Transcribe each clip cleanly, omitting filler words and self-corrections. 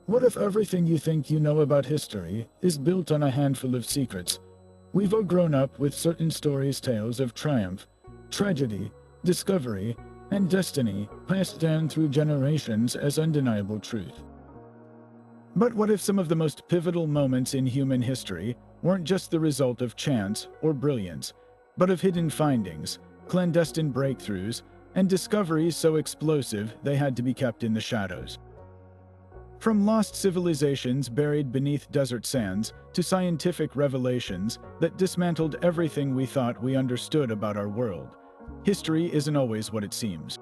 What if everything you think you know about history is built on a handful of secrets? We've all grown up with certain stories, tales of triumph, tragedy, discovery, and destiny passed down through generations as undeniable truth. But what if some of the most pivotal moments in human history weren't just the result of chance or brilliance, but of hidden findings, clandestine breakthroughs, and discoveries so explosive they had to be kept in the shadows? From lost civilizations buried beneath desert sands to scientific revelations that dismantled everything we thought we understood about our world, history isn't always what it seems.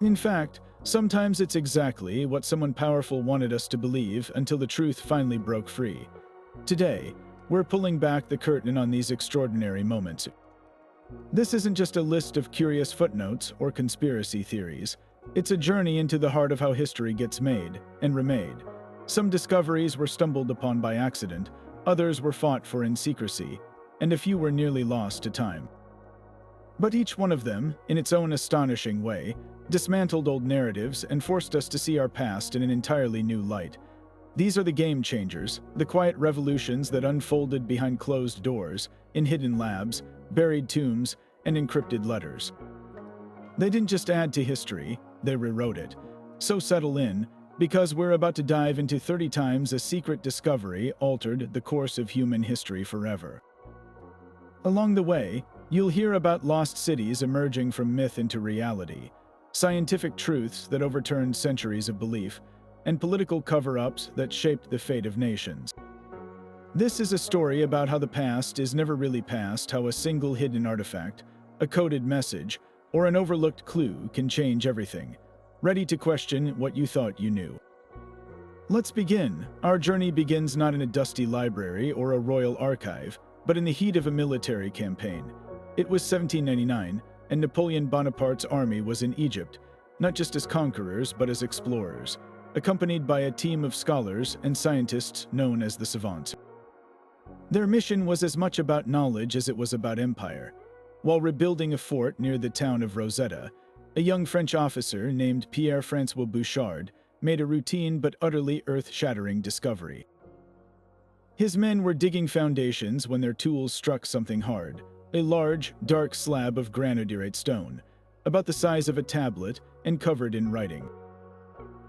In fact, sometimes it's exactly what someone powerful wanted us to believe until the truth finally broke free. Today, we're pulling back the curtain on these extraordinary moments. This isn't just a list of curious footnotes or conspiracy theories. It's a journey into the heart of how history gets made and remade. Some discoveries were stumbled upon by accident, others were fought for in secrecy, and a few were nearly lost to time. But each one of them, in its own astonishing way, dismantled old narratives and forced us to see our past in an entirely new light. These are the game changers, the quiet revolutions that unfolded behind closed doors, in hidden labs, buried tombs, and encrypted letters. They didn't just add to history, they rewrote it. So settle in, because we're about to dive into 30 times a secret discovery altered the course of human history forever. Along the way, you'll hear about lost cities emerging from myth into reality, scientific truths that overturned centuries of belief, and political cover-ups that shaped the fate of nations. This is a story about how the past is never really past, how a single hidden artifact, a coded message, or an overlooked clue can change everything. Ready to question what you thought you knew? Let's begin. Our journey begins not in a dusty library or a royal archive, but in the heat of a military campaign. It was 1799, and Napoleon Bonaparte's army was in Egypt, not just as conquerors but as explorers, accompanied by a team of scholars and scientists known as the savants. Their mission was as much about knowledge as it was about empire. While rebuilding a fort near the town of Rosetta, a young French officer named Pierre-François Bouchard made a routine but utterly earth-shattering discovery. His men were digging foundations when their tools struck something hard, a large, dark slab of granodiorite stone, about the size of a tablet and covered in writing.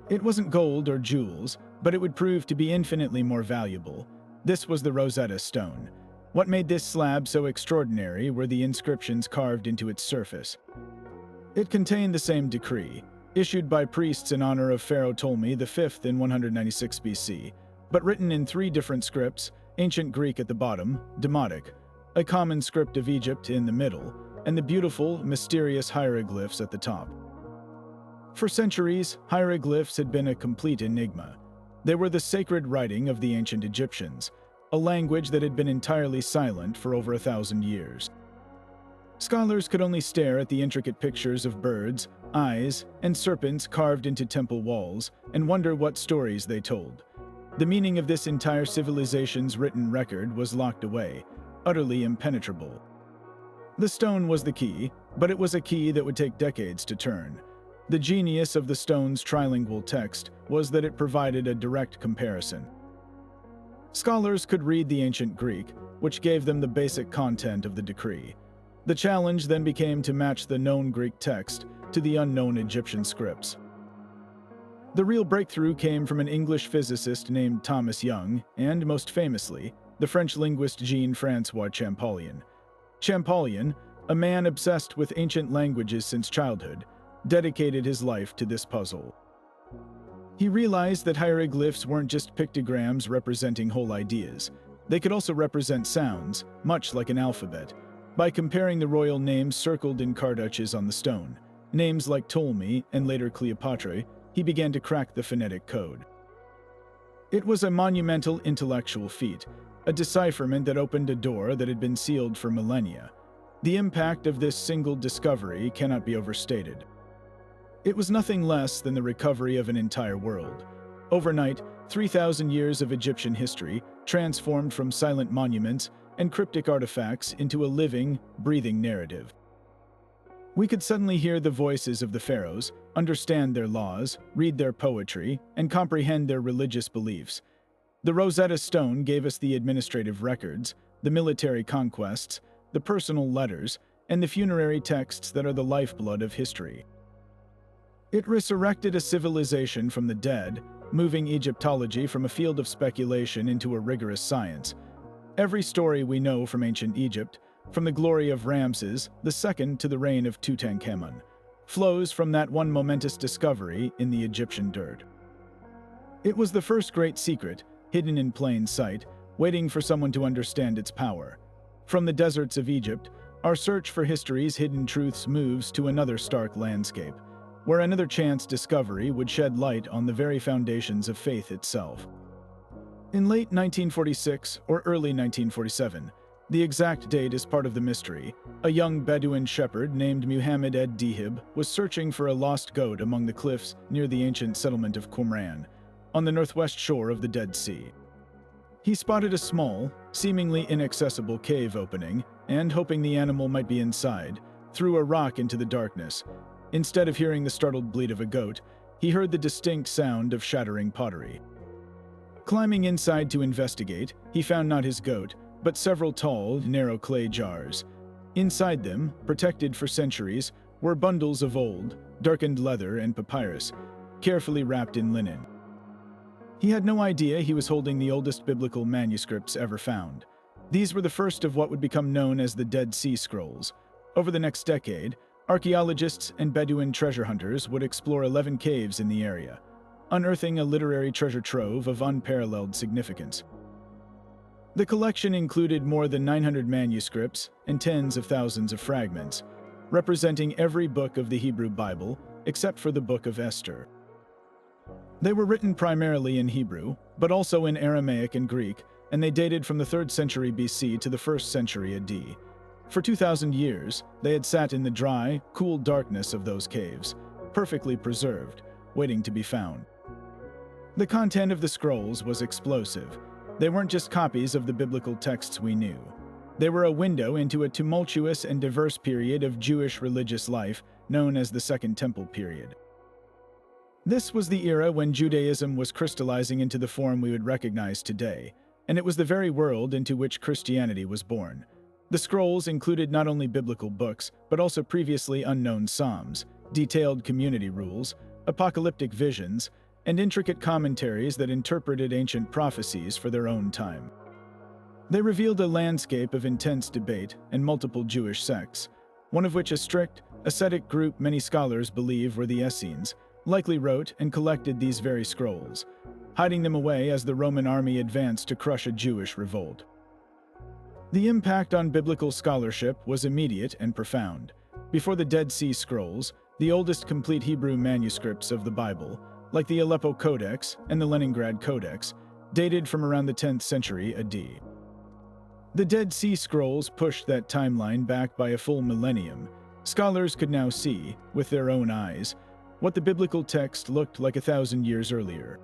It wasn't gold or jewels, but it would prove to be infinitely more valuable. This was the Rosetta Stone. What made this slab so extraordinary were the inscriptions carved into its surface. It contained the same decree, issued by priests in honor of Pharaoh Ptolemy V in 196 BC, but written in 3 different scripts, ancient Greek at the bottom, Demotic, a common script of Egypt in the middle, and the beautiful, mysterious hieroglyphs at the top. For centuries, hieroglyphs had been a complete enigma. They were the sacred writing of the ancient Egyptians, a language that had been entirely silent for over 1,000 years. Scholars could only stare at the intricate pictures of birds, eyes, and serpents carved into temple walls and wonder what stories they told. The meaning of this entire civilization's written record was locked away, utterly impenetrable. The stone was the key, but it was a key that would take decades to turn. The genius of the stone's trilingual text was that it provided a direct comparison. Scholars could read the ancient Greek, which gave them the basic content of the decree. The challenge then became to match the known Greek text to the unknown Egyptian scripts. The real breakthrough came from an English physicist named Thomas Young and, most famously, the French linguist Jean-François Champollion. Champollion, a man obsessed with ancient languages since childhood, dedicated his life to this puzzle. He realized that hieroglyphs weren't just pictograms representing whole ideas. They could also represent sounds, much like an alphabet. By comparing the royal names circled in cartouches on the stone, names like Ptolemy and later Cleopatra, he began to crack the phonetic code. It was a monumental intellectual feat, a decipherment that opened a door that had been sealed for millennia. The impact of this single discovery cannot be overstated. It was nothing less than the recovery of an entire world. Overnight, 3,000 years of Egyptian history transformed from silent monuments and cryptic artifacts into a living, breathing narrative. We could suddenly hear the voices of the pharaohs, understand their laws, read their poetry, and comprehend their religious beliefs. The Rosetta Stone gave us the administrative records, the military conquests, the personal letters, and the funerary texts that are the lifeblood of history. It resurrected a civilization from the dead, moving Egyptology from a field of speculation into a rigorous science. Every story we know from ancient Egypt, from the glory of Ramses II to the reign of Tutankhamun, flows from that one momentous discovery in the Egyptian dirt. It was the first great secret, hidden in plain sight, waiting for someone to understand its power. From the deserts of Egypt, our search for history's hidden truths moves to another stark landscape, where another chance discovery would shed light on the very foundations of faith itself. In late 1946 or early 1947, the exact date is part of the mystery, a young Bedouin shepherd named Muhammad ed-Dihib was searching for a lost goat among the cliffs near the ancient settlement of Qumran, on the northwest shore of the Dead Sea. He spotted a small, seemingly inaccessible cave opening, and, hoping the animal might be inside, threw a rock into the darkness. Instead of hearing the startled bleat of a goat, he heard the distinct sound of shattering pottery. Climbing inside to investigate, he found not his goat, but several tall, narrow clay jars. Inside them, protected for centuries, were bundles of old, darkened leather and papyrus, carefully wrapped in linen. He had no idea he was holding the oldest biblical manuscripts ever found. These were the first of what would become known as the Dead Sea Scrolls. Over the next decade, archaeologists and Bedouin treasure hunters would explore 11 caves in the area, unearthing a literary treasure trove of unparalleled significance. The collection included more than 900 manuscripts and tens of thousands of fragments, representing every book of the Hebrew Bible except for the Book of Esther. They were written primarily in Hebrew, but also in Aramaic and Greek, and they dated from the 3rd century BC to the 1st century AD. For 2,000 years, they had sat in the dry, cool darkness of those caves, perfectly preserved, waiting to be found. The content of the scrolls was explosive. They weren't just copies of the biblical texts we knew. They were a window into a tumultuous and diverse period of Jewish religious life known as the Second Temple period. This was the era when Judaism was crystallizing into the form we would recognize today, and it was the very world into which Christianity was born. The scrolls included not only biblical books, but also previously unknown psalms, detailed community rules, apocalyptic visions, and intricate commentaries that interpreted ancient prophecies for their own time. They revealed a landscape of intense debate and multiple Jewish sects, one of which a strict, ascetic group many scholars believe were the Essenes, likely wrote and collected these very scrolls, hiding them away as the Roman army advanced to crush a Jewish revolt. The impact on biblical scholarship was immediate and profound. Before the Dead Sea Scrolls, the oldest complete Hebrew manuscripts of the Bible, like the Aleppo Codex and the Leningrad Codex, dated from around the 10th century AD. The Dead Sea Scrolls pushed that timeline back by a full millennium. Scholars could now see, with their own eyes, what the biblical text looked like 1,000 years earlier.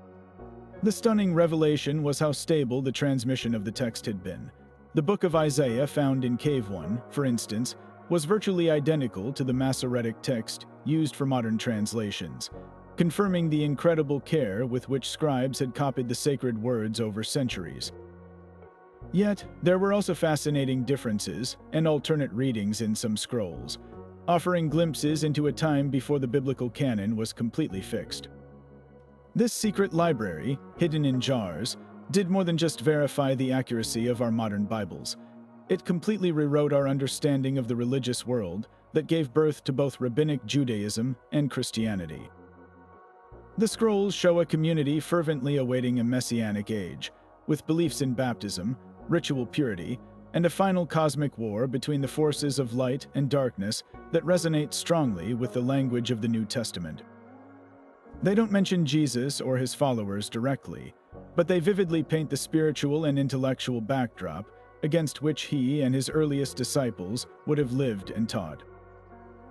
The stunning revelation was how stable the transmission of the text had been. The book of Isaiah found in Cave 1, for instance, was virtually identical to the Masoretic text used for modern translations, confirming the incredible care with which scribes had copied the sacred words over centuries. Yet, there were also fascinating differences and alternate readings in some scrolls, offering glimpses into a time before the biblical canon was completely fixed. This secret library, hidden in jars, did more than just verify the accuracy of our modern Bibles. It completely rewrote our understanding of the religious world that gave birth to both rabbinic Judaism and Christianity. The scrolls show a community fervently awaiting a messianic age, with beliefs in baptism, ritual purity, and a final cosmic war between the forces of light and darkness that resonate strongly with the language of the New Testament. They don't mention Jesus or his followers directly, but they vividly paint the spiritual and intellectual backdrop against which he and his earliest disciples would have lived and taught.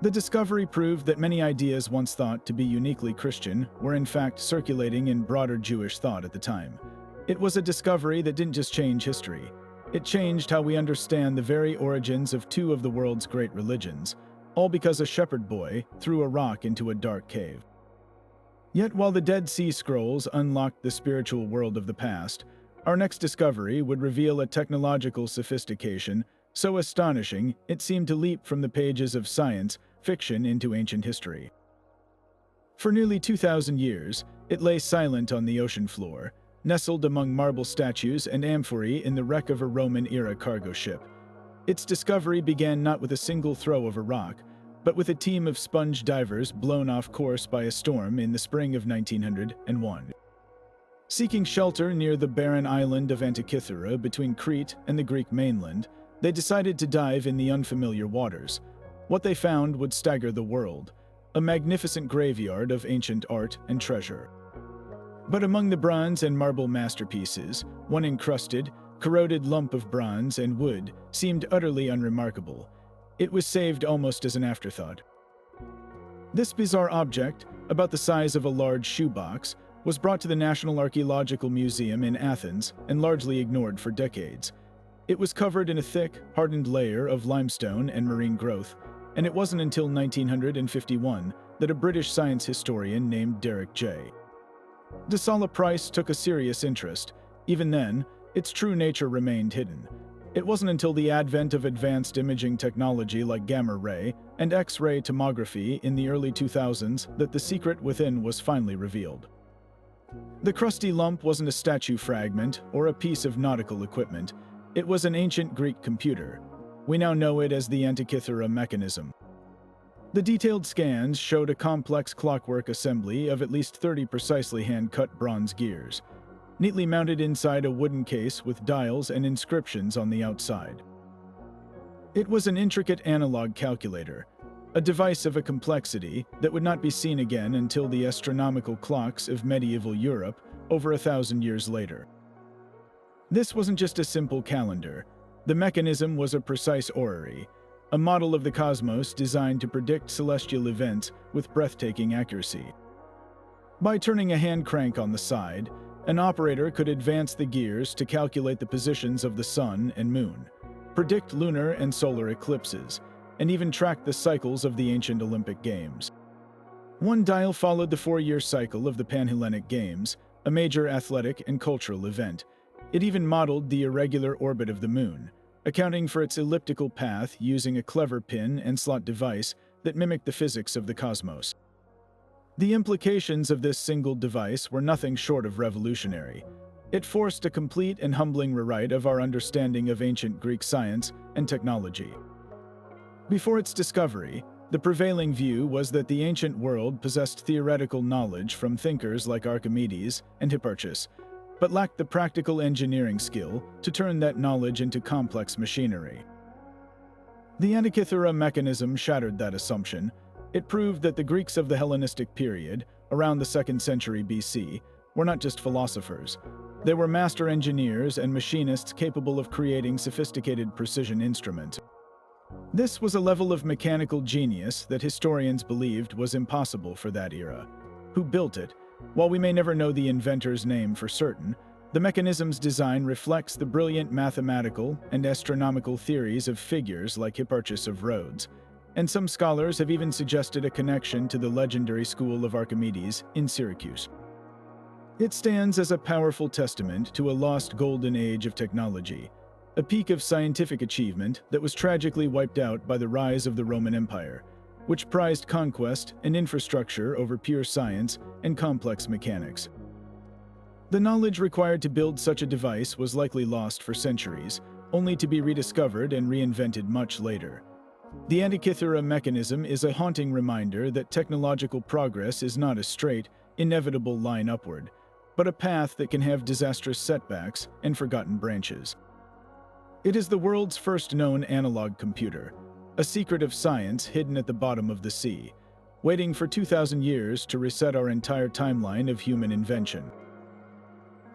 The discovery proved that many ideas once thought to be uniquely Christian were in fact circulating in broader Jewish thought at the time. It was a discovery that didn't just change history. It changed how we understand the very origins of two of the world's great religions, all because a shepherd boy threw a rock into a dark cave. Yet while the Dead Sea Scrolls unlocked the spiritual world of the past, our next discovery would reveal a technological sophistication so astonishing it seemed to leap from the pages of science fiction into ancient history. For nearly 2,000 years, it lay silent on the ocean floor, nestled among marble statues and amphorae in the wreck of a Roman-era cargo ship. Its discovery began not with a single throw of a rock, but with a team of sponge divers blown off course by a storm in the spring of 1901. Seeking shelter near the barren island of Antikythera between Crete and the Greek mainland, they decided to dive in the unfamiliar waters. What they found would stagger the world, a magnificent graveyard of ancient art and treasure. But among the bronze and marble masterpieces, one encrusted, corroded lump of bronze and wood seemed utterly unremarkable. It was saved almost as an afterthought. This bizarre object, about the size of a large shoebox, was brought to the National Archaeological Museum in Athens and largely ignored for decades. It was covered in a thick, hardened layer of limestone and marine growth, and it wasn't until 1951 that a British science historian named Derek J. de Sala Price took a serious interest. Even then, its true nature remained hidden. It wasn't until the advent of advanced imaging technology like gamma-ray and X-ray tomography in the early 2000s that the secret within was finally revealed. The crusty lump wasn't a statue fragment or a piece of nautical equipment. It was an ancient Greek computer. We now know it as the Antikythera Mechanism. The detailed scans showed a complex clockwork assembly of at least 30 precisely hand-cut bronze gears, neatly mounted inside a wooden case with dials and inscriptions on the outside. It was an intricate analog calculator, a device of a complexity that would not be seen again until the astronomical clocks of medieval Europe over 1,000 years later. This wasn't just a simple calendar. The mechanism was a precise orrery, a model of the cosmos designed to predict celestial events with breathtaking accuracy. By turning a hand crank on the side, an operator could advance the gears to calculate the positions of the sun and moon, predict lunar and solar eclipses, and even track the cycles of the ancient Olympic Games. One dial followed the 4-year cycle of the Panhellenic Games, a major athletic and cultural event. It even modeled the irregular orbit of the moon, accounting for its elliptical path using a clever pin and slot device that mimicked the physics of the cosmos. The implications of this single device were nothing short of revolutionary. It forced a complete and humbling rewrite of our understanding of ancient Greek science and technology. Before its discovery, the prevailing view was that the ancient world possessed theoretical knowledge from thinkers like Archimedes and Hipparchus, but lacked the practical engineering skill to turn that knowledge into complex machinery. The Antikythera Mechanism shattered that assumption. It proved that the Greeks of the Hellenistic period, around the 2nd century BC, were not just philosophers. They were master engineers and machinists capable of creating sophisticated precision instruments. This was a level of mechanical genius that historians believed was impossible for that era. Who built it? While we may never know the inventor's name for certain, the mechanism's design reflects the brilliant mathematical and astronomical theories of figures like Hipparchus of Rhodes, and some scholars have even suggested a connection to the legendary school of Archimedes in Syracuse. It stands as a powerful testament to a lost golden age of technology, a peak of scientific achievement that was tragically wiped out by the rise of the Roman Empire, which prized conquest and infrastructure over pure science and complex mechanics. The knowledge required to build such a device was likely lost for centuries, only to be rediscovered and reinvented much later. The Antikythera Mechanism is a haunting reminder that technological progress is not a straight, inevitable line upward, but a path that can have disastrous setbacks and forgotten branches. It is the world's first known analog computer, a secret of science hidden at the bottom of the sea, waiting for 2,000 years to reset our entire timeline of human invention.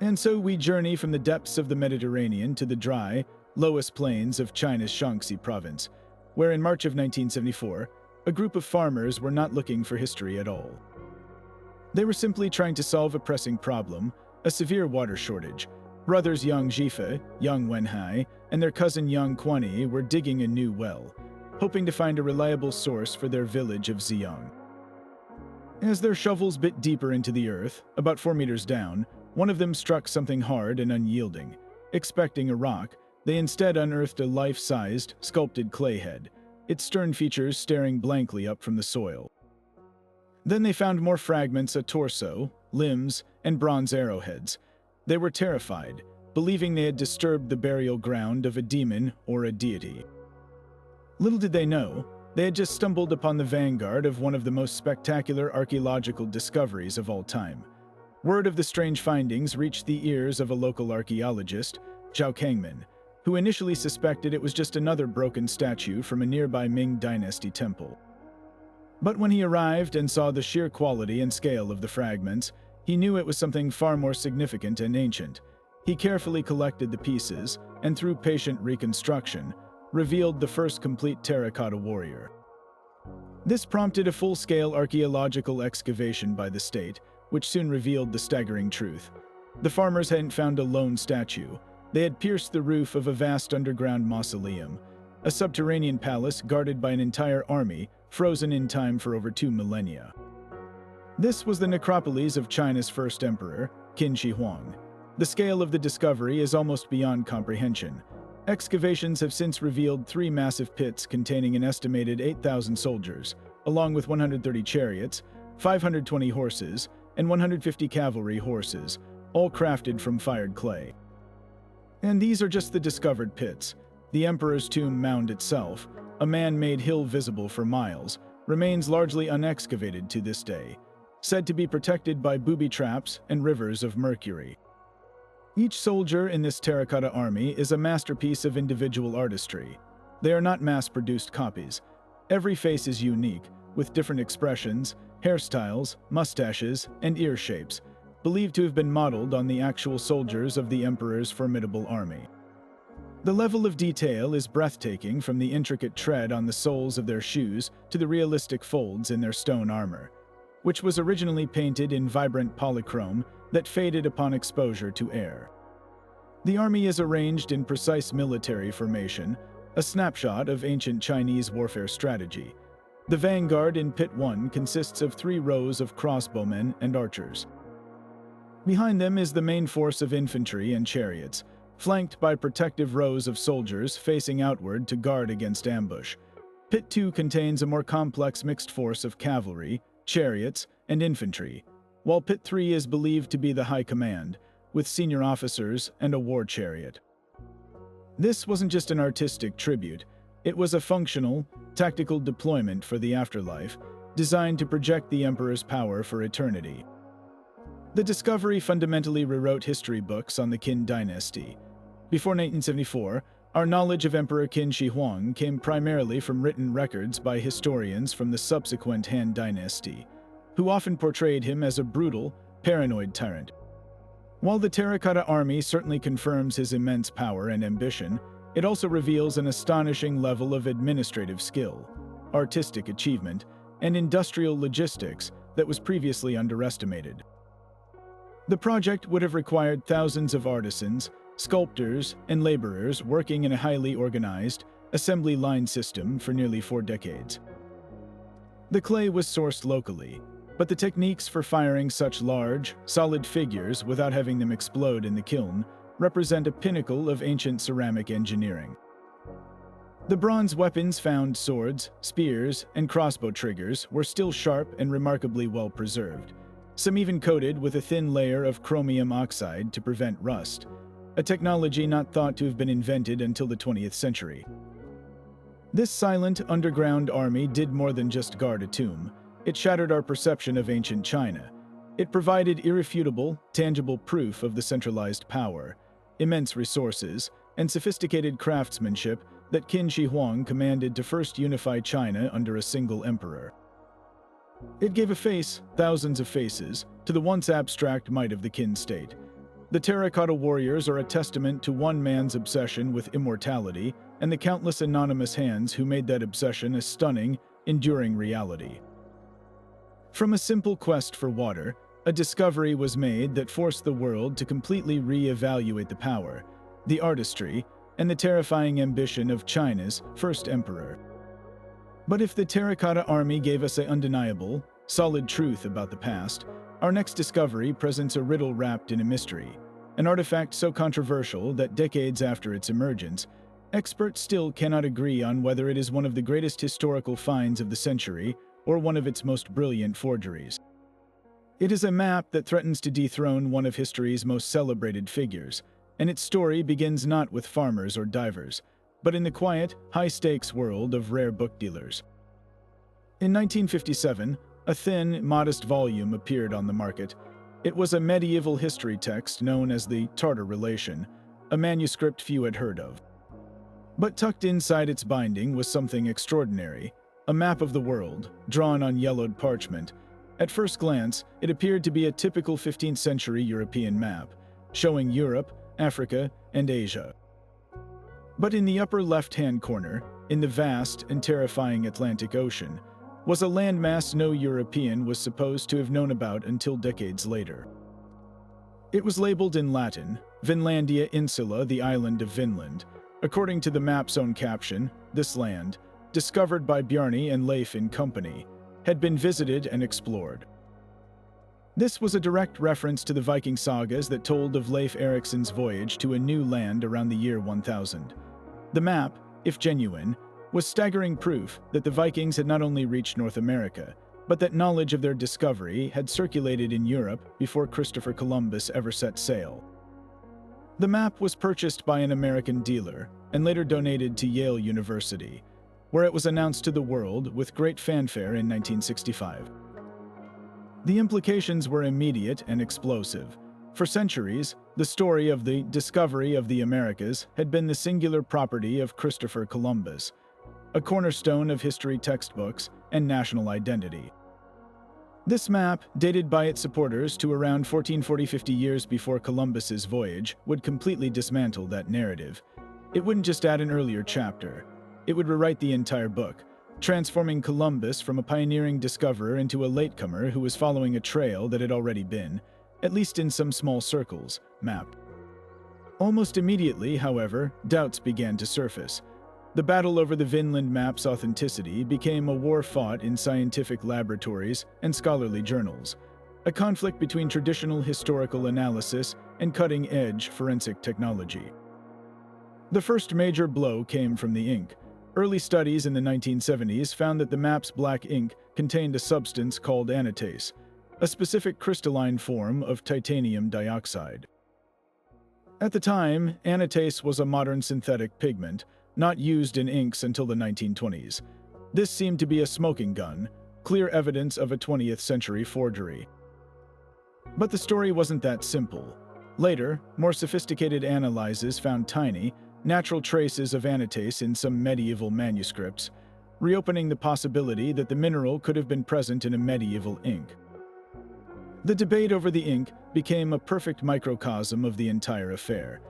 And so we journey from the depths of the Mediterranean to the dry, lowest plains of China's Shaanxi province, where in March of 1974, a group of farmers were not looking for history at all. They were simply trying to solve a pressing problem, a severe water shortage. Brothers Yang Zhife, Yang Wenhai, and their cousin Yang Kuani were digging a new well, hoping to find a reliable source for their village of Ziyang. As their shovels bit deeper into the earth, about 4 meters down, one of them struck something hard and unyielding. Expecting a rock, they instead unearthed a life-sized, sculpted clay head, its stern features staring blankly up from the soil. Then they found more fragments, a torso, limbs, and bronze arrowheads. They were terrified, believing they had disturbed the burial ground of a demon or a deity. Little did they know, they had just stumbled upon the vanguard of one of the most spectacular archaeological discoveries of all time. Word of the strange findings reached the ears of a local archaeologist, Zhao Kangman, who initially suspected it was just another broken statue from a nearby Ming Dynasty temple. But when he arrived and saw the sheer quality and scale of the fragments, he knew it was something far more significant and ancient. He carefully collected the pieces, and through patient reconstruction, revealed the first complete terracotta warrior. This prompted a full-scale archaeological excavation by the state, which soon revealed the staggering truth. The farmers hadn't found a lone statue. They had pierced the roof of a vast underground mausoleum, a subterranean palace guarded by an entire army, frozen in time for over 2 millennia. This was the necropolis of China's first emperor, Qin Shi Huang. The scale of the discovery is almost beyond comprehension. Excavations have since revealed 3 massive pits containing an estimated 8,000 soldiers, along with 130 chariots, 520 horses, and 150 cavalry horses, all crafted from fired clay. And these are just the discovered pits. The emperor's tomb mound itself, a man-made hill visible for miles, remains largely unexcavated to this day, said to be protected by booby traps and rivers of mercury. Each soldier in this terracotta army is a masterpiece of individual artistry. They are not mass-produced copies. Every face is unique, with different expressions, hairstyles, mustaches, and ear shapes, believed to have been modeled on the actual soldiers of the emperor's formidable army. The level of detail is breathtaking, from the intricate tread on the soles of their shoes to the realistic folds in their stone armor, which was originally painted in vibrant polychrome that faded upon exposure to air. The army is arranged in precise military formation, a snapshot of ancient Chinese warfare strategy. The vanguard in Pit 1 consists of 3 rows of crossbowmen and archers. Behind them is the main force of infantry and chariots, flanked by protective rows of soldiers facing outward to guard against ambush. Pit 2 contains a more complex mixed force of cavalry, chariots, and infantry, while Pit 3 is believed to be the high command, with senior officers and a war chariot. This wasn't just an artistic tribute, it was a functional, tactical deployment for the afterlife, designed to project the emperor's power for eternity. The discovery fundamentally rewrote history books on the Qin dynasty. Before 1974, our knowledge of Emperor Qin Shi Huang came primarily from written records by historians from the subsequent Han dynasty, who often portrayed him as a brutal, paranoid tyrant. While the Terracotta Army certainly confirms his immense power and ambition, it also reveals an astonishing level of administrative skill, artistic achievement, and industrial logistics that was previously underestimated. The project would have required thousands of artisans, sculptors, and laborers working in a highly organized, assembly line system for nearly 4 decades. The clay was sourced locally, but the techniques for firing such large, solid figures without having them explode in the kiln represent a pinnacle of ancient ceramic engineering. The bronze weapons found, swords, spears, and crossbow triggers, were still sharp and remarkably well preserved, some even coated with a thin layer of chromium oxide to prevent rust, a technology not thought to have been invented until the 20th century. This silent, underground army did more than just guard a tomb. It shattered our perception of ancient China. It provided irrefutable, tangible proof of the centralized power, immense resources, and sophisticated craftsmanship that Qin Shi Huang commanded to first unify China under a single emperor. It gave a face, thousands of faces, to the once abstract might of the Qin state. The terracotta warriors are a testament to one man's obsession with immortality and the countless anonymous hands who made that obsession a stunning, enduring reality. From a simple quest for water, a discovery was made that forced the world to completely re-evaluate the power, the artistry, and the terrifying ambition of China's first emperor. But if the Terracotta Army gave us an undeniable, solid truth about the past, our next discovery presents a riddle wrapped in a mystery, an artifact so controversial that decades after its emergence, experts still cannot agree on whether it is one of the greatest historical finds of the century or one of its most brilliant forgeries. It is a map that threatens to dethrone one of history's most celebrated figures, and its story begins not with farmers or divers, but in the quiet, high-stakes world of rare book dealers. In 1957, a thin, modest volume appeared on the market. It was a medieval history text known as the Tartar Relation, a manuscript few had heard of. But tucked inside its binding was something extraordinary, a map of the world, drawn on yellowed parchment. At first glance, it appeared to be a typical 15th century European map, showing Europe, Africa, and Asia. But in the upper left-hand corner, in the vast and terrifying Atlantic Ocean, was a landmass no European was supposed to have known about until decades later. It was labeled in Latin, Vinlandia Insula, the island of Vinland. According to the map's own caption, this land, discovered by Bjarni and Leif in company, had been visited and explored. This was a direct reference to the Viking sagas that told of Leif Erikson's voyage to a new land around the year 1000. The map, if genuine, was staggering proof that the Vikings had not only reached North America, but that knowledge of their discovery had circulated in Europe before Christopher Columbus ever set sail. The map was purchased by an American dealer and later donated to Yale University, where it was announced to the world with great fanfare in 1965. The implications were immediate and explosive. For centuries, the story of the discovery of the Americas had been the singular property of Christopher Columbus, a cornerstone of history textbooks and national identity. This map, dated by its supporters to around 1440-50 years before Columbus's voyage, would completely dismantle that narrative. It wouldn't just add an earlier chapter. It would rewrite the entire book, transforming Columbus from a pioneering discoverer into a latecomer who was following a trail that had already been, at least in some small circles, mapped. Almost immediately, however, doubts began to surface. The battle over the Vinland Map's authenticity became a war fought in scientific laboratories and scholarly journals, a conflict between traditional historical analysis and cutting-edge forensic technology. The first major blow came from the ink. Early studies in the 1970s found that the map's black ink contained a substance called anatase, a specific crystalline form of titanium dioxide. At the time, anatase was a modern synthetic pigment, not used in inks until the 1920s. This seemed to be a smoking gun, clear evidence of a 20th century forgery. But the story wasn't that simple. Later, more sophisticated analyses found tiny, natural traces of anatase in some medieval manuscripts, reopening the possibility that the mineral could have been present in a medieval ink. The debate over the ink became a perfect microcosm of the entire affair.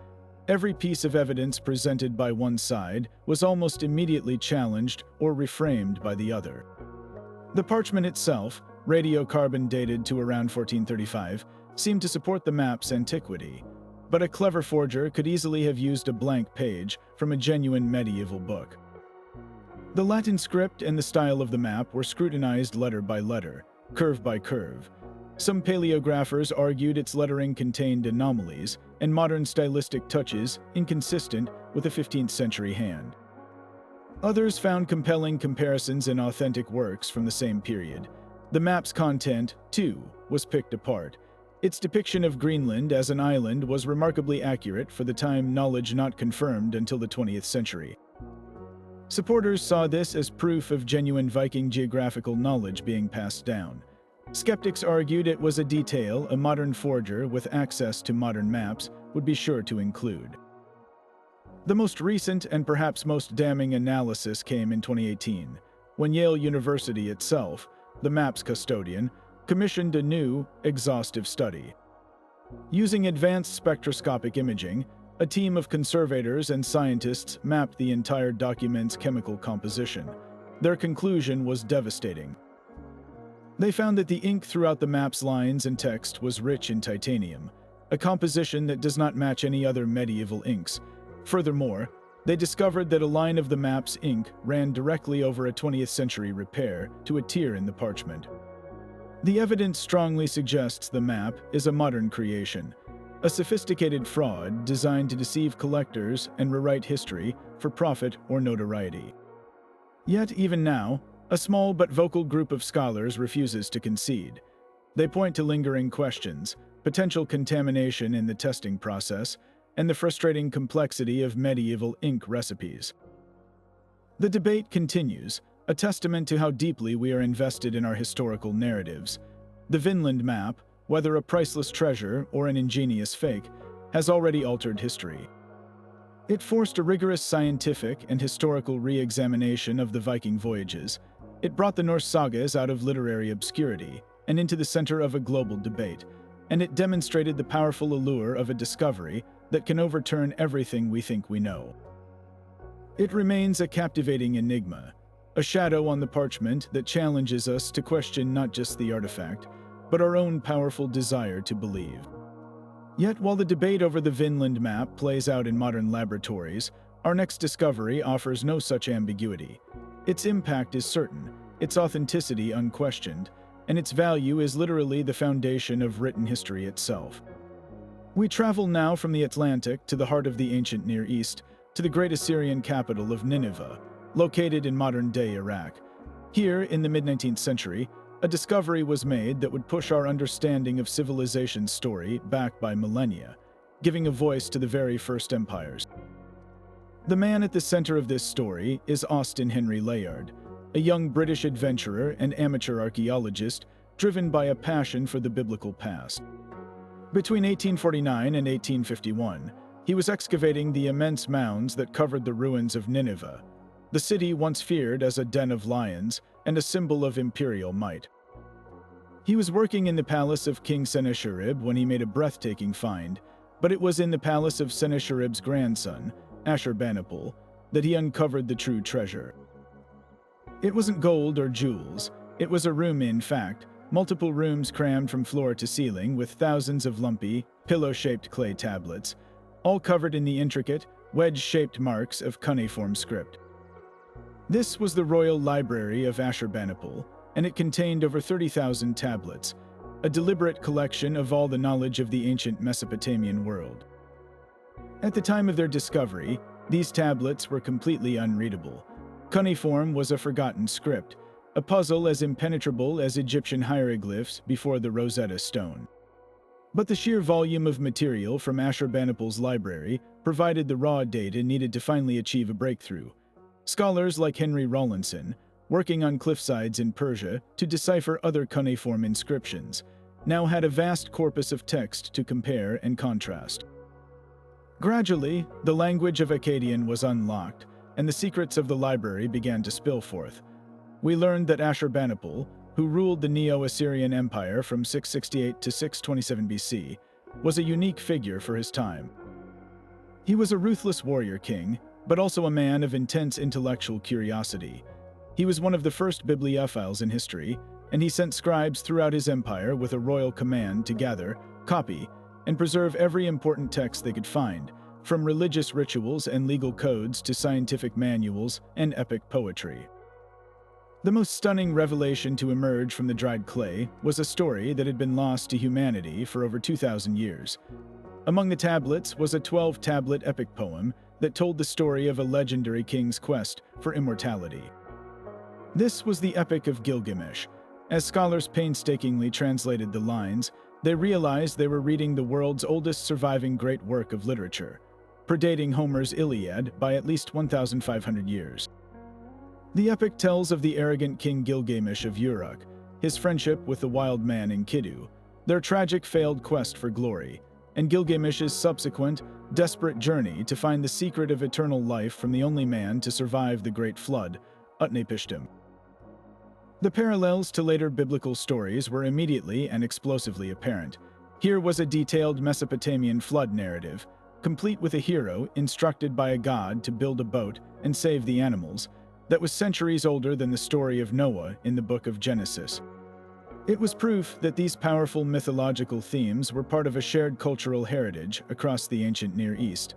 Every piece of evidence presented by one side was almost immediately challenged or reframed by the other. The parchment itself, radiocarbon dated to around 1435, seemed to support the map's antiquity, but a clever forger could easily have used a blank page from a genuine medieval book. The Latin script and the style of the map were scrutinized letter by letter, curve by curve. Some paleographers argued its lettering contained anomalies and modern stylistic touches inconsistent with a 15th century hand. Others found compelling comparisons in authentic works from the same period. The map's content, too, was picked apart. Its depiction of Greenland as an island was remarkably accurate for the time, knowledge not confirmed until the 20th century. Supporters saw this as proof of genuine Viking geographical knowledge being passed down. Skeptics argued it was a detail a modern forger with access to modern maps would be sure to include. The most recent and perhaps most damning analysis came in 2018, when Yale University itself, the map's custodian, commissioned a new, exhaustive study. Using advanced spectroscopic imaging, a team of conservators and scientists mapped the entire document's chemical composition. Their conclusion was devastating. They found that the ink throughout the map's lines and text was rich in titanium, a composition that does not match any other medieval inks. Furthermore, they discovered that a line of the map's ink ran directly over a 20th century repair to a tear in the parchment. The evidence strongly suggests the map is a modern creation, a sophisticated fraud designed to deceive collectors and rewrite history for profit or notoriety. Yet, even now, a small but vocal group of scholars refuses to concede. They point to lingering questions, potential contamination in the testing process, and the frustrating complexity of medieval ink recipes. The debate continues, a testament to how deeply we are invested in our historical narratives. The Vinland Map, whether a priceless treasure or an ingenious fake, has already altered history. It forced a rigorous scientific and historical re-examination of the Viking voyages. It brought the Norse sagas out of literary obscurity and into the center of a global debate, and it demonstrated the powerful allure of a discovery that can overturn everything we think we know. It remains a captivating enigma, a shadow on the parchment that challenges us to question not just the artifact, but our own powerful desire to believe. Yet, while the debate over the Vinland Map plays out in modern laboratories, our next discovery offers no such ambiguity. Its impact is certain, its authenticity unquestioned, and its value is literally the foundation of written history itself. We travel now from the Atlantic to the heart of the ancient Near East, to the great Assyrian capital of Nineveh, located in modern-day Iraq. Here, in the mid-19th century, a discovery was made that would push our understanding of civilization's story back by millennia, giving a voice to the very first empires. The man at the center of this story is Austen Henry Layard, a young British adventurer and amateur archaeologist driven by a passion for the biblical past. Between 1849 and 1851, he was excavating the immense mounds that covered the ruins of Nineveh, the city once feared as a den of lions and a symbol of imperial might. He was working in the palace of King Sennacherib when he made a breathtaking find, but it was in the palace of Sennacherib's grandson, Ashurbanipal, that he uncovered the true treasure. It wasn't gold or jewels. It was a room, in fact, multiple rooms crammed from floor to ceiling with thousands of lumpy, pillow-shaped clay tablets, all covered in the intricate, wedge-shaped marks of cuneiform script. This was the royal library of Ashurbanipal, and it contained over 30,000 tablets, a deliberate collection of all the knowledge of the ancient Mesopotamian world. At the time of their discovery, these tablets were completely unreadable. Cuneiform was a forgotten script, a puzzle as impenetrable as Egyptian hieroglyphs before the Rosetta Stone. But the sheer volume of material from Ashurbanipal's library provided the raw data needed to finally achieve a breakthrough. Scholars like Henry Rawlinson, working on cliffsides in Persia to decipher other cuneiform inscriptions, now had a vast corpus of text to compare and contrast. Gradually, the language of Akkadian was unlocked, and the secrets of the library began to spill forth. We learned that Ashurbanipal, who ruled the Neo-Assyrian Empire from 668 to 627 BC, was a unique figure for his time. He was a ruthless warrior king, but also a man of intense intellectual curiosity. He was one of the first bibliophiles in history, and he sent scribes throughout his empire with a royal command to gather, copy, and preserve every important text they could find, from religious rituals and legal codes to scientific manuals and epic poetry. The most stunning revelation to emerge from the dried clay was a story that had been lost to humanity for over 2,000 years. Among the tablets was a 12-tablet epic poem that told the story of a legendary king's quest for immortality. This was the Epic of Gilgamesh. As scholars painstakingly translated the lines, they realized they were reading the world's oldest surviving great work of literature, predating Homer's Iliad by at least 1,500 years. The epic tells of the arrogant King Gilgamesh of Uruk, his friendship with the wild man Enkidu, their tragic failed quest for glory, and Gilgamesh's subsequent, desperate journey to find the secret of eternal life from the only man to survive the Great Flood, Utnapishtim. The parallels to later biblical stories were immediately and explosively apparent. Here was a detailed Mesopotamian flood narrative, complete with a hero instructed by a god to build a boat and save the animals, that was centuries older than the story of Noah in the book of Genesis. It was proof that these powerful mythological themes were part of a shared cultural heritage across the ancient Near East,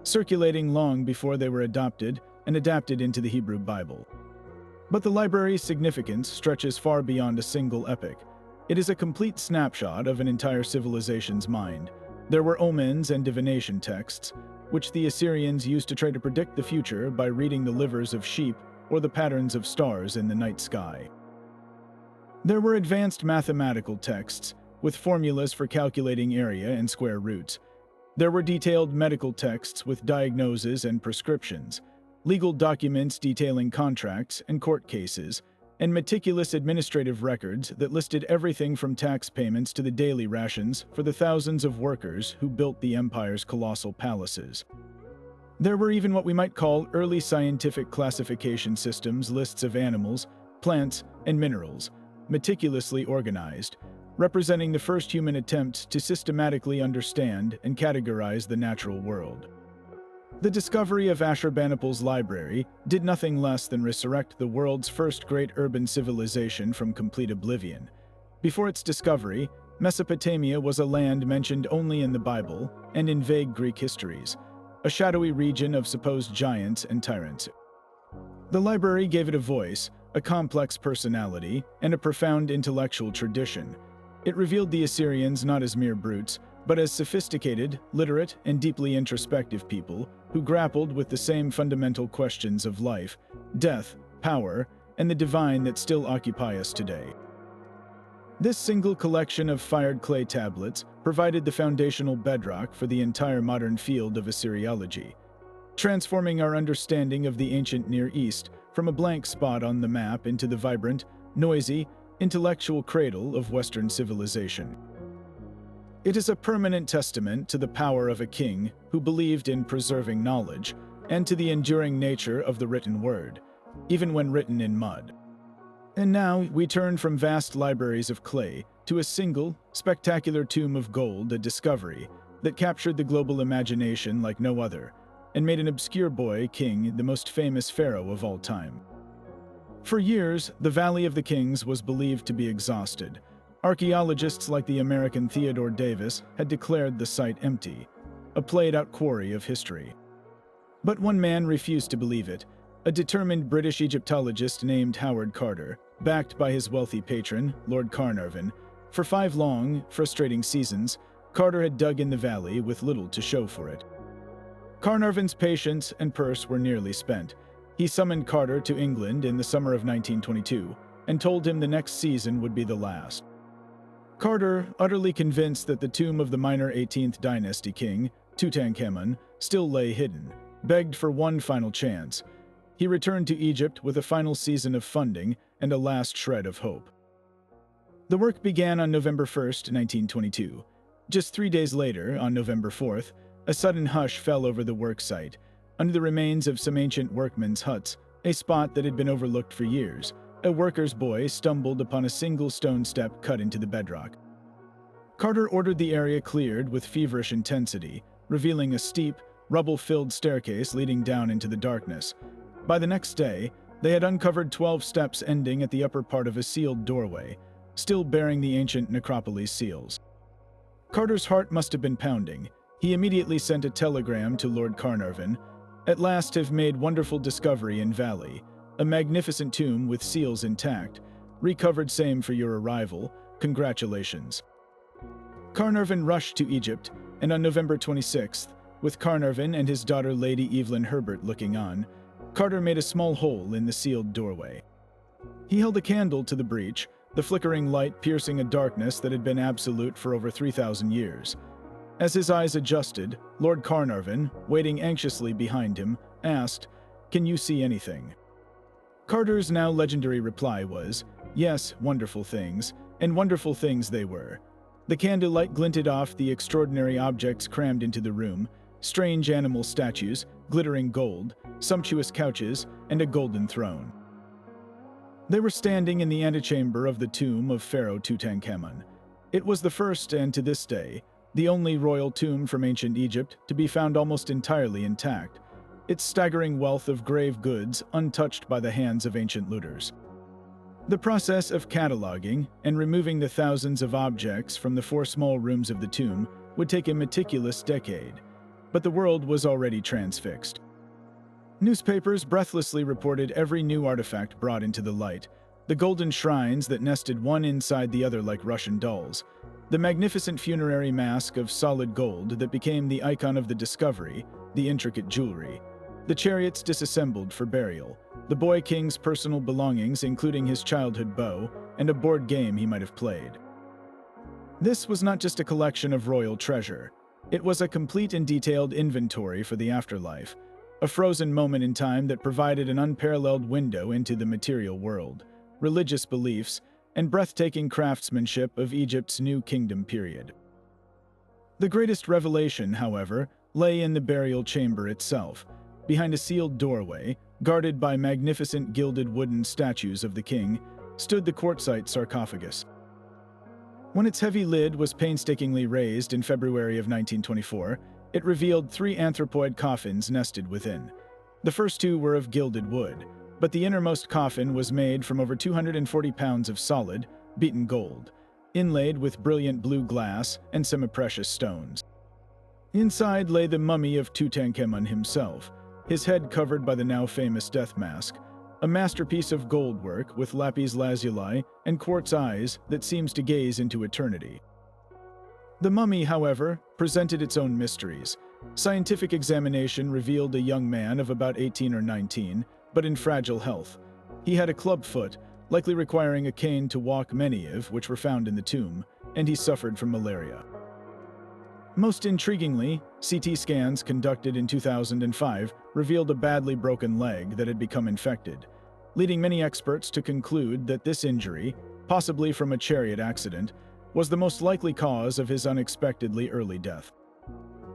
circulating long before they were adopted and adapted into the Hebrew Bible. But the library's significance stretches far beyond a single epic. It is a complete snapshot of an entire civilization's mind. There were omens and divination texts, which the Assyrians used to try to predict the future by reading the livers of sheep or the patterns of stars in the night sky. There were advanced mathematical texts, with formulas for calculating area and square roots. There were detailed medical texts with diagnoses and prescriptions, legal documents detailing contracts and court cases, and meticulous administrative records that listed everything from tax payments to the daily rations for the thousands of workers who built the empire's colossal palaces. There were even what we might call early scientific classification systems, lists of animals, plants, and minerals, meticulously organized, representing the first human attempt to systematically understand and categorize the natural world. The discovery of Ashurbanipal's library did nothing less than resurrect the world's first great urban civilization from complete oblivion. Before its discovery, Mesopotamia was a land mentioned only in the Bible and in vague Greek histories, a shadowy region of supposed giants and tyrants. The library gave it a voice, a complex personality, and a profound intellectual tradition. It revealed the Assyrians not as mere brutes, but as sophisticated, literate, and deeply introspective people who grappled with the same fundamental questions of life, death, power, and the divine that still occupy us today. This single collection of fired clay tablets provided the foundational bedrock for the entire modern field of Assyriology, transforming our understanding of the ancient Near East from a blank spot on the map into the vibrant, noisy, intellectual cradle of Western civilization. It is a permanent testament to the power of a king who believed in preserving knowledge and to the enduring nature of the written word, even when written in mud. And now we turn from vast libraries of clay to a single, spectacular tomb of gold, a discovery that captured the global imagination like no other and made an obscure boy king the most famous pharaoh of all time. For years, the Valley of the Kings was believed to be exhausted. Archaeologists like the American Theodore Davis had declared the site empty, a played-out quarry of history. But one man refused to believe it, a determined British Egyptologist named Howard Carter, backed by his wealthy patron, Lord Carnarvon. For 5 long, frustrating seasons, Carter had dug in the valley with little to show for it. Carnarvon's patience and purse were nearly spent. He summoned Carter to England in the summer of 1922 and told him the next season would be the last. Carter, utterly convinced that the tomb of the minor 18th dynasty king, Tutankhamun, still lay hidden, begged for one final chance. He returned to Egypt with a final season of funding and a last shred of hope. The work began on November 1st, 1922. Just 3 days later, on November 4th, a sudden hush fell over the work site, under the remains of some ancient workmen's huts, a spot that had been overlooked for years. A worker's boy stumbled upon a single stone step cut into the bedrock. Carter ordered the area cleared with feverish intensity, revealing a steep, rubble-filled staircase leading down into the darkness. By the next day, they had uncovered 12 steps ending at the upper part of a sealed doorway, still bearing the ancient necropolis seals. Carter's heart must have been pounding. He immediately sent a telegram to Lord Carnarvon. At last have made wonderful discovery in valley. A magnificent tomb with seals intact. Recovered same for your arrival. Congratulations. Carnarvon rushed to Egypt, and on November 26th, with Carnarvon and his daughter Lady Evelyn Herbert looking on, Carter made a small hole in the sealed doorway. He held a candle to the breach, the flickering light piercing a darkness that had been absolute for over 3,000 years. As his eyes adjusted, Lord Carnarvon, waiting anxiously behind him, asked, "Can you see anything?" Carter's now legendary reply was, "Yes, wonderful things," and wonderful things they were. The candlelight glinted off the extraordinary objects crammed into the room, strange animal statues, glittering gold, sumptuous couches, and a golden throne. They were standing in the antechamber of the tomb of Pharaoh Tutankhamun. It was the first and, to this day, the only royal tomb from ancient Egypt to be found almost entirely intact, its staggering wealth of grave goods untouched by the hands of ancient looters. The process of cataloging and removing the thousands of objects from the 4 small rooms of the tomb would take a meticulous decade, but the world was already transfixed. Newspapers breathlessly reported every new artifact brought into the light. the golden shrines that nested one inside the other like Russian dolls, the magnificent funerary mask of solid gold that became the icon of the discovery, the intricate jewelry, the chariots disassembled for burial, the boy king's personal belongings including his childhood bow, and a board game he might have played. This was not just a collection of royal treasure. It was a complete and detailed inventory for the afterlife, a frozen moment in time that provided an unparalleled window into the material world, religious beliefs, and breathtaking craftsmanship of Egypt's New Kingdom period. The greatest revelation, however, lay in the burial chamber itself. Behind a sealed doorway, guarded by magnificent gilded wooden statues of the king, stood the quartzite sarcophagus. When its heavy lid was painstakingly raised in February of 1924, it revealed 3 anthropoid coffins nested within. The first 2 were of gilded wood, but the innermost coffin was made from over 240 pounds of solid, beaten gold, inlaid with brilliant blue glass and semi-precious stones. Inside lay the mummy of Tutankhamun himself, his head covered by the now famous death mask, a masterpiece of gold work with lapis lazuli and quartz eyes that seems to gaze into eternity. The mummy, however, presented its own mysteries. Scientific examination revealed a young man of about 18 or 19, but in fragile health. He had a club foot, likely requiring a cane to walk, many of which were found in the tomb, and he suffered from malaria. Most intriguingly, CT scans conducted in 2005 revealed a badly broken leg that had become infected, leading many experts to conclude that this injury, possibly from a chariot accident, was the most likely cause of his unexpectedly early death.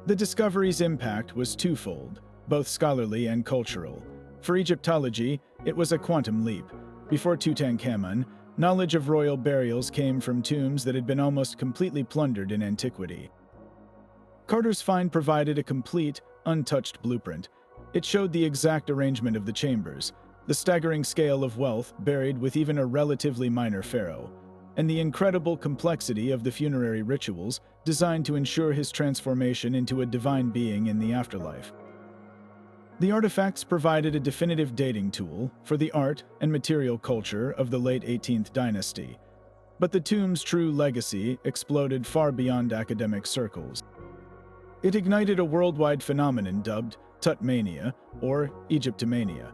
The discovery's impact was twofold, both scholarly and cultural. For Egyptology, it was a quantum leap. Before Tutankhamun, knowledge of royal burials came from tombs that had been almost completely plundered in antiquity. Carter's find provided a complete, untouched blueprint. It showed the exact arrangement of the chambers, the staggering scale of wealth buried with even a relatively minor pharaoh, and the incredible complexity of the funerary rituals designed to ensure his transformation into a divine being in the afterlife. The artifacts provided a definitive dating tool for the art and material culture of the late 18th dynasty, but the tomb's true legacy exploded far beyond academic circles. It ignited a worldwide phenomenon dubbed Tutmania, or Egyptomania.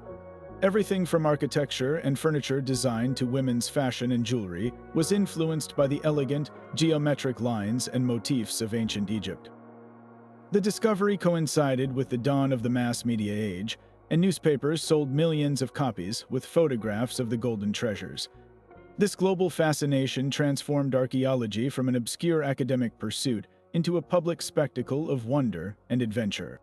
Everything from architecture and furniture design to women's fashion and jewelry was influenced by the elegant, geometric lines and motifs of ancient Egypt. The discovery coincided with the dawn of the mass media age, and newspapers sold millions of copies with photographs of the golden treasures. This global fascination transformed archaeology from an obscure academic pursuit into a public spectacle of wonder and adventure.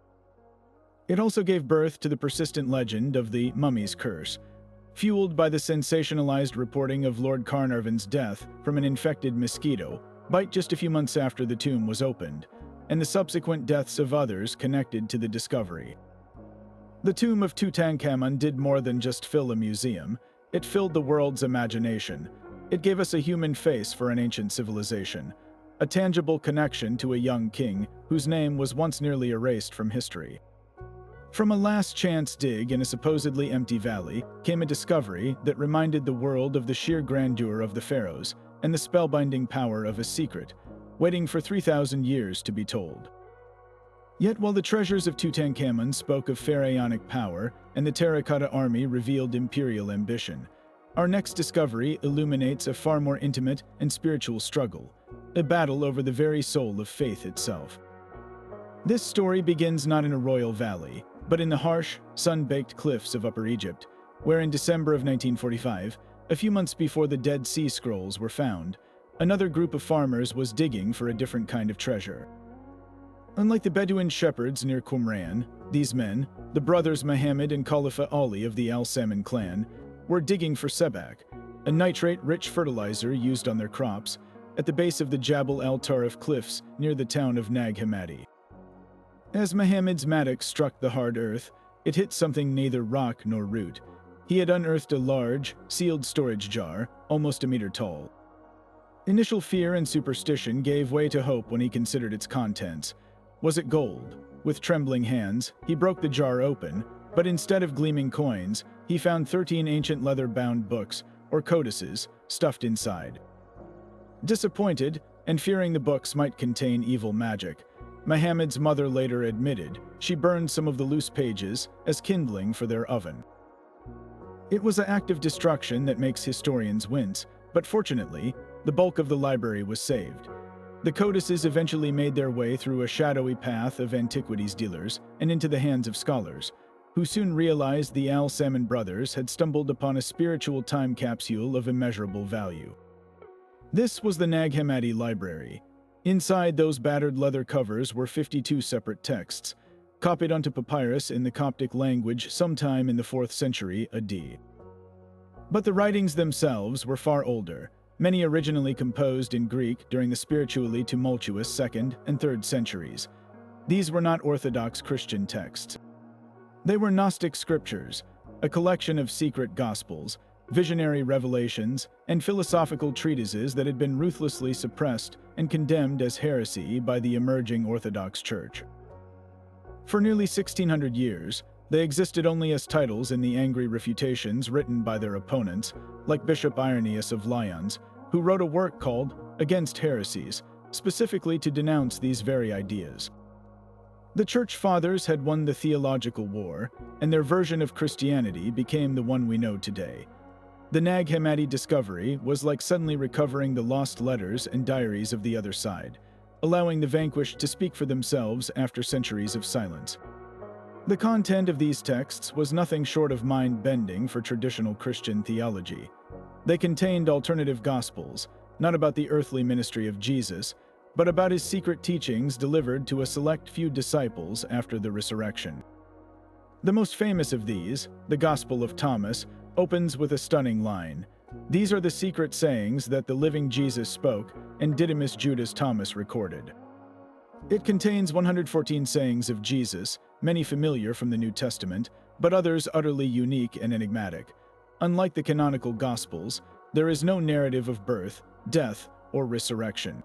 It also gave birth to the persistent legend of the mummy's curse, fueled by the sensationalized reporting of Lord Carnarvon's death from an infected mosquito bite just a few months after the tomb was opened, and the subsequent deaths of others connected to the discovery. The tomb of Tutankhamun did more than just fill a museum. It filled the world's imagination. It gave us a human face for an ancient civilization, a tangible connection to a young king whose name was once nearly erased from history. From a last-chance dig in a supposedly empty valley came a discovery that reminded the world of the sheer grandeur of the pharaohs and the spellbinding power of a secret, waiting for 3,000 years to be told. Yet while the treasures of Tutankhamun spoke of pharaonic power and the Terracotta Army revealed imperial ambition, our next discovery illuminates a far more intimate and spiritual struggle, a battle over the very soul of faith itself. This story begins not in a royal valley, but in the harsh, sun-baked cliffs of Upper Egypt, where in December of 1945, a few months before the Dead Sea Scrolls were found, another group of farmers was digging for a different kind of treasure. Unlike the Bedouin shepherds near Qumran, these men, the brothers Muhammad and Khalifa Ali of the Al Salman clan, were digging for sebak, a nitrate-rich fertilizer used on their crops, at the base of the Jabal al-Tarif cliffs near the town of Nag Hammadi. As Muhammad's mattock struck the hard earth, it hit something neither rock nor root. He had unearthed a large, sealed storage jar, almost a meter tall. Initial fear and superstition gave way to hope when he considered its contents. Was it gold? With trembling hands, he broke the jar open, but instead of gleaming coins, he found 13 ancient leather-bound books, or codices, stuffed inside. Disappointed, and fearing the books might contain evil magic, Muhammad's mother later admitted she burned some of the loose pages as kindling for their oven. It was an act of destruction that makes historians wince, but fortunately, the bulk of the library was saved. The codices eventually made their way through a shadowy path of antiquities dealers and into the hands of scholars, who soon realized the Al-Salman brothers had stumbled upon a spiritual time capsule of immeasurable value. This was the Nag Hammadi Library. Inside those battered leather covers were 52 separate texts, copied onto papyrus in the Coptic language sometime in the 4th century AD. But the writings themselves were far older, many originally composed in Greek during the spiritually tumultuous 2nd and 3rd centuries. These were not Orthodox Christian texts. They were Gnostic scriptures, a collection of secret gospels, visionary revelations, and philosophical treatises that had been ruthlessly suppressed and condemned as heresy by the emerging Orthodox Church. For nearly 1600 years, they existed only as titles in the angry refutations written by their opponents, like Bishop Irenaeus of Lyons, who wrote a work called Against Heresies, specifically to denounce these very ideas. The Church Fathers had won the theological war, and their version of Christianity became the one we know today. The Nag Hammadi discovery was like suddenly recovering the lost letters and diaries of the other side, allowing the vanquished to speak for themselves after centuries of silence. The content of these texts was nothing short of mind-bending for traditional Christian theology. They contained alternative gospels, not about the earthly ministry of Jesus, but about his secret teachings delivered to a select few disciples after the resurrection. The most famous of these, the Gospel of Thomas, opens with a stunning line. These are the secret sayings that the living Jesus spoke and Didymus Judas Thomas recorded. It contains 114 sayings of Jesus, many familiar from the New Testament, but others utterly unique and enigmatic. Unlike the canonical Gospels, there is no narrative of birth, death, or resurrection.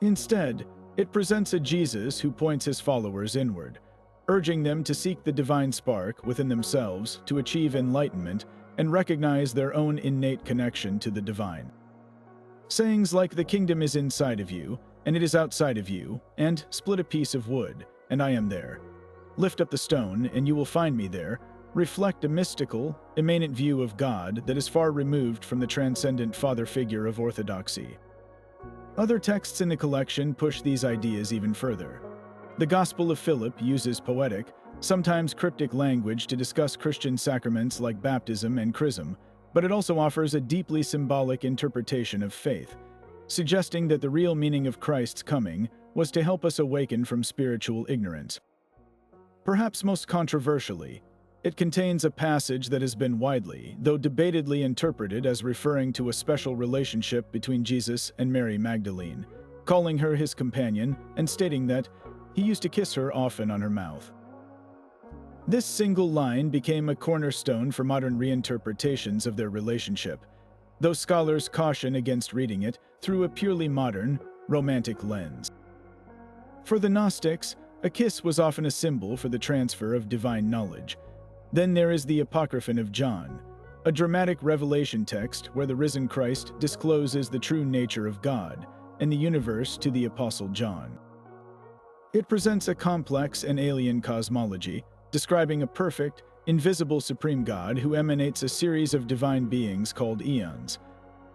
Instead, it presents a Jesus who points his followers inward, urging them to seek the divine spark within themselves to achieve enlightenment and recognize their own innate connection to the divine. Sayings like "the kingdom is inside of you, and it is outside of you," and "split a piece of wood, and I am there," "lift up the stone, and you will find me there," reflect a mystical, immanent view of God that is far removed from the transcendent father figure of orthodoxy. Other texts in the collection push these ideas even further. The Gospel of Philip uses poetic, sometimes cryptic language to discuss Christian sacraments like baptism and chrism, but it also offers a deeply symbolic interpretation of faith, suggesting that the real meaning of Christ's coming was to help us awaken from spiritual ignorance. Perhaps most controversially, it contains a passage that has been widely, though debatedly, interpreted as referring to a special relationship between Jesus and Mary Magdalene, calling her his companion and stating that he used to kiss her often on her mouth. This single line became a cornerstone for modern reinterpretations of their relationship, though scholars caution against reading it through a purely modern, romantic lens. For the Gnostics, a kiss was often a symbol for the transfer of divine knowledge. Then there is the Apocryphon of John, a dramatic revelation text where the risen Christ discloses the true nature of God and the universe to the Apostle John. It presents a complex and alien cosmology, describing a perfect, invisible supreme God who emanates a series of divine beings called eons.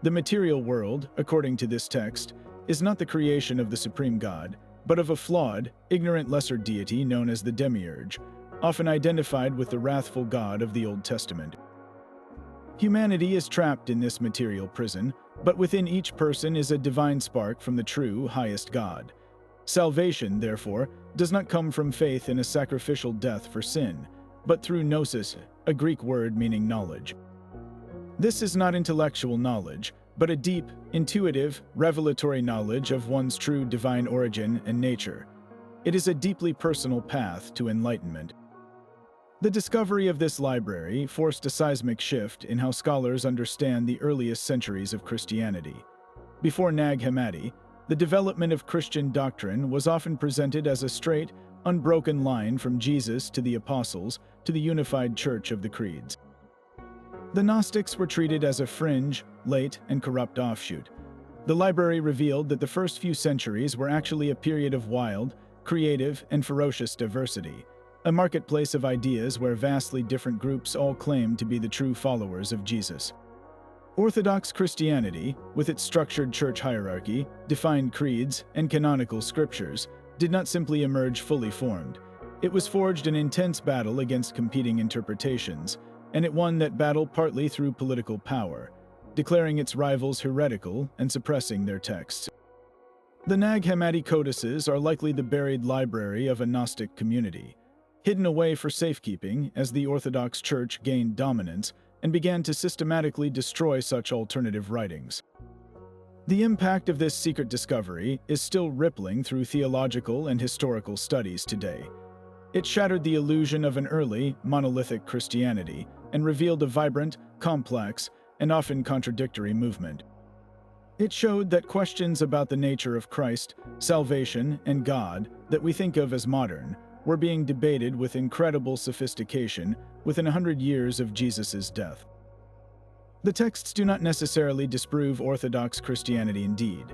The material world, according to this text, is not the creation of the supreme God, but of a flawed, ignorant lesser deity known as the Demiurge, often identified with the wrathful God of the Old Testament. Humanity is trapped in this material prison, but within each person is a divine spark from the true, highest God. Salvation, therefore, does not come from faith in a sacrificial death for sin, but through gnosis, a Greek word meaning knowledge. This is not intellectual knowledge, but a deep, intuitive, revelatory knowledge of one's true divine origin and nature. It is a deeply personal path to enlightenment. The discovery of this library forced a seismic shift in how scholars understand the earliest centuries of Christianity. Before Nag Hammadi, the development of Christian doctrine was often presented as a straight, unbroken line from Jesus to the apostles to the unified church of the creeds. The Gnostics were treated as a fringe, late, and corrupt offshoot. The library revealed that the first few centuries were actually a period of wild, creative, and ferocious diversity, a marketplace of ideas where vastly different groups all claimed to be the true followers of Jesus. Orthodox Christianity, with its structured church hierarchy, defined creeds, and canonical scriptures, did not simply emerge fully formed. It was forged in intense battle against competing interpretations, and it won that battle partly through political power, declaring its rivals heretical and suppressing their texts. The Nag Hammadi codices are likely the buried library of a Gnostic community, hidden away for safekeeping as the Orthodox Church gained dominance and began to systematically destroy such alternative writings. The impact of this secret discovery is still rippling through theological and historical studies today. It shattered the illusion of an early, monolithic Christianity and revealed a vibrant, complex, and often contradictory movement. It showed that questions about the nature of Christ, salvation, and God that we think of as modern were being debated with incredible sophistication within 100 years of Jesus' death. The texts do not necessarily disprove Orthodox Christianity indeed.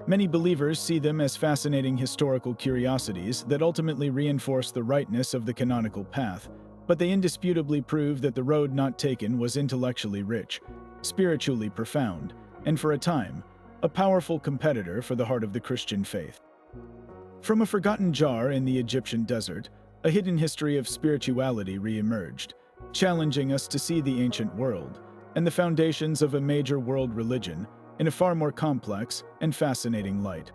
Many believers see them as fascinating historical curiosities that ultimately reinforce the rightness of the canonical path, but they indisputably prove that the road not taken was intellectually rich, spiritually profound, and for a time, a powerful competitor for the heart of the Christian faith. From a forgotten jar in the Egyptian desert, a hidden history of spirituality re-emerged, challenging us to see the ancient world and the foundations of a major world religion in a far more complex and fascinating light.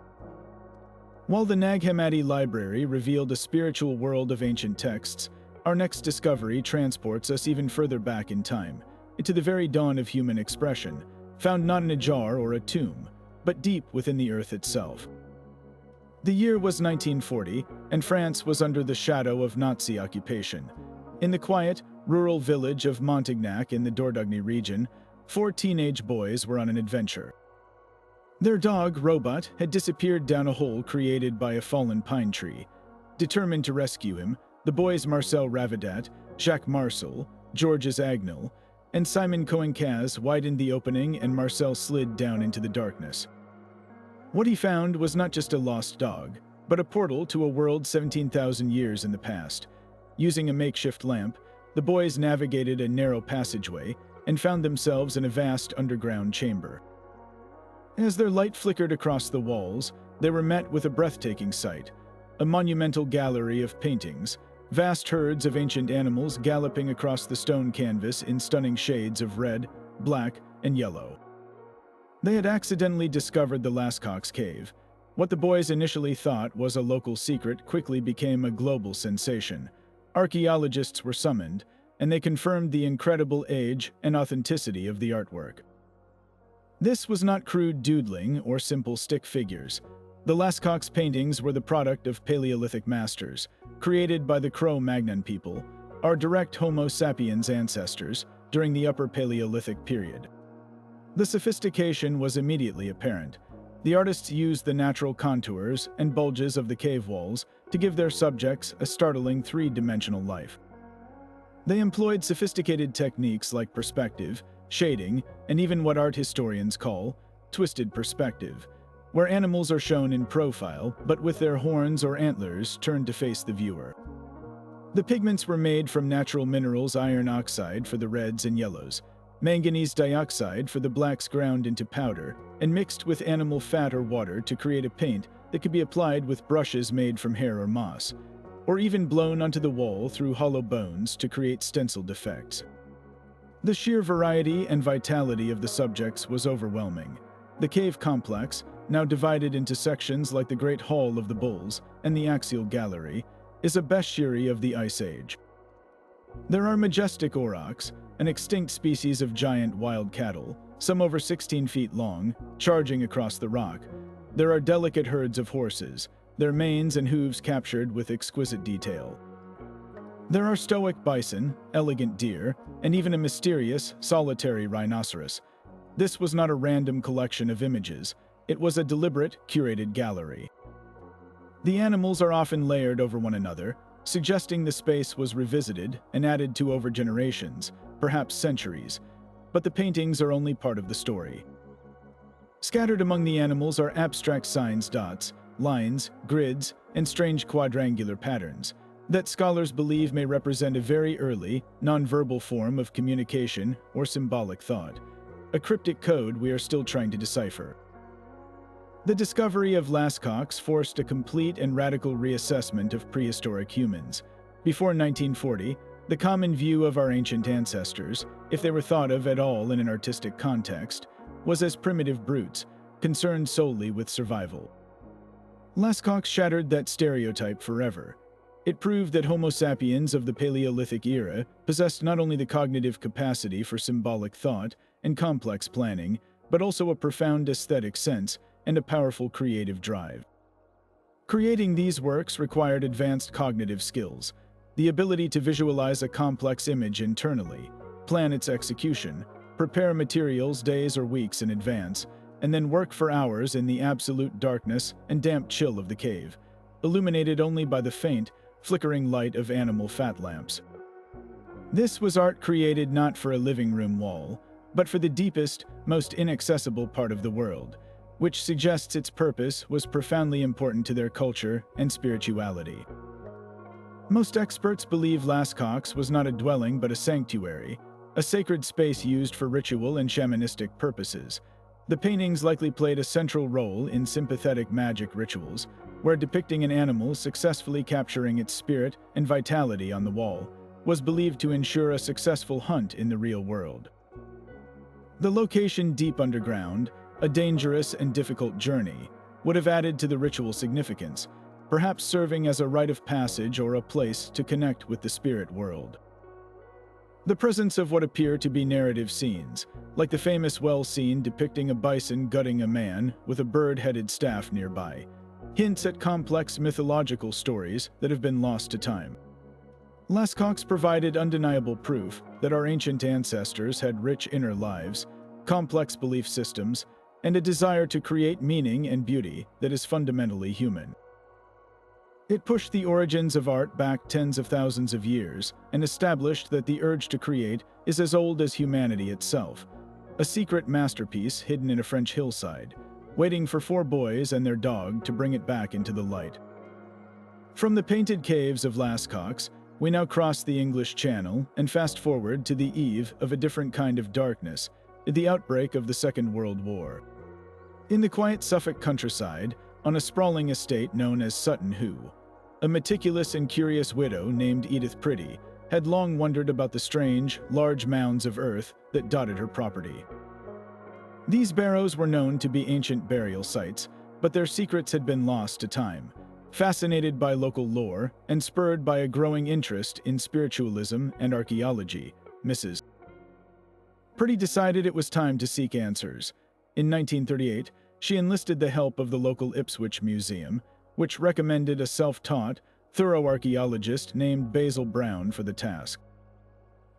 While the Nag Hammadi Library revealed a spiritual world of ancient texts, our next discovery transports us even further back in time, into the very dawn of human expression, found not in a jar or a tomb, but deep within the earth itself. The year was 1940, and France was under the shadow of Nazi occupation. In the quiet, rural village of Montignac in the Dordogne region, 4 teenage boys were on an adventure. Their dog, Robot, had disappeared down a hole created by a fallen pine tree. Determined to rescue him, the boys Marcel Ravadat, Jacques Marcel, Georges Agnel, and Simon Coencaz widened the opening and Marcel slid down into the darkness. What he found was not just a lost dog, but a portal to a world 17,000 years in the past. Using a makeshift lamp, the boys navigated a narrow passageway and found themselves in a vast underground chamber. As their light flickered across the walls, they were met with a breathtaking sight, a monumental gallery of paintings, vast herds of ancient animals galloping across the stone canvas in stunning shades of red, black, and yellow. They had accidentally discovered the Lascaux Cave. What the boys initially thought was a local secret quickly became a global sensation. Archaeologists were summoned, and they confirmed the incredible age and authenticity of the artwork. This was not crude doodling or simple stick figures. The Lascaux paintings were the product of Paleolithic masters, created by the Cro-Magnon people, our direct Homo sapiens ancestors, during the Upper Paleolithic period. The sophistication was immediately apparent. The artists used the natural contours and bulges of the cave walls to give their subjects a startling three-dimensional life. They employed sophisticated techniques like perspective, shading, and even what art historians call twisted perspective, where animals are shown in profile but with their horns or antlers turned to face the viewer. The pigments were made from natural minerals iron oxide for the reds and yellows, manganese dioxide for the blacks ground into powder, and mixed with animal fat or water to create a paint that could be applied with brushes made from hair or moss, or even blown onto the wall through hollow bones to create stenciled effects. The sheer variety and vitality of the subjects was overwhelming. The cave complex, now divided into sections like the Great Hall of the Bulls and the Axial Gallery, is a bestiary of the Ice Age. There are majestic aurochs, an extinct species of giant wild cattle, some over 16 feet long, charging across the rock. There are delicate herds of horses, their manes and hooves captured with exquisite detail. There are stoic bison, elegant deer, and even a mysterious, solitary rhinoceros. This was not a random collection of images. It was a deliberate, curated gallery. The animals are often layered over one another, suggesting the space was revisited and added to over generations, perhaps centuries. but the paintings are only part of the story. Scattered among the animals are abstract signs, dots, lines, grids, and strange quadrangular patterns that scholars believe may represent a very early, nonverbal form of communication or symbolic thought, a cryptic code we are still trying to decipher. The discovery of Lascaux forced a complete and radical reassessment of prehistoric humans. Before 1940, the common view of our ancient ancestors, if they were thought of at all in an artistic context, was as primitive brutes, concerned solely with survival. Lascaux shattered that stereotype forever. It proved that Homo sapiens of the Paleolithic era possessed not only the cognitive capacity for symbolic thought and complex planning, but also a profound aesthetic sense and a powerful creative drive. Creating these works required advanced cognitive skills, the ability to visualize a complex image internally, plan its execution, prepare materials days or weeks in advance, and then work for hours in the absolute darkness and damp chill of the cave, illuminated only by the faint, flickering light of animal fat lamps. This was art created not for a living room wall, but for the deepest, most inaccessible part of the world, which suggests its purpose was profoundly important to their culture and spirituality. Most experts believe Lascaux was not a dwelling but a sanctuary, a sacred space used for ritual and shamanistic purposes. The paintings likely played a central role in sympathetic magic rituals, where depicting an animal successfully capturing its spirit and vitality on the wall was believed to ensure a successful hunt in the real world. The location deep underground, a dangerous and difficult journey, would have added to the ritual significance, perhaps serving as a rite of passage or a place to connect with the spirit world. The presence of what appear to be narrative scenes, like the famous well scene depicting a bison gutting a man with a bird-headed staff nearby, hints at complex mythological stories that have been lost to time. Lascaux provided undeniable proof that our ancient ancestors had rich inner lives, complex belief systems, and a desire to create meaning and beauty that is fundamentally human. It pushed the origins of art back tens of thousands of years and established that the urge to create is as old as humanity itself, a secret masterpiece hidden in a French hillside, waiting for 4 boys and their dog to bring it back into the light. From the painted caves of Lascaux, we now cross the English Channel and fast forward to the eve of a different kind of darkness, the outbreak of the Second World War. In the quiet Suffolk countryside, on a sprawling estate known as Sutton Hoo, a meticulous and curious widow named Edith Pretty had long wondered about the strange, large mounds of earth that dotted her property. These barrows were known to be ancient burial sites, but their secrets had been lost to time. Fascinated by local lore and spurred by a growing interest in spiritualism and archaeology, Mrs. Pretty decided it was time to seek answers. In 1938, she enlisted the help of the local Ipswich Museum, which recommended a self-taught, thorough archaeologist named Basil Brown for the task.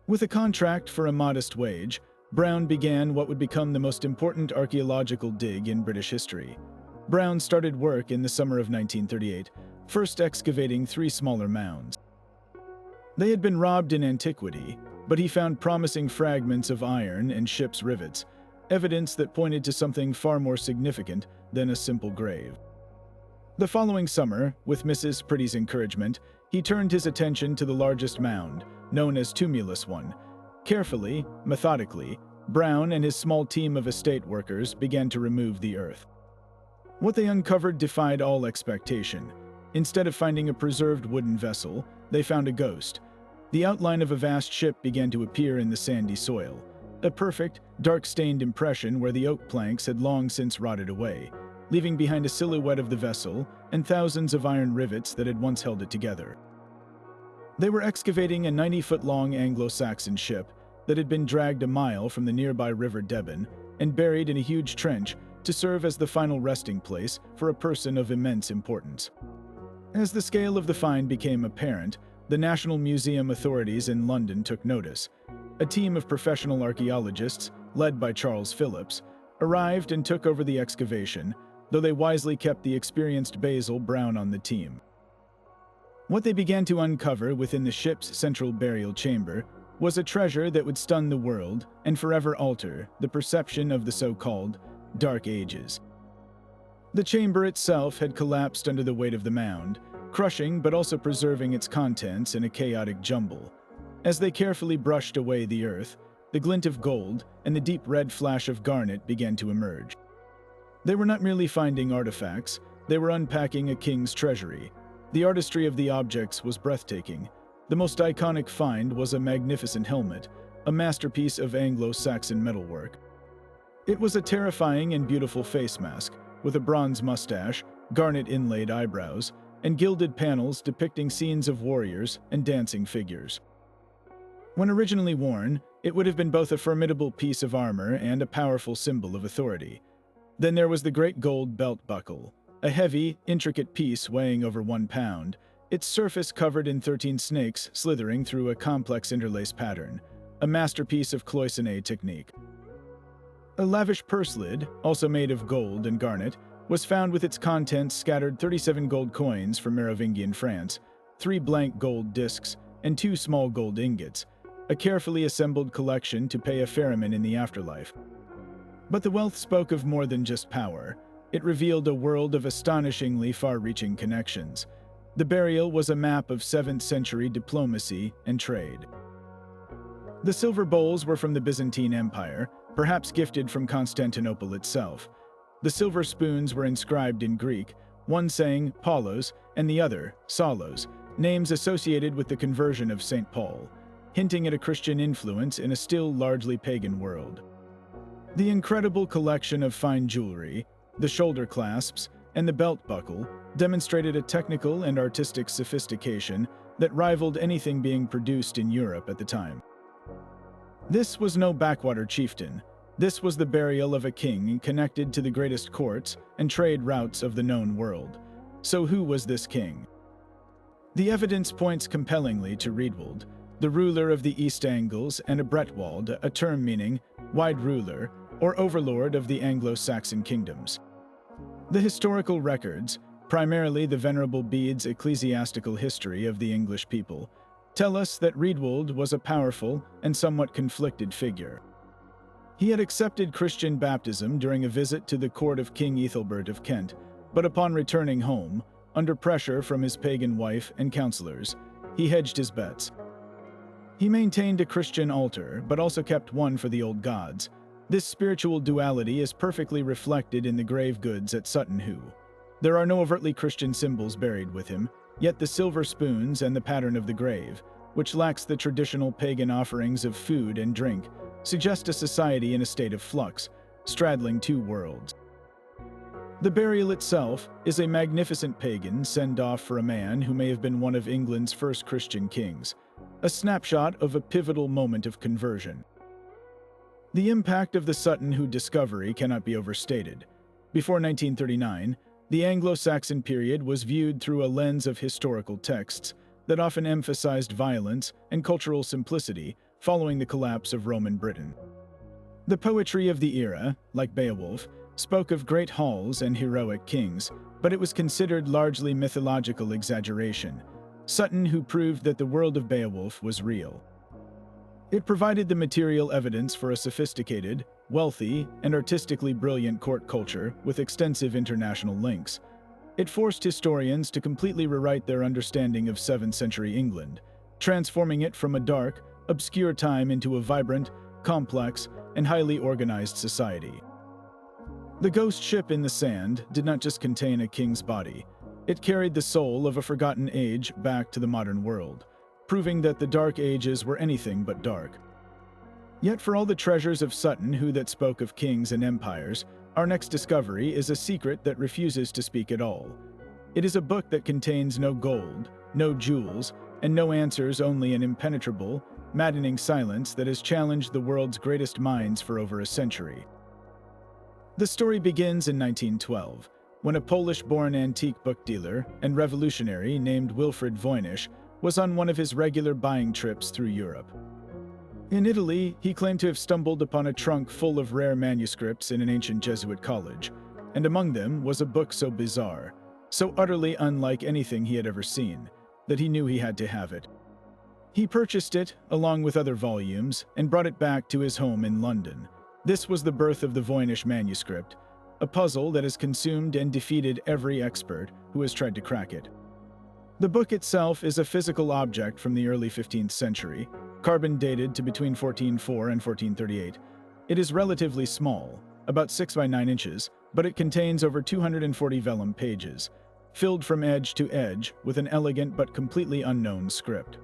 With a contract for a modest wage, Brown began what would become the most important archaeological dig in British history. Brown started work in the summer of 1938, first excavating 3 smaller mounds. They had been robbed in antiquity, but he found promising fragments of iron and ship's rivets, evidence that pointed to something far more significant than a simple grave. The following summer, with Mrs. Pretty's encouragement, he turned his attention to the largest mound, known as Tumulus 1. Carefully, methodically, Brown and his small team of estate workers began to remove the earth. What they uncovered defied all expectation. Instead of finding a preserved wooden vessel, they found a ghost. The outline of a vast ship began to appear in the sandy soil, a perfect, dark-stained impression where the oak planks had long since rotted away, leaving behind a silhouette of the vessel and thousands of iron rivets that had once held it together. They were excavating a 90-foot-long Anglo-Saxon ship that had been dragged a mile from the nearby River Deben and buried in a huge trench to serve as the final resting place for a person of immense importance. As the scale of the find became apparent, the National Museum authorities in London took notice. A team of professional archaeologists, led by Charles Phillips, arrived and took over the excavation, though they wisely kept the experienced Basil Brown on the team. What they began to uncover within the ship's central burial chamber was a treasure that would stun the world and forever alter the perception of the so-called Dark Ages. The chamber itself had collapsed under the weight of the mound, crushing but also preserving its contents in a chaotic jumble. As they carefully brushed away the earth, the glint of gold and the deep red flash of garnet began to emerge. They were not merely finding artifacts, they were unpacking a king's treasury. The artistry of the objects was breathtaking. The most iconic find was a magnificent helmet, a masterpiece of Anglo-Saxon metalwork. It was a terrifying and beautiful face mask, with a bronze mustache, garnet-inlaid eyebrows, and gilded panels depicting scenes of warriors and dancing figures. When originally worn, it would have been both a formidable piece of armor and a powerful symbol of authority. Then there was the great gold belt buckle, a heavy, intricate piece weighing over 1 pound, its surface covered in 13 snakes slithering through a complex interlace pattern, a masterpiece of cloisonné technique. A lavish purse lid, also made of gold and garnet, was found with its contents scattered 37 gold coins from Merovingian France, 3 blank gold discs, and 2 small gold ingots, a carefully assembled collection to pay a ferryman in the afterlife. But the wealth spoke of more than just power. It revealed a world of astonishingly far-reaching connections. The burial was a map of 7th century diplomacy and trade. The silver bowls were from the Byzantine Empire, perhaps gifted from Constantinople itself. The silver spoons were inscribed in Greek, one saying Paulos and the other Salos, names associated with the conversion of St. Paul, hinting at a Christian influence in a still largely pagan world. The incredible collection of fine jewelry, the shoulder clasps, and the belt buckle demonstrated a technical and artistic sophistication that rivaled anything being produced in Europe at the time. This was no backwater chieftain. This was the burial of a king connected to the greatest courts and trade routes of the known world. So who was this king? The evidence points compellingly to Rewrote, the ruler of the East Angles, and a Bretwald, a term meaning wide ruler, or overlord of the Anglo-Saxon kingdoms. The historical records, primarily the Venerable Bede's ecclesiastical history of the English people, tell us that Rewrote was a powerful and somewhat conflicted figure. He had accepted Christian baptism during a visit to the court of King Ethelbert of Kent, but upon returning home, under pressure from his pagan wife and counselors, he hedged his bets. He maintained a Christian altar, but also kept one for the old gods. This spiritual duality is perfectly reflected in the grave goods at Sutton Hoo. There are no overtly Christian symbols buried with him, yet the silver spoons and the pattern of the grave, which lacks the traditional pagan offerings of food and drink, suggest a society in a state of flux, straddling 2 worlds. The burial itself is a magnificent pagan send-off for a man who may have been one of England's first Christian kings, a snapshot of a pivotal moment of conversion. The impact of the Sutton Hoo discovery cannot be overstated. Before 1939, the Anglo-Saxon period was viewed through a lens of historical texts that often emphasized violence and cultural simplicity following the collapse of Roman Britain. The poetry of the era, like Beowulf, spoke of great halls and heroic kings, but it was considered largely mythological exaggeration. Sutton Hoo proved that the world of Beowulf was real. It provided the material evidence for a sophisticated, wealthy, and artistically brilliant court culture with extensive international links. It forced historians to completely rewrite their understanding of 7th century England, transforming it from a dark, obscure time into a vibrant, complex, and highly organized society. The ghost ship in the sand did not just contain a king's body. It carried the soul of a forgotten age back to the modern world, proving that the Dark Ages were anything but dark. Yet for all the treasures of Sutton Hoo that spoke of kings and empires, our next discovery is a secret that refuses to speak at all. It is a book that contains no gold, no jewels, and no answers, only an impenetrable, maddening silence that has challenged the world's greatest minds for over a century. The story begins in 1912, when a Polish-born antique book dealer and revolutionary named Wilfrid Voynich was on one of his regular buying trips through Europe. In Italy, he claimed to have stumbled upon a trunk full of rare manuscripts in an ancient Jesuit college, and among them was a book so bizarre, so utterly unlike anything he had ever seen, that he knew he had to have it. He purchased it, along with other volumes, and brought it back to his home in London. This was the birth of the Voynich manuscript, a puzzle that has consumed and defeated every expert who has tried to crack it. The book itself is a physical object from the early 15th century, carbon dated to between 1404 and 1438. It is relatively small, about 6 by 9 inches, but it contains over 240 vellum pages, filled from edge to edge with an elegant but completely unknown script.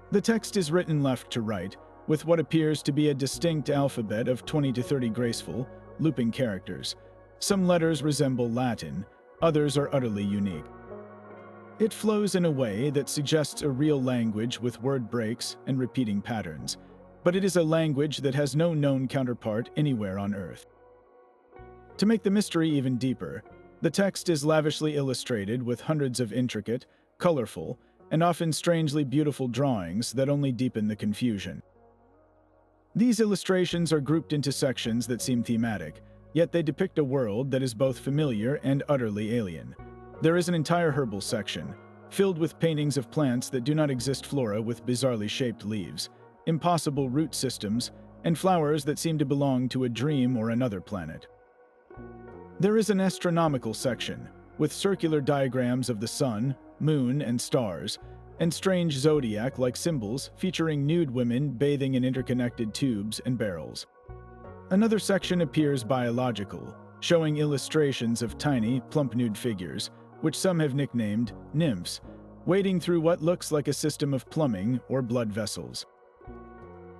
The text is written left to right, with what appears to be a distinct alphabet of 20 to 30 graceful, looping characters. Some letters resemble Latin, others are utterly unique. It flows in a way that suggests a real language with word breaks and repeating patterns, but it is a language that has no known counterpart anywhere on Earth. To make the mystery even deeper, the text is lavishly illustrated with hundreds of intricate, colorful, and often strangely beautiful drawings that only deepen the confusion. These illustrations are grouped into sections that seem thematic, yet they depict a world that is both familiar and utterly alien. There is an entire herbal section, filled with paintings of plants that do not exist, flora with bizarrely shaped leaves, impossible root systems, and flowers that seem to belong to a dream or another planet. There is an astronomical section, with circular diagrams of the sun, moon, and stars, and strange zodiac-like symbols featuring nude women bathing in interconnected tubes and barrels. Another section appears biological, showing illustrations of tiny, plump nude figures, which some have nicknamed nymphs, wading through what looks like a system of plumbing or blood vessels.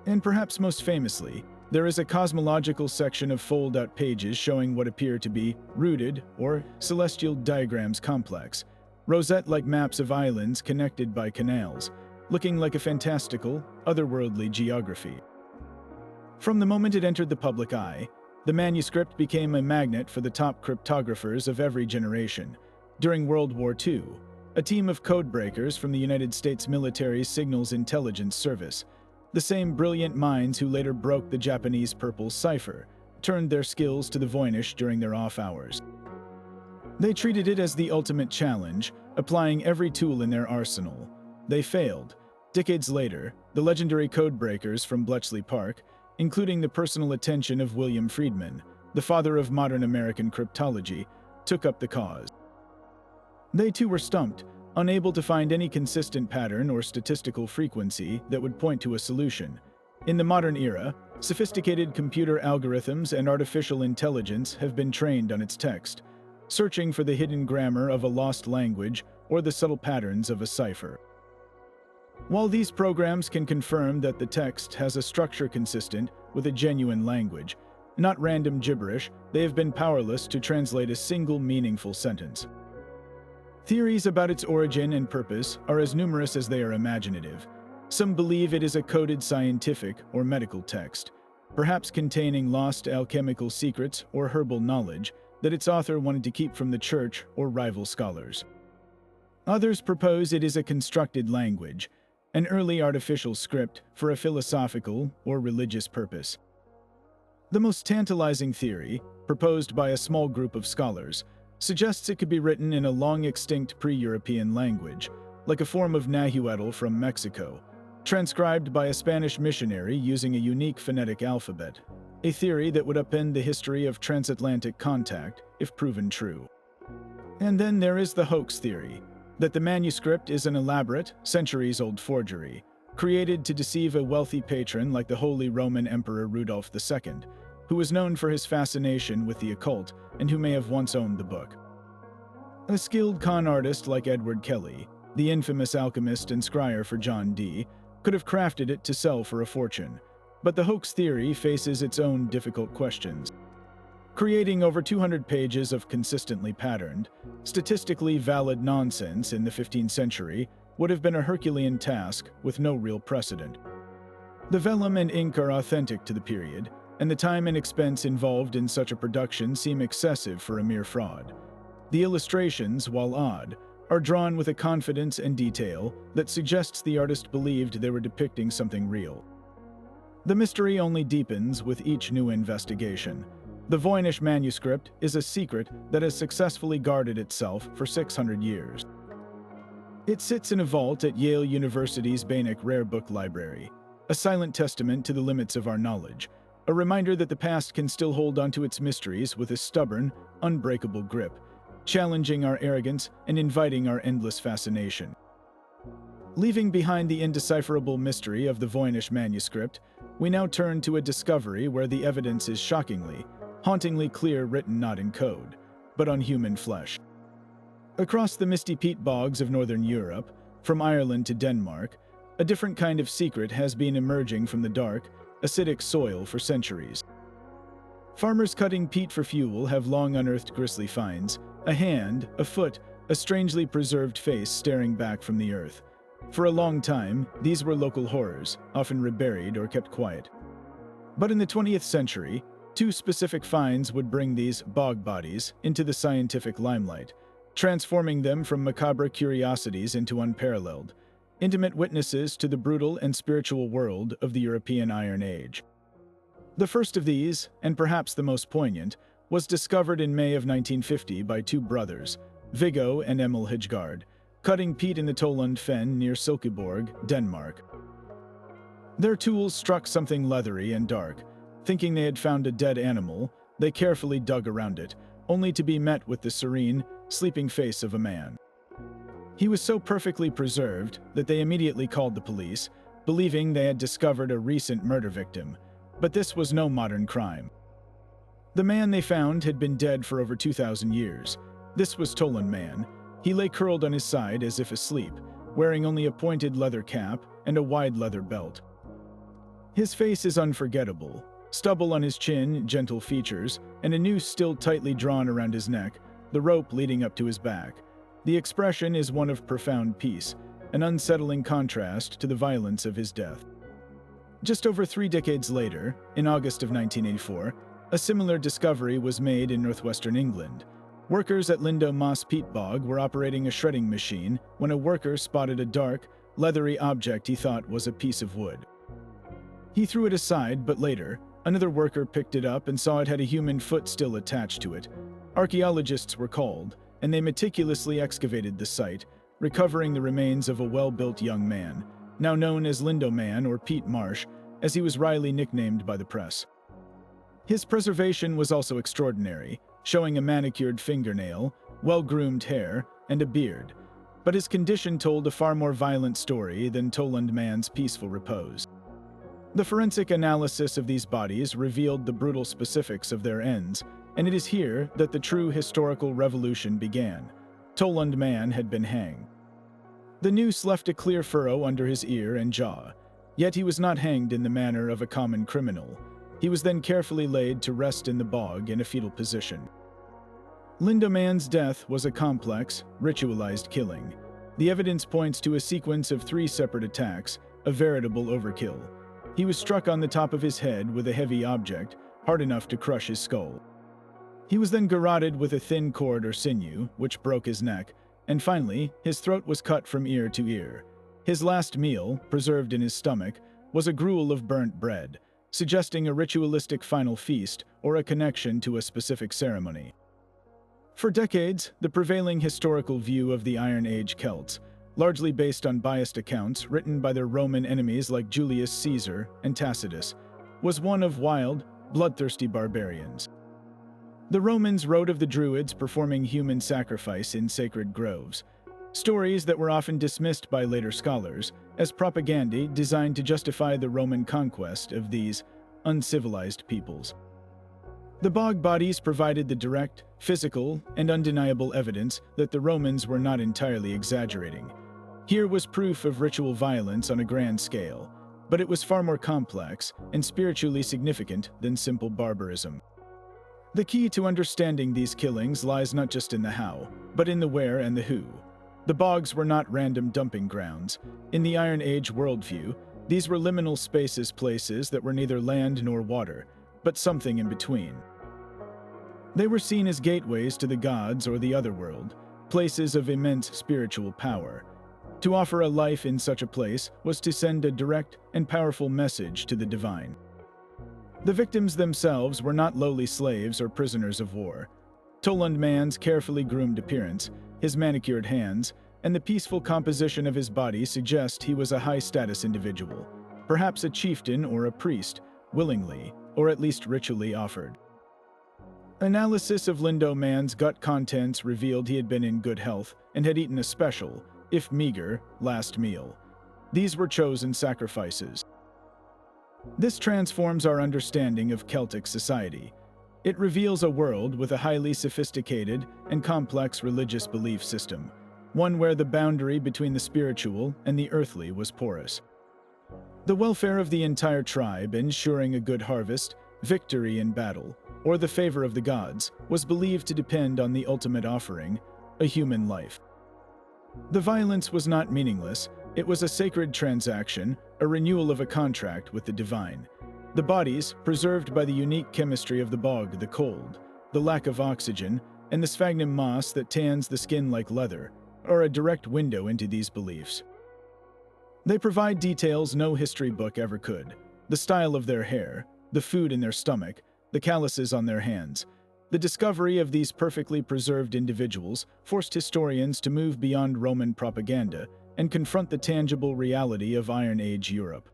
And perhaps most famously, there is a cosmological section of fold-out pages showing what appear to be rooted or celestial diagrams complex, rosette-like maps of islands connected by canals, looking like a fantastical, otherworldly geography. From the moment it entered the public eye, the manuscript became a magnet for the top cryptographers of every generation. During World War II, a team of codebreakers from the United States military Signals Intelligence Service, the same brilliant minds who later broke the Japanese purple cipher, turned their skills to the Voynich during their off hours. They treated it as the ultimate challenge, applying every tool in their arsenal. They failed. Decades later, the legendary codebreakers from Bletchley Park, including the personal attention of William Friedman, the father of modern American cryptology, took up the cause. They too were stumped, unable to find any consistent pattern or statistical frequency that would point to a solution. In the modern era, sophisticated computer algorithms and artificial intelligence have been trained on its text, searching for the hidden grammar of a lost language or the subtle patterns of a cipher. While these programs can confirm that the text has a structure consistent with a genuine language, not random gibberish, they have been powerless to translate a single meaningful sentence. Theories about its origin and purpose are as numerous as they are imaginative. Some believe it is a coded scientific or medical text, perhaps containing lost alchemical secrets or herbal knowledge that its author wanted to keep from the church or rival scholars. Others propose it is a constructed language, an early artificial script for a philosophical or religious purpose. The most tantalizing theory, proposed by a small group of scholars, suggests it could be written in a long-extinct pre-European language, like a form of Nahuatl from Mexico, transcribed by a Spanish missionary using a unique phonetic alphabet, a theory that would upend the history of transatlantic contact if proven true. And then there is the hoax theory, that the manuscript is an elaborate, centuries-old forgery, created to deceive a wealthy patron like the Holy Roman Emperor Rudolph II, who was known for his fascination with the occult and who may have once owned the book. A skilled con artist like Edward Kelly, the infamous alchemist and scryer for John Dee, could have crafted it to sell for a fortune, but the hoax theory faces its own difficult questions. Creating over 200 pages of consistently patterned, statistically valid nonsense in the 15th century would have been a Herculean task with no real precedent. The vellum and ink are authentic to the period, and the time and expense involved in such a production seem excessive for a mere fraud. The illustrations, while odd, are drawn with a confidence and detail that suggests the artist believed they were depicting something real. The mystery only deepens with each new investigation. The Voynich manuscript is a secret that has successfully guarded itself for 600 years. It sits in a vault at Yale University's Banach Rare Book Library, a silent testament to the limits of our knowledge, a reminder that the past can still hold onto its mysteries with a stubborn, unbreakable grip, challenging our arrogance and inviting our endless fascination. Leaving behind the indecipherable mystery of the Voynich manuscript, we now turn to a discovery where the evidence is shockingly, hauntingly clear, written not in code, but on human flesh. Across the misty peat bogs of northern Europe, from Ireland to Denmark, a different kind of secret has been emerging from the dark, acidic soil for centuries. Farmers cutting peat for fuel have long unearthed grisly finds, a hand, a foot, a strangely preserved face staring back from the earth. For a long time, these were local horrors, often reburied or kept quiet. But in the 20th century, two specific finds would bring these bog bodies into the scientific limelight, transforming them from macabre curiosities into unparalleled, intimate witnesses to the brutal and spiritual world of the European Iron Age. The first of these, and perhaps the most poignant, was discovered in May of 1950 by two brothers, Viggo and Emil Hijgaard, cutting peat in the Tollund Fen near Silkeborg, Denmark. Their tools struck something leathery and dark. Thinking they had found a dead animal, they carefully dug around it, only to be met with the serene, sleeping face of a man. He was so perfectly preserved that they immediately called the police, believing they had discovered a recent murder victim. But this was no modern crime. The man they found had been dead for over 2,000 years. This was Tollund Man. He lay curled on his side as if asleep, wearing only a pointed leather cap and a wide leather belt. His face is unforgettable, stubble on his chin, gentle features, and a noose still tightly drawn around his neck, the rope leading up to his back. The expression is one of profound peace, an unsettling contrast to the violence of his death. Just over 3 decades later, in August of 1984, a similar discovery was made in northwestern England. Workers at Lindo Moss peat bog were operating a shredding machine when a worker spotted a dark, leathery object he thought was a piece of wood. He threw it aside, but later, another worker picked it up and saw it had a human foot still attached to it. Archaeologists were called, and they meticulously excavated the site, recovering the remains of a well-built young man, now known as Lindo Man or Pete Marsh, as he was wryly nicknamed by the press. His preservation was also extraordinary, showing a manicured fingernail, well-groomed hair, and a beard, but his condition told a far more violent story than Tollund Man's peaceful repose. The forensic analysis of these bodies revealed the brutal specifics of their ends, and it is here that the true historical revolution began. Tollund Man had been hanged. The noose left a clear furrow under his ear and jaw, yet he was not hanged in the manner of a common criminal. He was then carefully laid to rest in the bog in a fetal position. Lindo Man's death was a complex, ritualized killing. The evidence points to a sequence of 3 separate attacks, a veritable overkill. He was struck on the top of his head with a heavy object, hard enough to crush his skull. He was then garroted with a thin cord or sinew, which broke his neck, and finally, his throat was cut from ear to ear. His last meal, preserved in his stomach, was a gruel of burnt bread, suggesting a ritualistic final feast or a connection to a specific ceremony. For decades, the prevailing historical view of the Iron Age Celts, largely based on biased accounts written by their Roman enemies like Julius Caesar and Tacitus, was one of wild, bloodthirsty barbarians. The Romans wrote of the Druids performing human sacrifice in sacred groves, stories that were often dismissed by later scholars as propaganda designed to justify the Roman conquest of these uncivilized peoples. The bog bodies provided the direct, physical, and undeniable evidence that the Romans were not entirely exaggerating. Here was proof of ritual violence on a grand scale, but it was far more complex and spiritually significant than simple barbarism. The key to understanding these killings lies not just in the how, but in the where and the who. The bogs were not random dumping grounds. In the Iron Age worldview, these were liminal spaces, places that were neither land nor water, but something in between. They were seen as gateways to the gods or the otherworld, places of immense spiritual power. To offer a life in such a place was to send a direct and powerful message to the divine. The victims themselves were not lowly slaves or prisoners of war. Tollund Man's carefully groomed appearance, his manicured hands, and the peaceful composition of his body suggest he was a high-status individual, perhaps a chieftain or a priest, willingly, or at least ritually offered. Analysis of Lindo Man's gut contents revealed he had been in good health and had eaten a special, if meager, last meal. These were chosen sacrifices. This transforms our understanding of Celtic society. It reveals a world with a highly sophisticated and complex religious belief system, one where the boundary between the spiritual and the earthly was porous. The welfare of the entire tribe, ensuring a good harvest, victory in battle, or the favor of the gods, was believed to depend on the ultimate offering, a human life. The violence was not meaningless, it was a sacred transaction, a renewal of a contract with the divine. The bodies, preserved by the unique chemistry of the bog, the cold, the lack of oxygen, and the sphagnum moss that tans the skin like leather, are a direct window into these beliefs. They provide details no history book ever could: the style of their hair, the food in their stomach, the calluses on their hands. The discovery of these perfectly preserved individuals forced historians to move beyond Roman propaganda and confront the tangible reality of Iron Age Europe.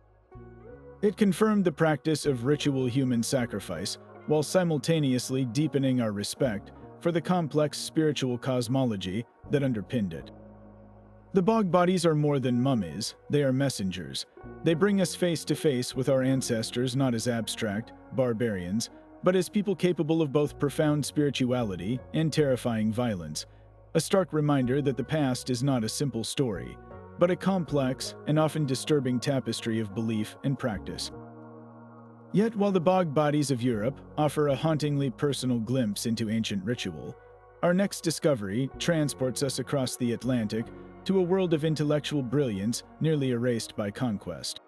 It confirmed the practice of ritual human sacrifice while simultaneously deepening our respect for the complex spiritual cosmology that underpinned it. The bog bodies are more than mummies, they are messengers. They bring us face to face with our ancestors not as abstract, barbarians, but as people capable of both profound spirituality and terrifying violence, a stark reminder that the past is not a simple story, but a complex and often disturbing tapestry of belief and practice. Yet while the bog bodies of Europe offer a hauntingly personal glimpse into ancient ritual, our next discovery transports us across the Atlantic to a world of intellectual brilliance nearly erased by conquest.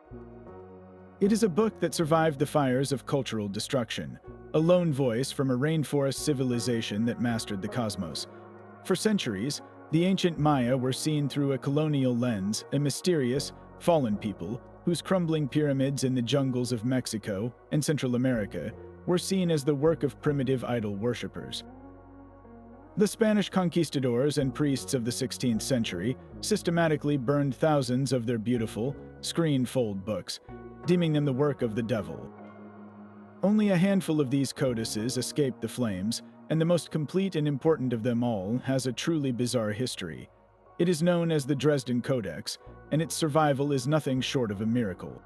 It is a book that survived the fires of cultural destruction, a lone voice from a rainforest civilization that mastered the cosmos. For centuries, the ancient Maya were seen through a colonial lens, a mysterious, fallen people whose crumbling pyramids in the jungles of Mexico and Central America were seen as the work of primitive idol worshippers. The Spanish conquistadors and priests of the 16th century systematically burned thousands of their beautiful, screen-fold books, deeming them the work of the devil. Only a handful of these codices escaped the flames, and the most complete and important of them all has a truly bizarre history. It is known as the Dresden Codex, and its survival is nothing short of a miracle.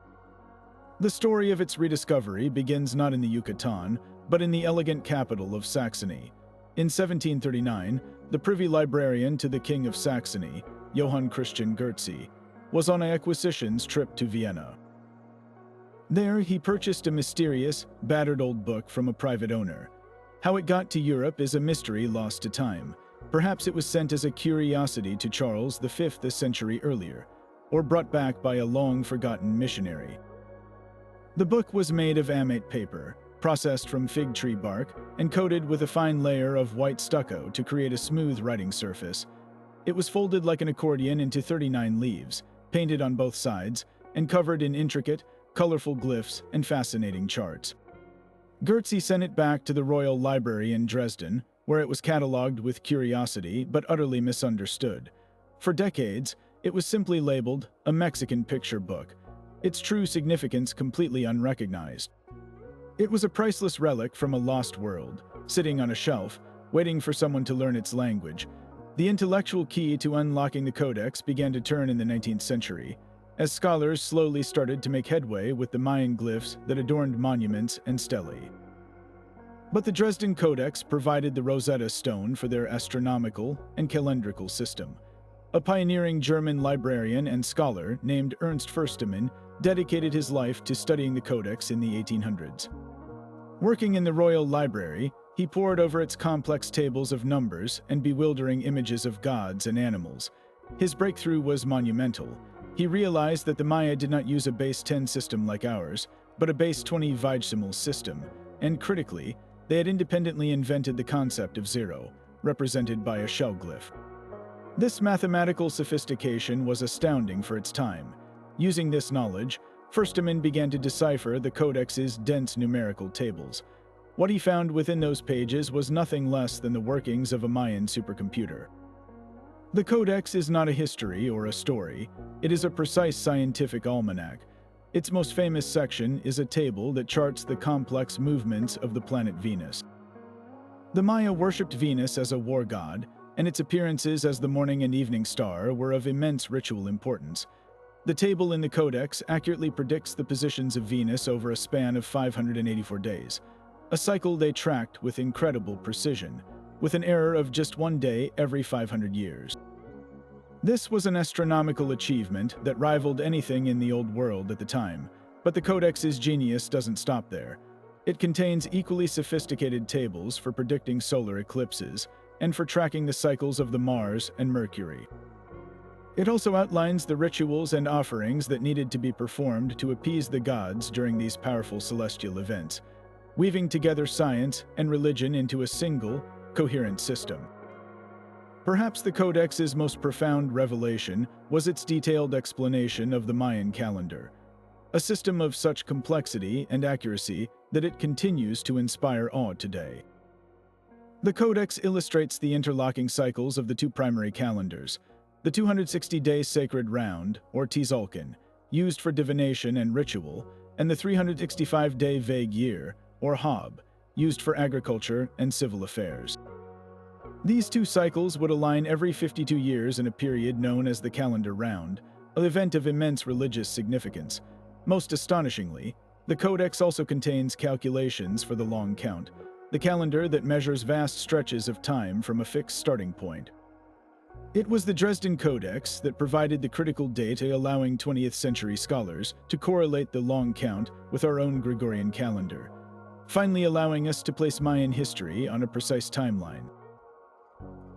The story of its rediscovery begins not in the Yucatan, but in the elegant capital of Saxony. In 1739, the privy librarian to the King of Saxony, Johann Christian Goetze, was on an acquisitions trip to Vienna. There, he purchased a mysterious, battered old book from a private owner. How it got to Europe is a mystery lost to time. Perhaps it was sent as a curiosity to Charles V a century earlier, or brought back by a long-forgotten missionary. The book was made of amate paper, processed from fig tree bark, and coated with a fine layer of white stucco to create a smooth writing surface. It was folded like an accordion into 39 leaves, painted on both sides, and covered in intricate, colorful glyphs and fascinating charts. Goetze sent it back to the Royal Library in Dresden, where it was catalogued with curiosity but utterly misunderstood. For decades, it was simply labeled a Mexican picture book, its true significance completely unrecognized. It was a priceless relic from a lost world, sitting on a shelf, waiting for someone to learn its language. The intellectual key to unlocking the codex began to turn in the 19th century, as scholars slowly started to make headway with the Mayan glyphs that adorned monuments and stelae. But the Dresden Codex provided the Rosetta Stone for their astronomical and calendrical system. A pioneering German librarian and scholar named Ernst Fürstemann dedicated his life to studying the Codex in the 1800s. Working in the Royal Library, he pored over its complex tables of numbers and bewildering images of gods and animals. His breakthrough was monumental. He realized that the Maya did not use a base 10 system like ours, but a base 20 vigesimal system, and critically, they had independently invented the concept of zero, represented by a shell glyph. This mathematical sophistication was astounding for its time. Using this knowledge, Fürstemann began to decipher the Codex's dense numerical tables. What he found within those pages was nothing less than the workings of a Mayan supercomputer. The Codex is not a history or a story. It is a precise scientific almanac. Its most famous section is a table that charts the complex movements of the planet Venus. The Maya worshipped Venus as a war god, and its appearances as the morning and evening star were of immense ritual importance. The table in the Codex accurately predicts the positions of Venus over a span of 584 days, a cycle they tracked with incredible precision, with an error of just one day every 500 years. This was an astronomical achievement that rivaled anything in the Old World at the time, but the Codex's genius doesn't stop there. It contains equally sophisticated tables for predicting solar eclipses and for tracking the cycles of the Mars and Mercury. It also outlines the rituals and offerings that needed to be performed to appease the gods during these powerful celestial events, weaving together science and religion into a single, coherent system. Perhaps the Codex's most profound revelation was its detailed explanation of the Mayan calendar, a system of such complexity and accuracy that it continues to inspire awe today. The Codex illustrates the interlocking cycles of the two primary calendars, the 260-day sacred round, or Tzolk'in, used for divination and ritual, and the 365-day vague year, or Hob, used for agriculture and civil affairs. These two cycles would align every 52 years in a period known as the calendar round, an event of immense religious significance. Most astonishingly, the Codex also contains calculations for the long count, the calendar that measures vast stretches of time from a fixed starting point. It was the Dresden Codex that provided the critical data allowing 20th century scholars to correlate the long count with our own Gregorian calendar, finally allowing us to place Mayan history on a precise timeline.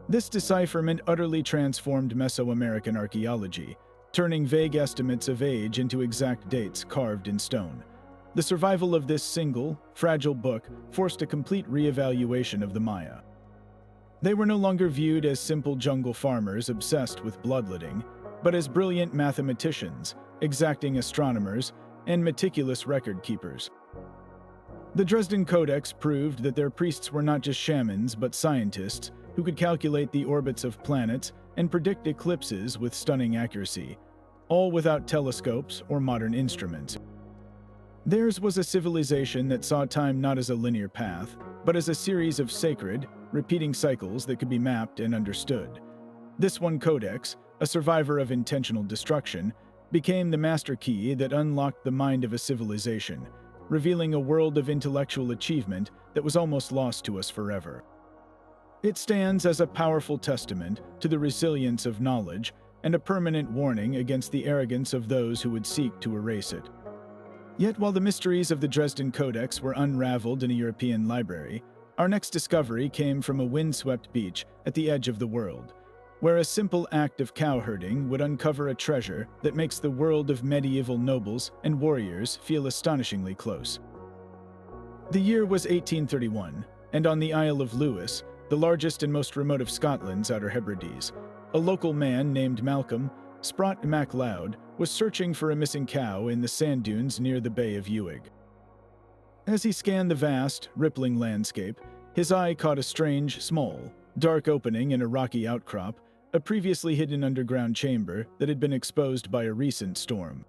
This decipherment utterly transformed Mesoamerican archaeology, turning vague estimates of age into exact dates carved in stone. The survival of this single, fragile book forced a complete re-evaluation of the Maya. They were no longer viewed as simple jungle farmers obsessed with bloodletting, but as brilliant mathematicians, exacting astronomers, and meticulous record keepers. The Dresden Codex proved that their priests were not just shamans but scientists who could calculate the orbits of planets and predict eclipses with stunning accuracy, all without telescopes or modern instruments. Theirs was a civilization that saw time not as a linear path, but as a series of sacred, repeating cycles that could be mapped and understood. This one Codex, a survivor of intentional destruction, became the master key that unlocked the mind of a civilization, revealing a world of intellectual achievement that was almost lost to us forever. It stands as a powerful testament to the resilience of knowledge and a permanent warning against the arrogance of those who would seek to erase it. Yet while the mysteries of the Dresden Codex were unraveled in a European library, our next discovery came from a windswept beach at the edge of the world, where a simple act of cow-herding would uncover a treasure that makes the world of medieval nobles and warriors feel astonishingly close. The year was 1831, and on the Isle of Lewis, the largest and most remote of Scotland's Outer Hebrides, a local man named Malcolm Sprott MacLeod was searching for a missing cow in the sand dunes near the Bay of Uig. As he scanned the vast, rippling landscape, his eye caught a strange, small, dark opening in a rocky outcrop, a previously hidden underground chamber that had been exposed by a recent storm.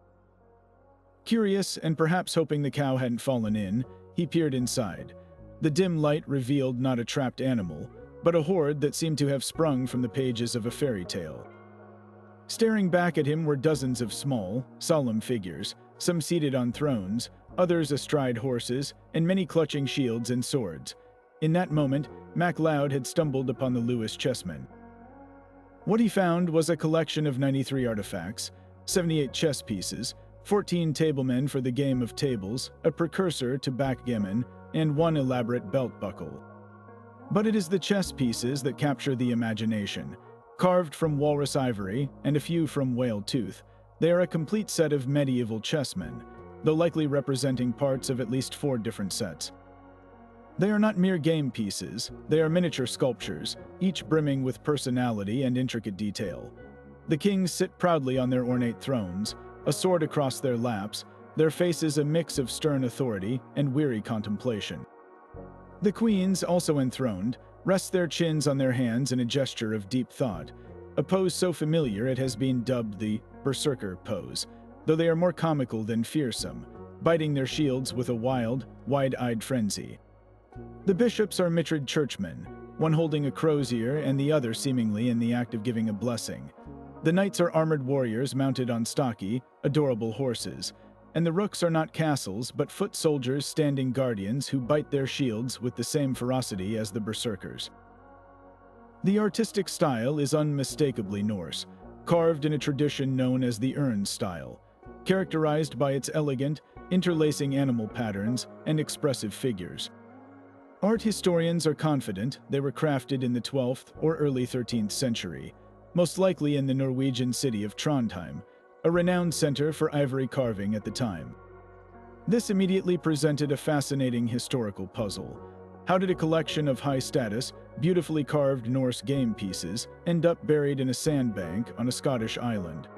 Curious and perhaps hoping the cow hadn't fallen in, he peered inside. The dim light revealed not a trapped animal, but a horde that seemed to have sprung from the pages of a fairy tale. Staring back at him were dozens of small, solemn figures, some seated on thrones, others astride horses, and many clutching shields and swords. In that moment, MacLeod had stumbled upon the Lewis chessmen. What he found was a collection of 93 artifacts, 78 chess pieces, 14 tablemen for the game of tables, a precursor to backgammon, and one elaborate belt buckle. But it is the chess pieces that capture the imagination. Carved from walrus ivory and a few from whale tooth, they are a complete set of medieval chessmen, though likely representing parts of at least 4 different sets. They are not mere game pieces, they are miniature sculptures, each brimming with personality and intricate detail. The kings sit proudly on their ornate thrones, a sword across their laps, their faces a mix of stern authority and weary contemplation. The queens, also enthroned, rest their chins on their hands in a gesture of deep thought. a pose so familiar it has been dubbed the berserker pose, though they are more comical than fearsome, biting their shields with a wild, wide-eyed frenzy. The bishops are mitred churchmen, one holding a crow's ear and the other seemingly in the act of giving a blessing. The knights are armored warriors mounted on stocky, adorable horses, and the rooks are not castles but foot soldiers standing guardians who bite their shields with the same ferocity as the berserkers. The artistic style is unmistakably Norse, carved in a tradition known as the urn style, characterized by its elegant, interlacing animal patterns and expressive figures. Art historians are confident they were crafted in the 12th or early 13th century, most likely in the Norwegian city of Trondheim, a renowned center for ivory carving at the time. This immediately presented a fascinating historical puzzle. How did a collection of high-status, beautifully carved Norse game pieces end up buried in a sandbank on a Scottish island?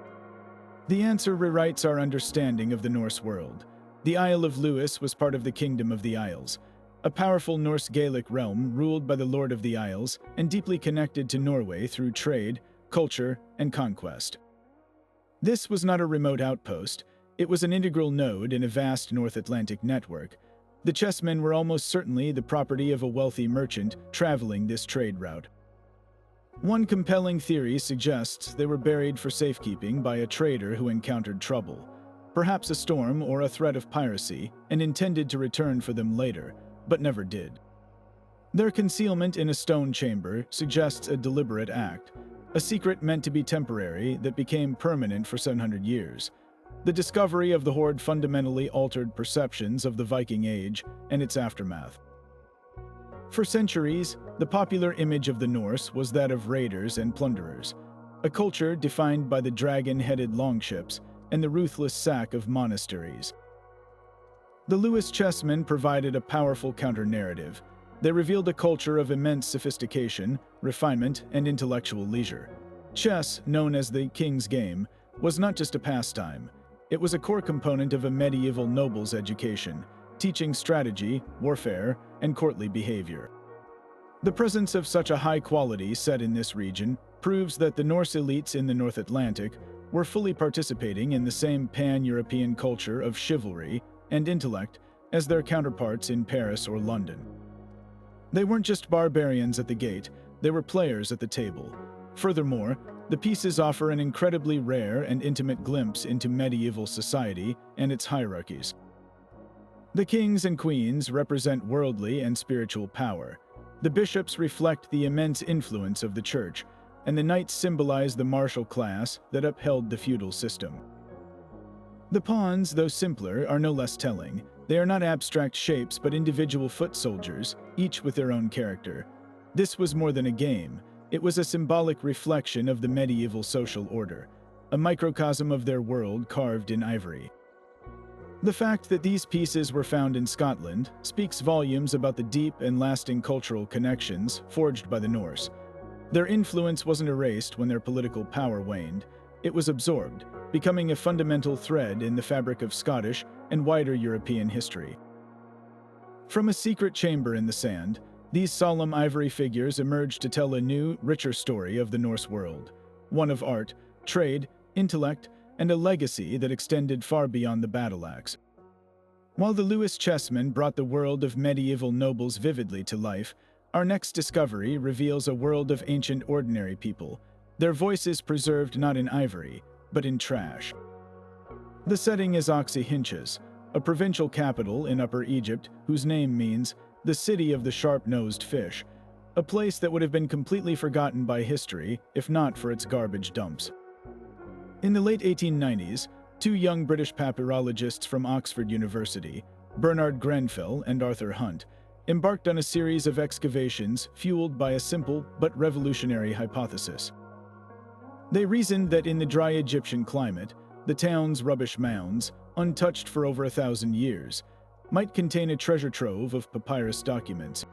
The answer rewrites our understanding of the Norse world. The Isle of Lewis was part of the Kingdom of the Isles, a powerful Norse Gaelic realm ruled by the Lord of the Isles and deeply connected to Norway through trade, culture, and conquest. This was not a remote outpost, it was an integral node in a vast North Atlantic network. The chessmen were almost certainly the property of a wealthy merchant traveling this trade route. One compelling theory suggests they were buried for safekeeping by a trader who encountered trouble, perhaps a storm or a threat of piracy, and intended to return for them later, but never did. Their concealment in a stone chamber suggests a deliberate act, a secret meant to be temporary that became permanent for 700 years. The discovery of the hoard fundamentally altered perceptions of the Viking Age and its aftermath. For centuries, the popular image of the Norse was that of raiders and plunderers, a culture defined by the dragon-headed longships and the ruthless sack of monasteries. The Lewis chessmen provided a powerful counter-narrative. They revealed a culture of immense sophistication, refinement, and intellectual leisure. Chess, known as the king's game, was not just a pastime. It was a core component of a medieval noble's education, teaching strategy, warfare, and courtly behavior. The presence of such a high-quality set in this region proves that the Norse elites in the North Atlantic were fully participating in the same pan-European culture of chivalry and intellect as their counterparts in Paris or London. They weren't just barbarians at the gate, they were players at the table. Furthermore, the pieces offer an incredibly rare and intimate glimpse into medieval society and its hierarchies. The kings and queens represent worldly and spiritual power. The bishops reflect the immense influence of the church, and the knights symbolize the martial class that upheld the feudal system. The pawns, though simpler, are no less telling. They are not abstract shapes but individual foot soldiers, each with their own character. This was more than a game. It was a symbolic reflection of the medieval social order, a microcosm of their world carved in ivory. The fact that these pieces were found in Scotland speaks volumes about the deep and lasting cultural connections forged by the Norse. Their influence wasn't erased when their political power waned. It was absorbed, becoming a fundamental thread in the fabric of Scottish and wider European history. From a secret chamber in the sand, these solemn ivory figures emerged to tell a new, richer story of the Norse world, one of art, trade, intellect, and a legacy that extended far beyond the battle axe. While the Lewis chessmen brought the world of medieval nobles vividly to life, our next discovery reveals a world of ancient ordinary people, their voices preserved not in ivory, but in trash. The setting is Oxyhinches, a provincial capital in Upper Egypt whose name means the city of the sharp-nosed fish, a place that would have been completely forgotten by history if not for its garbage dumps. In the late 1890s, two young British papyrologists from Oxford University, Bernard Grenfell and Arthur Hunt, embarked on a series of excavations fueled by a simple but revolutionary hypothesis. They reasoned that in the dry Egyptian climate, the town's rubbish mounds, untouched for over 1,000 years, might contain a treasure trove of papyrus documents.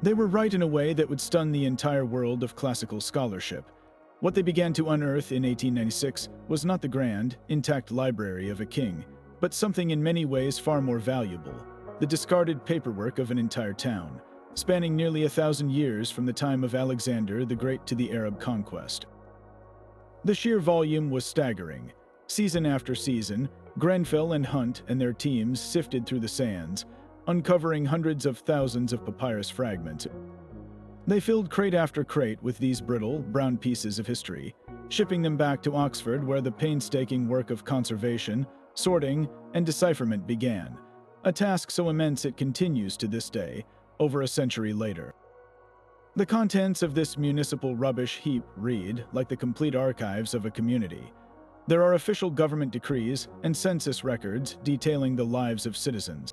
They were right in a way that would stun the entire world of classical scholarship. What they began to unearth in 1896 was not the grand, intact library of a king, but something in many ways far more valuable, the discarded paperwork of an entire town, spanning nearly 1,000 years from the time of Alexander the Great to the Arab conquest. The sheer volume was staggering. Season after season, Grenfell and Hunt and their teams sifted through the sands, uncovering hundreds of thousands of papyrus fragments. They filled crate after crate with these brittle, brown pieces of history, shipping them back to Oxford where the painstaking work of conservation, sorting, and decipherment began, a task so immense it continues to this day, over a century later. The contents of this municipal rubbish heap read like the complete archives of a community. There are official government decrees and census records detailing the lives of citizens.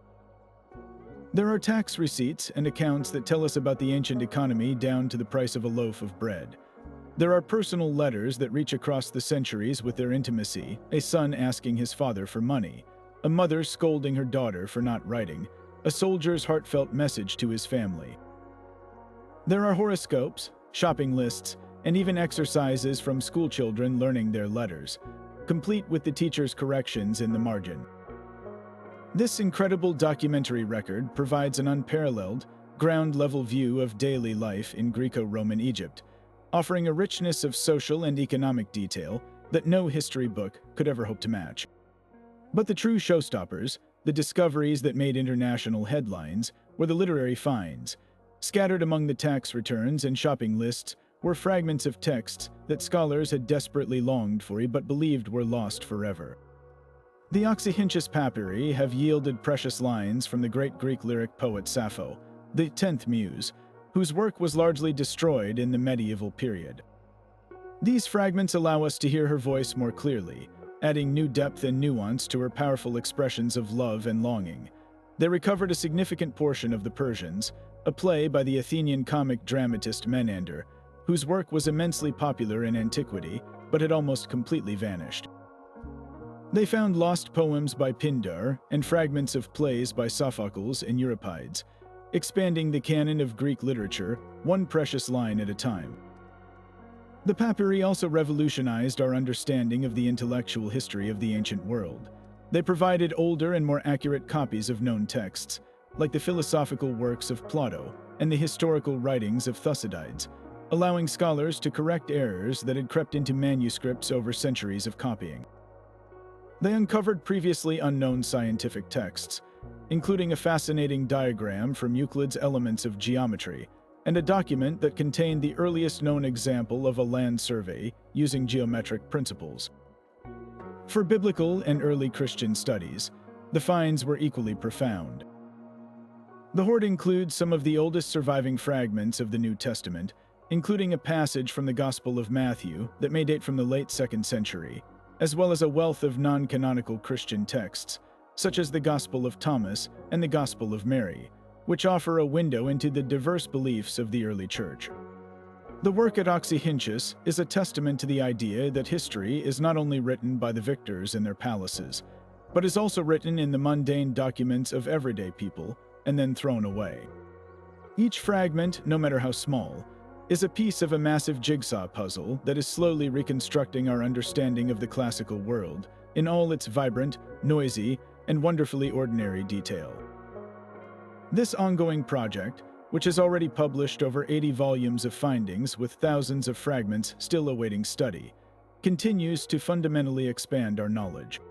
There are tax receipts and accounts that tell us about the ancient economy down to the price of a loaf of bread. There are personal letters that reach across the centuries with their intimacy, a son asking his father for money, a mother scolding her daughter for not writing, a soldier's heartfelt message to his family. There are horoscopes, shopping lists, and even exercises from schoolchildren learning their letters, complete with the teacher's corrections in the margin. This incredible documentary record provides an unparalleled, ground-level view of daily life in Greco-Roman Egypt, offering a richness of social and economic detail that no history book could ever hope to match. But the true showstoppers, the discoveries that made international headlines, were the literary finds. Scattered among the tax returns and shopping lists were fragments of texts that scholars had desperately longed for but believed were lost forever. The Oxyrhynchus papyri have yielded precious lines from the great Greek lyric poet Sappho, the 10th muse, whose work was largely destroyed in the medieval period. These fragments allow us to hear her voice more clearly, adding new depth and nuance to her powerful expressions of love and longing. They recovered a significant portion of The Persians, a play by the Athenian comic dramatist Menander, whose work was immensely popular in antiquity but had almost completely vanished. They found lost poems by Pindar and fragments of plays by Sophocles and Euripides, expanding the canon of Greek literature one precious line at a time. The papyri also revolutionized our understanding of the intellectual history of the ancient world. They provided older and more accurate copies of known texts, like the philosophical works of Plato and the historical writings of Thucydides, allowing scholars to correct errors that had crept into manuscripts over centuries of copying. They uncovered previously unknown scientific texts, including a fascinating diagram from Euclid's Elements of Geometry, and a document that contained the earliest known example of a land survey using geometric principles. For biblical and early Christian studies, the finds were equally profound. The hoard includes some of the oldest surviving fragments of the New Testament, including a passage from the Gospel of Matthew that may date from the late 2nd century, as well as a wealth of non-canonical Christian texts, such as the Gospel of Thomas and the Gospel of Mary, which offer a window into the diverse beliefs of the early church. The work at Oxyrhynchus is a testament to the idea that history is not only written by the victors in their palaces, but is also written in the mundane documents of everyday people and then thrown away. Each fragment, no matter how small, is a piece of a massive jigsaw puzzle that is slowly reconstructing our understanding of the classical world in all its vibrant, noisy, and wonderfully ordinary detail. This ongoing project, which has already published over 80 volumes of findings with thousands of fragments still awaiting study, continues to fundamentally expand our knowledge.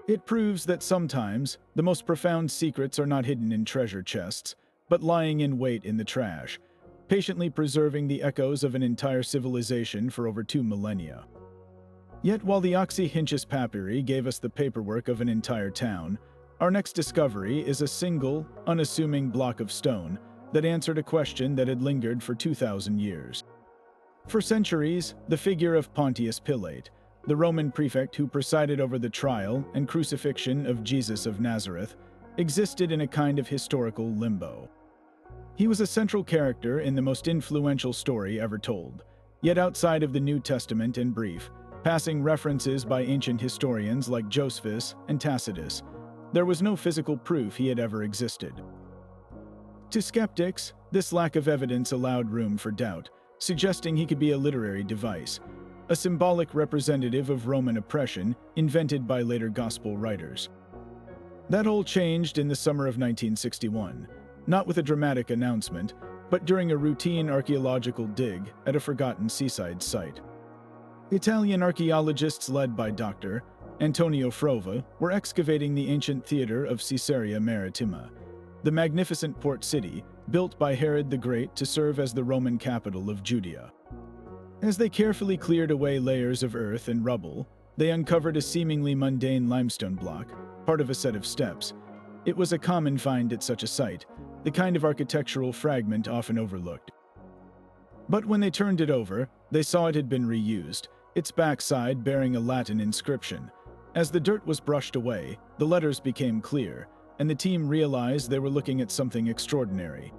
It proves that sometimes the most profound secrets are not hidden in treasure chests, but lying in wait in the trash, patiently preserving the echoes of an entire civilization for over 2 millennia. Yet while the Oxyrhynchus papyri gave us the paperwork of an entire town, our next discovery is a single, unassuming block of stone that answered a question that had lingered for 2,000 years. For centuries, the figure of Pontius Pilate, the Roman prefect who presided over the trial and crucifixion of Jesus of Nazareth, existed in a kind of historical limbo. He was a central character in the most influential story ever told, yet outside of the New Testament and brief, passing references by ancient historians like Josephus and Tacitus, there was no physical proof he had ever existed. To skeptics, this lack of evidence allowed room for doubt, suggesting he could be a literary device, a symbolic representative of Roman oppression invented by later gospel writers. That all changed in the summer of 1961, not with a dramatic announcement, but during a routine archaeological dig at a forgotten seaside site. Italian archaeologists led by Dr. Antonio Frova were excavating the ancient theater of Caesarea Maritima, the magnificent port city built by Herod the Great to serve as the Roman capital of Judea. As they carefully cleared away layers of earth and rubble, they uncovered a seemingly mundane limestone block, part of a set of steps. It was a common find at such a site, the kind of architectural fragment often overlooked. But when they turned it over, they saw it had been reused, its backside bearing a Latin inscription. As the dirt was brushed away, the letters became clear, and the team realized they were looking at something extraordinary.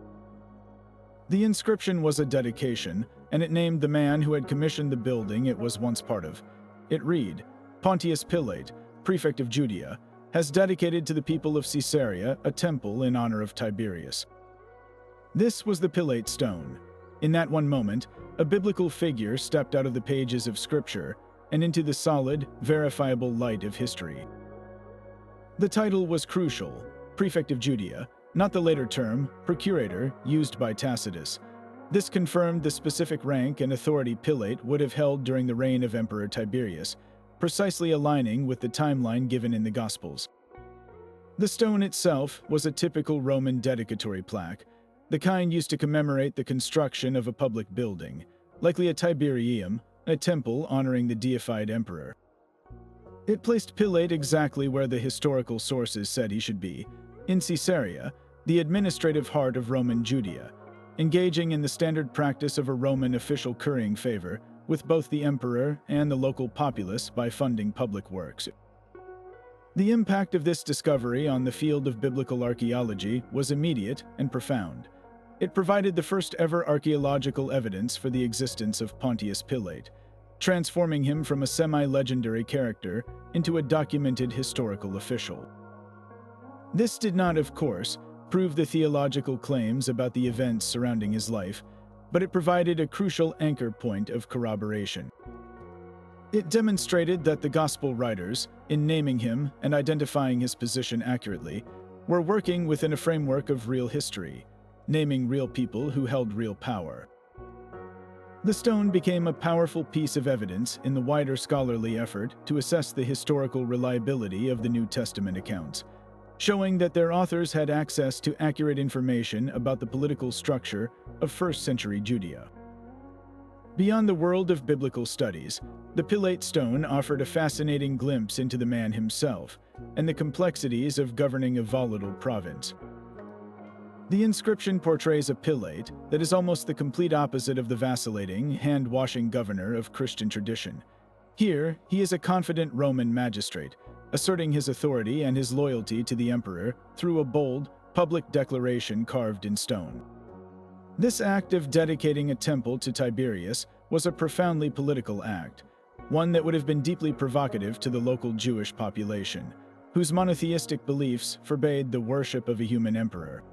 The inscription was a dedication, and it named the man who had commissioned the building it was once part of. It read, "Pontius Pilate, prefect of Judea, has dedicated to the people of Caesarea a temple in honor of Tiberius." This was the Pilate Stone. In that one moment, a biblical figure stepped out of the pages of Scripture and into the solid, verifiable light of history. The title was crucial, prefect of Judea, not the later term, procurator, used by Tacitus. This confirmed the specific rank and authority Pilate would have held during the reign of Emperor Tiberius, precisely aligning with the timeline given in the Gospels. The stone itself was a typical Roman dedicatory plaque, the kind used to commemorate the construction of a public building, likely a Tiberium, a temple honoring the deified emperor. It placed Pilate exactly where the historical sources said he should be, in Caesarea, the administrative heart of Roman Judea, engaging in the standard practice of a Roman official currying favor with both the emperor and the local populace by funding public works. The impact of this discovery on the field of biblical archaeology was immediate and profound. It provided the first ever archaeological evidence for the existence of Pontius Pilate, transforming him from a semi-legendary character into a documented historical official. This did not, of course, prove the theological claims about the events surrounding his life, but it provided a crucial anchor point of corroboration. It demonstrated that the Gospel writers, in naming him and identifying his position accurately, were working within a framework of real history, naming real people who held real power. The stone became a powerful piece of evidence in the wider scholarly effort to assess the historical reliability of the New Testament accounts, showing that their authors had access to accurate information about the political structure of first-century Judea. Beyond the world of biblical studies, the Pilate stone offered a fascinating glimpse into the man himself and the complexities of governing a volatile province. The inscription portrays a Pilate that is almost the complete opposite of the vacillating, hand-washing governor of Christian tradition. Here, he is a confident Roman magistrate, asserting his authority and his loyalty to the emperor through a bold, public declaration carved in stone. This act of dedicating a temple to Tiberius was a profoundly political act, one that would have been deeply provocative to the local Jewish population, whose monotheistic beliefs forbade the worship of a human emperor.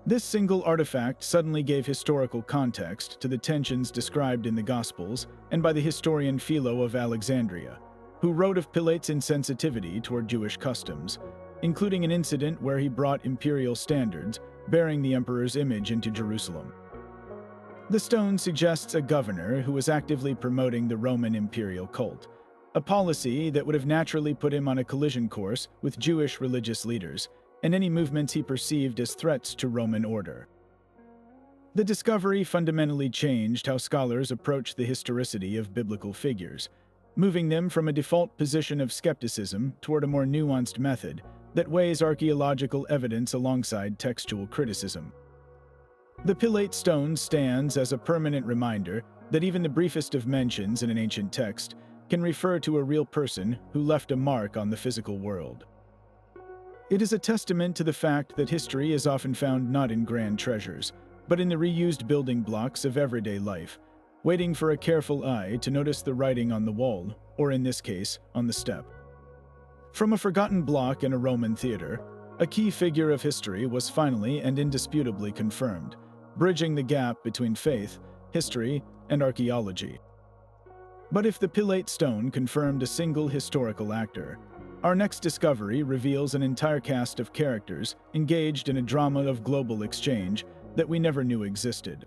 This single artifact suddenly gave historical context to the tensions described in the Gospels and by the historian Philo of Alexandria, who wrote of Pilate's insensitivity toward Jewish customs, including an incident where he brought imperial standards bearing the emperor's image into Jerusalem. The stone suggests a governor who was actively promoting the Roman imperial cult, a policy that would have naturally put him on a collision course with Jewish religious leaders and any movements he perceived as threats to Roman order. The discovery fundamentally changed how scholars approach the historicity of biblical figures, moving them from a default position of skepticism toward a more nuanced method that weighs archaeological evidence alongside textual criticism. The Pilate stone stands as a permanent reminder that even the briefest of mentions in an ancient text can refer to a real person who left a mark on the physical world. It is a testament to the fact that history is often found not in grand treasures, but in the reused building blocks of everyday life, waiting for a careful eye to notice the writing on the wall, or in this case, on the step. From a forgotten block in a Roman theater, a key figure of history was finally and indisputably confirmed, bridging the gap between faith, history, and archaeology. But if the Pilate stone confirmed a single historical actor, our next discovery reveals an entire cast of characters engaged in a drama of global exchange that we never knew existed.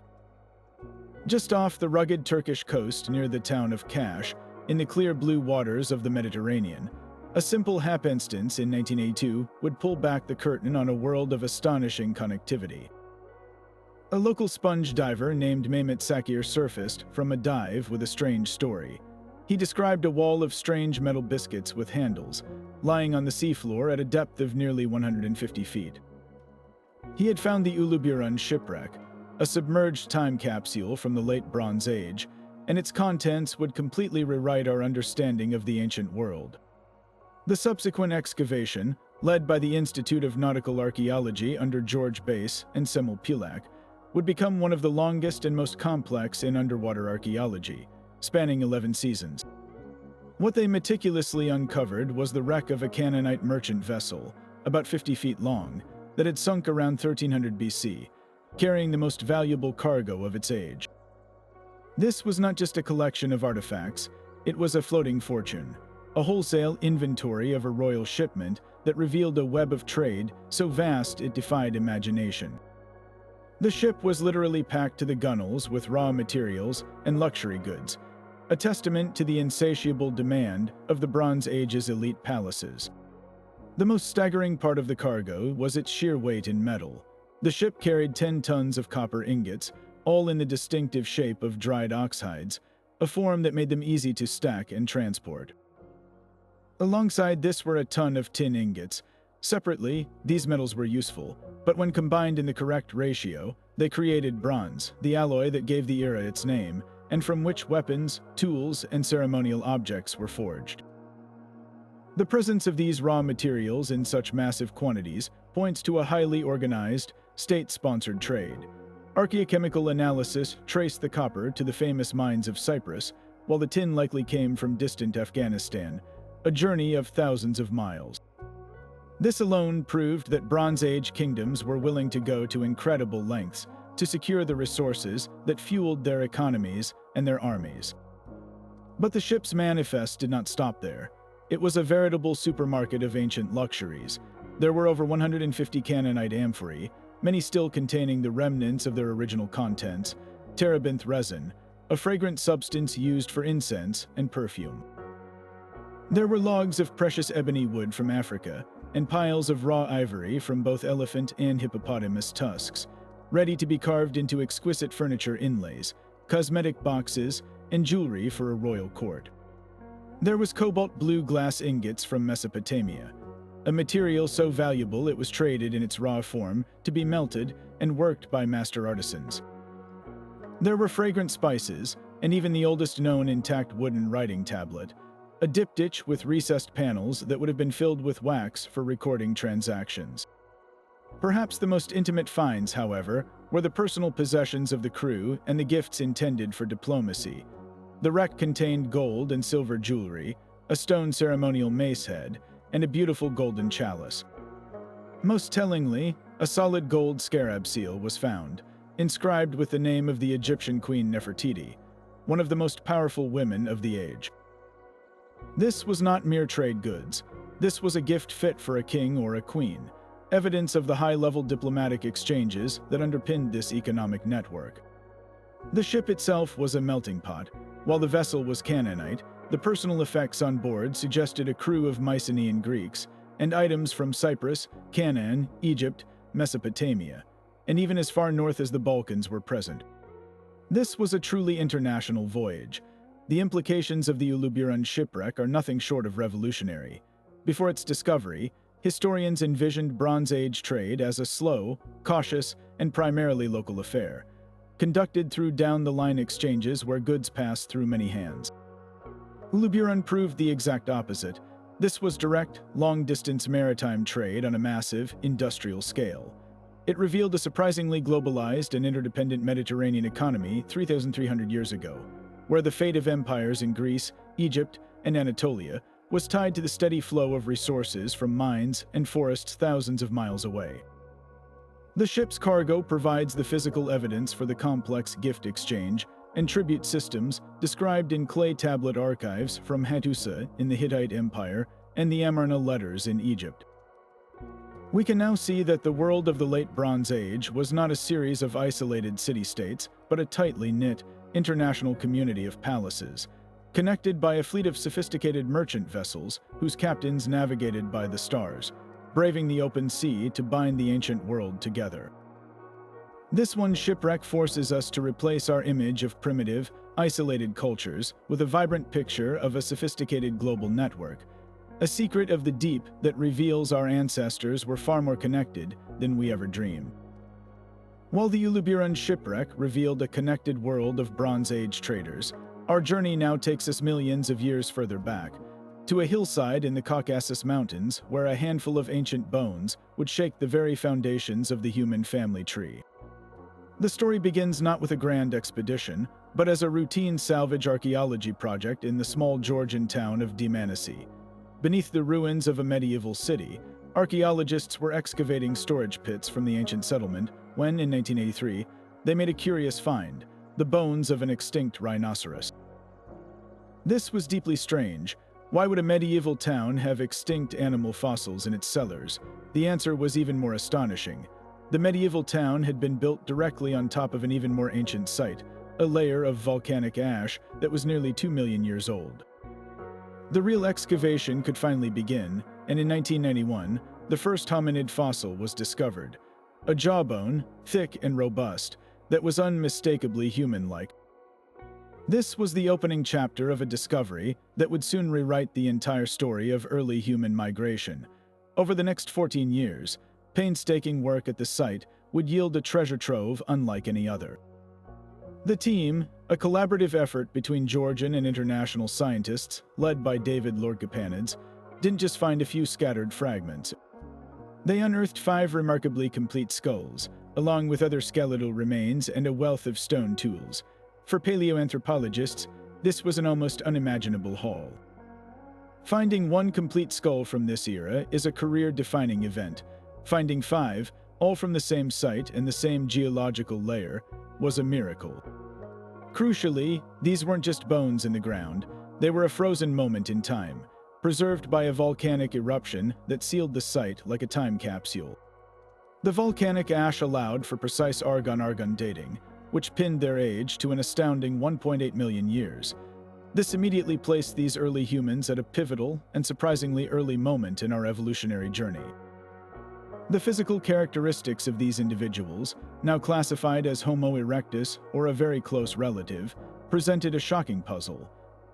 Just off the rugged Turkish coast near the town of Kaş, in the clear blue waters of the Mediterranean, a simple happenstance in 1982 would pull back the curtain on a world of astonishing connectivity. A local sponge diver named Mehmet Sakir surfaced from a dive with a strange story. He described a wall of strange metal biscuits with handles, lying on the seafloor at a depth of nearly 150 feet. He had found the Uluburun shipwreck, a submerged time capsule from the late Bronze Age, and its contents would completely rewrite our understanding of the ancient world. The subsequent excavation, led by the Institute of Nautical Archaeology under George Bass and Semil Pilak, would become one of the longest and most complex in underwater archaeology, spanning 11 seasons. What they meticulously uncovered was the wreck of a Canaanite merchant vessel, about 50 feet long, that had sunk around 1300 BC, carrying the most valuable cargo of its age. This was not just a collection of artifacts, it was a floating fortune, a wholesale inventory of a royal shipment that revealed a web of trade so vast it defied imagination. The ship was literally packed to the gunwales with raw materials and luxury goods, a testament to the insatiable demand of the Bronze Age's elite palaces. The most staggering part of the cargo was its sheer weight in metal. The ship carried 10 tons of copper ingots, all in the distinctive shape of dried ox hides, a form that made them easy to stack and transport. Alongside this were a ton of tin ingots. Separately, these metals were useful, but when combined in the correct ratio, they created bronze, the alloy that gave the era its name, and from which weapons, tools, and ceremonial objects were forged. The presence of these raw materials in such massive quantities points to a highly organized, state-sponsored trade. Archaeochemical analysis traced the copper to the famous mines of Cyprus, while the tin likely came from distant Afghanistan, a journey of thousands of miles. This alone proved that Bronze Age kingdoms were willing to go to incredible lengths to secure the resources that fueled their economies and their armies. But the ship's manifest did not stop there. It was a veritable supermarket of ancient luxuries. There were over 150 Canaanite amphorae, many still containing the remnants of their original contents, terebinth resin, a fragrant substance used for incense and perfume. There were logs of precious ebony wood from Africa, and piles of raw ivory from both elephant and hippopotamus tusks, ready to be carved into exquisite furniture inlays, cosmetic boxes, and jewelry for a royal court. There was cobalt blue glass ingots from Mesopotamia, a material so valuable it was traded in its raw form to be melted and worked by master artisans. There were fragrant spices, and even the oldest known intact wooden writing tablet, a diptych with recessed panels that would have been filled with wax for recording transactions. Perhaps the most intimate finds, however, were the personal possessions of the crew and the gifts intended for diplomacy. The wreck contained gold and silver jewelry, a stone ceremonial mace head, and a beautiful golden chalice. Most tellingly, a solid gold scarab seal was found, inscribed with the name of the Egyptian queen Nefertiti, one of the most powerful women of the age. This was not mere trade goods. This was a gift fit for a king or a queen, evidence of the high-level diplomatic exchanges that underpinned this economic network. The ship itself was a melting pot. While the vessel was Canaanite, the personal effects on board suggested a crew of Mycenaean Greeks, and items from Cyprus, Canaan, Egypt, Mesopotamia, and even as far north as the Balkans were present. This was a truly international voyage. The implications of the Uluburun shipwreck are nothing short of revolutionary. Before its discovery, historians envisioned Bronze Age trade as a slow, cautious, and primarily local affair, conducted through down-the-line exchanges where goods passed through many hands. Uluburun proved the exact opposite. This was direct, long-distance maritime trade on a massive, industrial scale. It revealed a surprisingly globalized and interdependent Mediterranean economy 3,300 years ago, where the fate of empires in Greece, Egypt, and Anatolia was tied to the steady flow of resources from mines and forests thousands of miles away. The ship's cargo provides the physical evidence for the complex gift exchange and tribute systems described in clay tablet archives from Hattusa in the Hittite Empire and the Amarna letters in Egypt. We can now see that the world of the Late Bronze Age was not a series of isolated city-states, but a tightly knit, international community of palaces, connected by a fleet of sophisticated merchant vessels whose captains navigated by the stars, braving the open sea to bind the ancient world together. This one shipwreck forces us to replace our image of primitive, isolated cultures with a vibrant picture of a sophisticated global network, a secret of the deep that reveals our ancestors were far more connected than we ever dreamed. While the Ulubiran shipwreck revealed a connected world of Bronze Age traders, our journey now takes us millions of years further back, to a hillside in the Caucasus Mountains where a handful of ancient bones would shake the very foundations of the human family tree. The story begins not with a grand expedition, but as a routine salvage archaeology project in the small Georgian town of Dmanisi. Beneath the ruins of a medieval city, archaeologists were excavating storage pits from the ancient settlement when, in 1983, they made a curious find: the bones of an extinct rhinoceros. This was deeply strange. Why would a medieval town have extinct animal fossils in its cellars? The answer was even more astonishing. The medieval town had been built directly on top of an even more ancient site, a layer of volcanic ash that was nearly 2 million years old. The real excavation could finally begin, and in 1991, the first hominid fossil was discovered. A jawbone, thick and robust, that was unmistakably human-like. This was the opening chapter of a discovery that would soon rewrite the entire story of early human migration. Over the next 14 years, painstaking work at the site would yield a treasure trove unlike any other. The team, a collaborative effort between Georgian and international scientists, led by David Lorgapanids, didn't just find a few scattered fragments. They unearthed 5 remarkably complete skulls, along with other skeletal remains and a wealth of stone tools. For paleoanthropologists, this was an almost unimaginable haul. Finding one complete skull from this era is a career-defining event. Finding 5, all from the same site and the same geological layer, was a miracle. Crucially, these weren't just bones in the ground. They were a frozen moment in time, preserved by a volcanic eruption that sealed the site like a time capsule. The volcanic ash allowed for precise argon-argon dating, which pinned their age to an astounding 1.8 million years. This immediately placed these early humans at a pivotal and surprisingly early moment in our evolutionary journey. The physical characteristics of these individuals, now classified as Homo erectus or a very close relative, presented a shocking puzzle.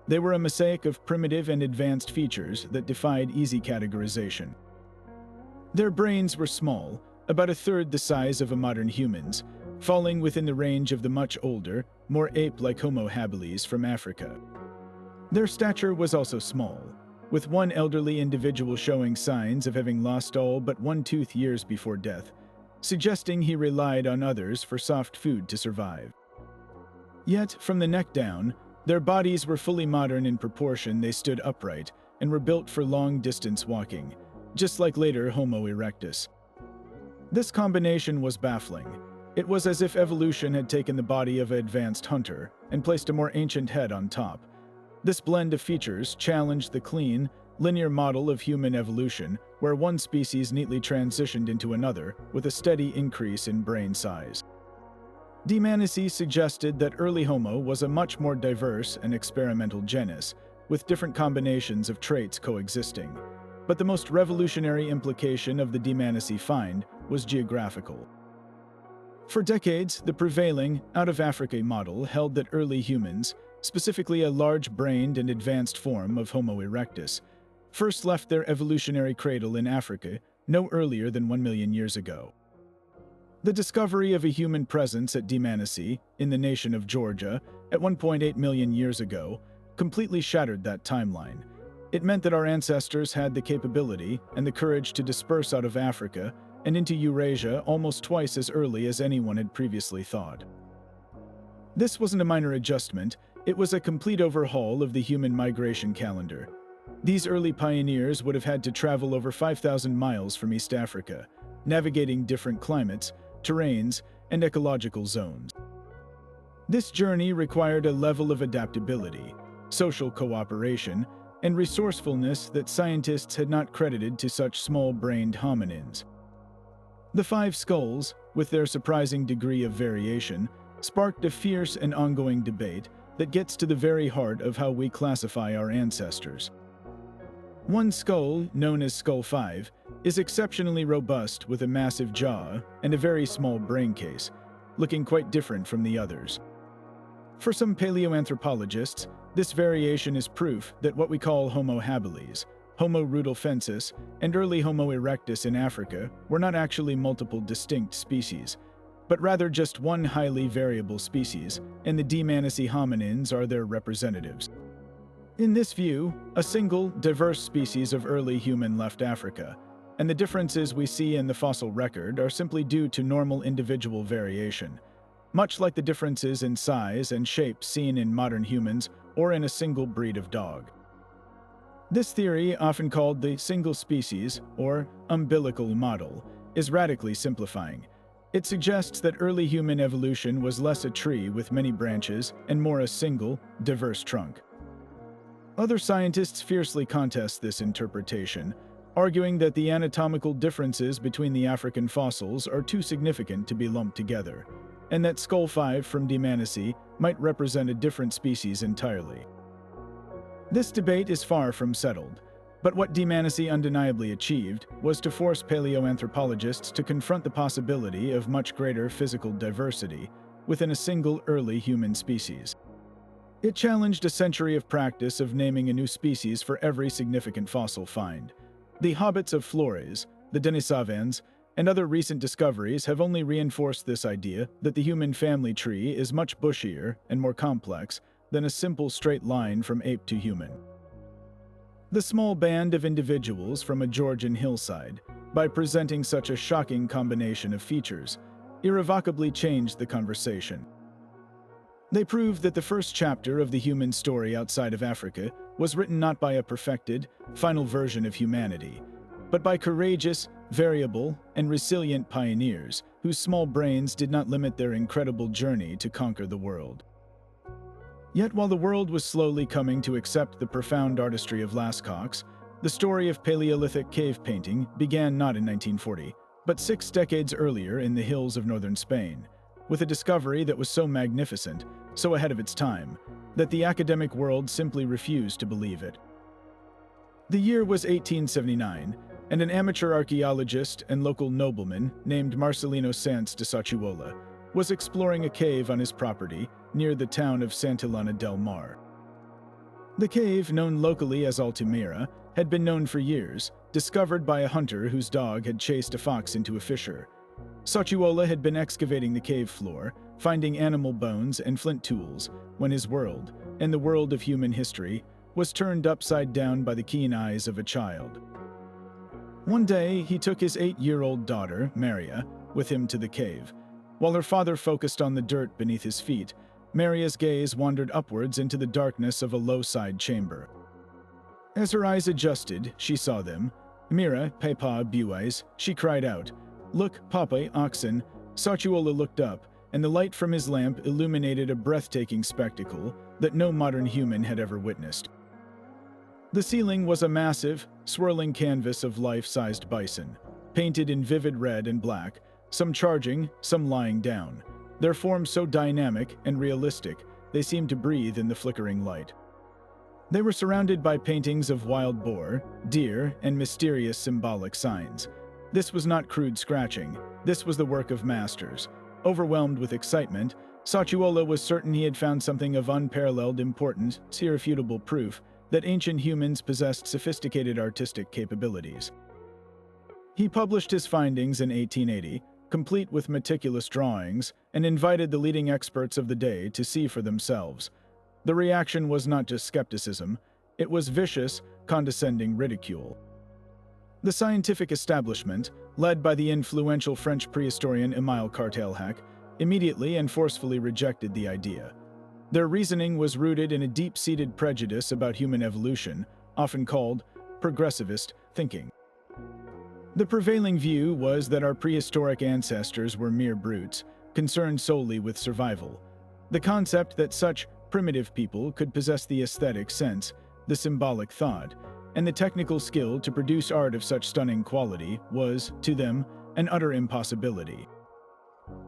They were a mosaic of primitive and advanced features that defied easy categorization. Their brains were small, about a third the size of a modern human's, falling within the range of the much older, more ape-like Homo habilis from Africa. Their stature was also small, with one elderly individual showing signs of having lost all but one tooth years before death, suggesting he relied on others for soft food to survive. Yet, from the neck down, their bodies were fully modern in proportion. They stood upright and were built for long-distance walking, just like later Homo erectus. This combination was baffling. It was as if evolution had taken the body of an advanced hunter and placed a more ancient head on top. This blend of features challenged the clean, linear model of human evolution, where one species neatly transitioned into another with a steady increase in brain size. Dmanisi suggested that early Homo was a much more diverse and experimental genus, with different combinations of traits coexisting. But the most revolutionary implication of the Dmanisi find was geographical. For decades, the prevailing out-of-Africa model held that early humans, specifically a large-brained and advanced form of Homo erectus, first left their evolutionary cradle in Africa no earlier than 1 million years ago. The discovery of a human presence at Dmanisi, in the nation of Georgia, at 1.8 million years ago, completely shattered that timeline. It meant that our ancestors had the capability and the courage to disperse out of Africa and into Eurasia almost twice as early as anyone had previously thought. This wasn't a minor adjustment, it was a complete overhaul of the human migration calendar. These early pioneers would have had to travel over 5,000 miles from East Africa, navigating different climates, terrains, and ecological zones. This journey required a level of adaptability, social cooperation, and resourcefulness that scientists had not credited to such small-brained hominins. The five skulls, with their surprising degree of variation, sparked a fierce and ongoing debate that gets to the very heart of how we classify our ancestors. One skull, known as Skull 5, is exceptionally robust with a massive jaw and a very small brain case, looking quite different from the others. For some paleoanthropologists, this variation is proof that what we call Homo habilis, Homo rudolfensis, and early Homo erectus in Africa were not actually multiple distinct species, but rather just one highly variable species, and the Dmanisi hominins are their representatives. In this view, a single, diverse species of early human left Africa, and the differences we see in the fossil record are simply due to normal individual variation, much like the differences in size and shape seen in modern humans or in a single breed of dog. This theory, often called the single species or umbilical model, is radically simplifying. It suggests that early human evolution was less a tree with many branches and more a single, diverse trunk. Other scientists fiercely contest this interpretation, arguing that the anatomical differences between the African fossils are too significant to be lumped together, and that Skull 5 from Dmanisi might represent a different species entirely. This debate is far from settled, but what Dmanisi undeniably achieved was to force paleoanthropologists to confront the possibility of much greater physical diversity within a single early human species. It challenged a century of practice of naming a new species for every significant fossil find. The hobbits of Flores, the Denisovans, and other recent discoveries have only reinforced this idea that the human family tree is much bushier and more complex than a simple straight line from ape to human. The small band of individuals from a Georgian hillside, by presenting such a shocking combination of features, irrevocably changed the conversation. They proved that the first chapter of the human story outside of Africa was written not by a perfected, final version of humanity, but by courageous, variable, and resilient pioneers whose small brains did not limit their incredible journey to conquer the world. Yet while the world was slowly coming to accept the profound artistry of Lascaux, the story of Paleolithic cave painting began not in 1940, but 6 decades earlier in the hills of northern Spain, with a discovery that was so magnificent, so ahead of its time, that the academic world simply refused to believe it. The year was 1879, and an amateur archaeologist and local nobleman named Marcelino Sanz de Sacciuola was exploring a cave on his property near the town of Santillana del Mar. The cave, known locally as Altamira, had been known for years, discovered by a hunter whose dog had chased a fox into a fissure. Sacciuola had been excavating the cave floor, finding animal bones and flint tools, when his world, and the world of human history, was turned upside down by the keen eyes of a child. One day, he took his 8-year-old daughter, Maria, with him to the cave. While her father focused on the dirt beneath his feet, Maria's gaze wandered upwards into the darkness of a low-side chamber. As her eyes adjusted, she saw them. "Mira, papa, buais," she cried out. "Look, papa, oxen." Sacciuola looked up, and the light from his lamp illuminated a breathtaking spectacle that no modern human had ever witnessed. The ceiling was a massive, swirling canvas of life-sized bison, painted in vivid red and black, some charging, some lying down. Their forms so dynamic and realistic, they seemed to breathe in the flickering light. They were surrounded by paintings of wild boar, deer, and mysterious symbolic signs. This was not crude scratching. This was the work of masters. Overwhelmed with excitement, Sacciuola was certain he had found something of unparalleled importance, irrefutable proof that ancient humans possessed sophisticated artistic capabilities. He published his findings in 1880, complete with meticulous drawings, and invited the leading experts of the day to see for themselves. The reaction was not just skepticism, it was vicious, condescending ridicule. The scientific establishment, led by the influential French prehistorian Émile Cartelhac, immediately and forcefully rejected the idea. Their reasoning was rooted in a deep-seated prejudice about human evolution, often called progressivist thinking. The prevailing view was that our prehistoric ancestors were mere brutes, concerned solely with survival. The concept that such primitive people could possess the aesthetic sense, the symbolic thought, and the technical skill to produce art of such stunning quality was, to them, an utter impossibility.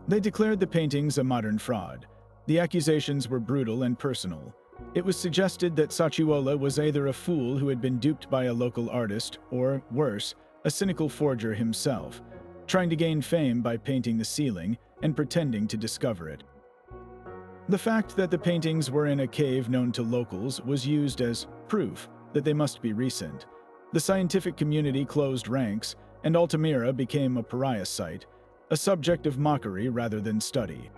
They declared the paintings a modern fraud. The accusations were brutal and personal. It was suggested that Sacciuola was either a fool who had been duped by a local artist, or, worse, a cynical forger himself, trying to gain fame by painting the ceiling and pretending to discover it. The fact that the paintings were in a cave known to locals was used as proof that they must be recent. The scientific community closed ranks, and Altamira became a pariah site, a subject of mockery rather than study.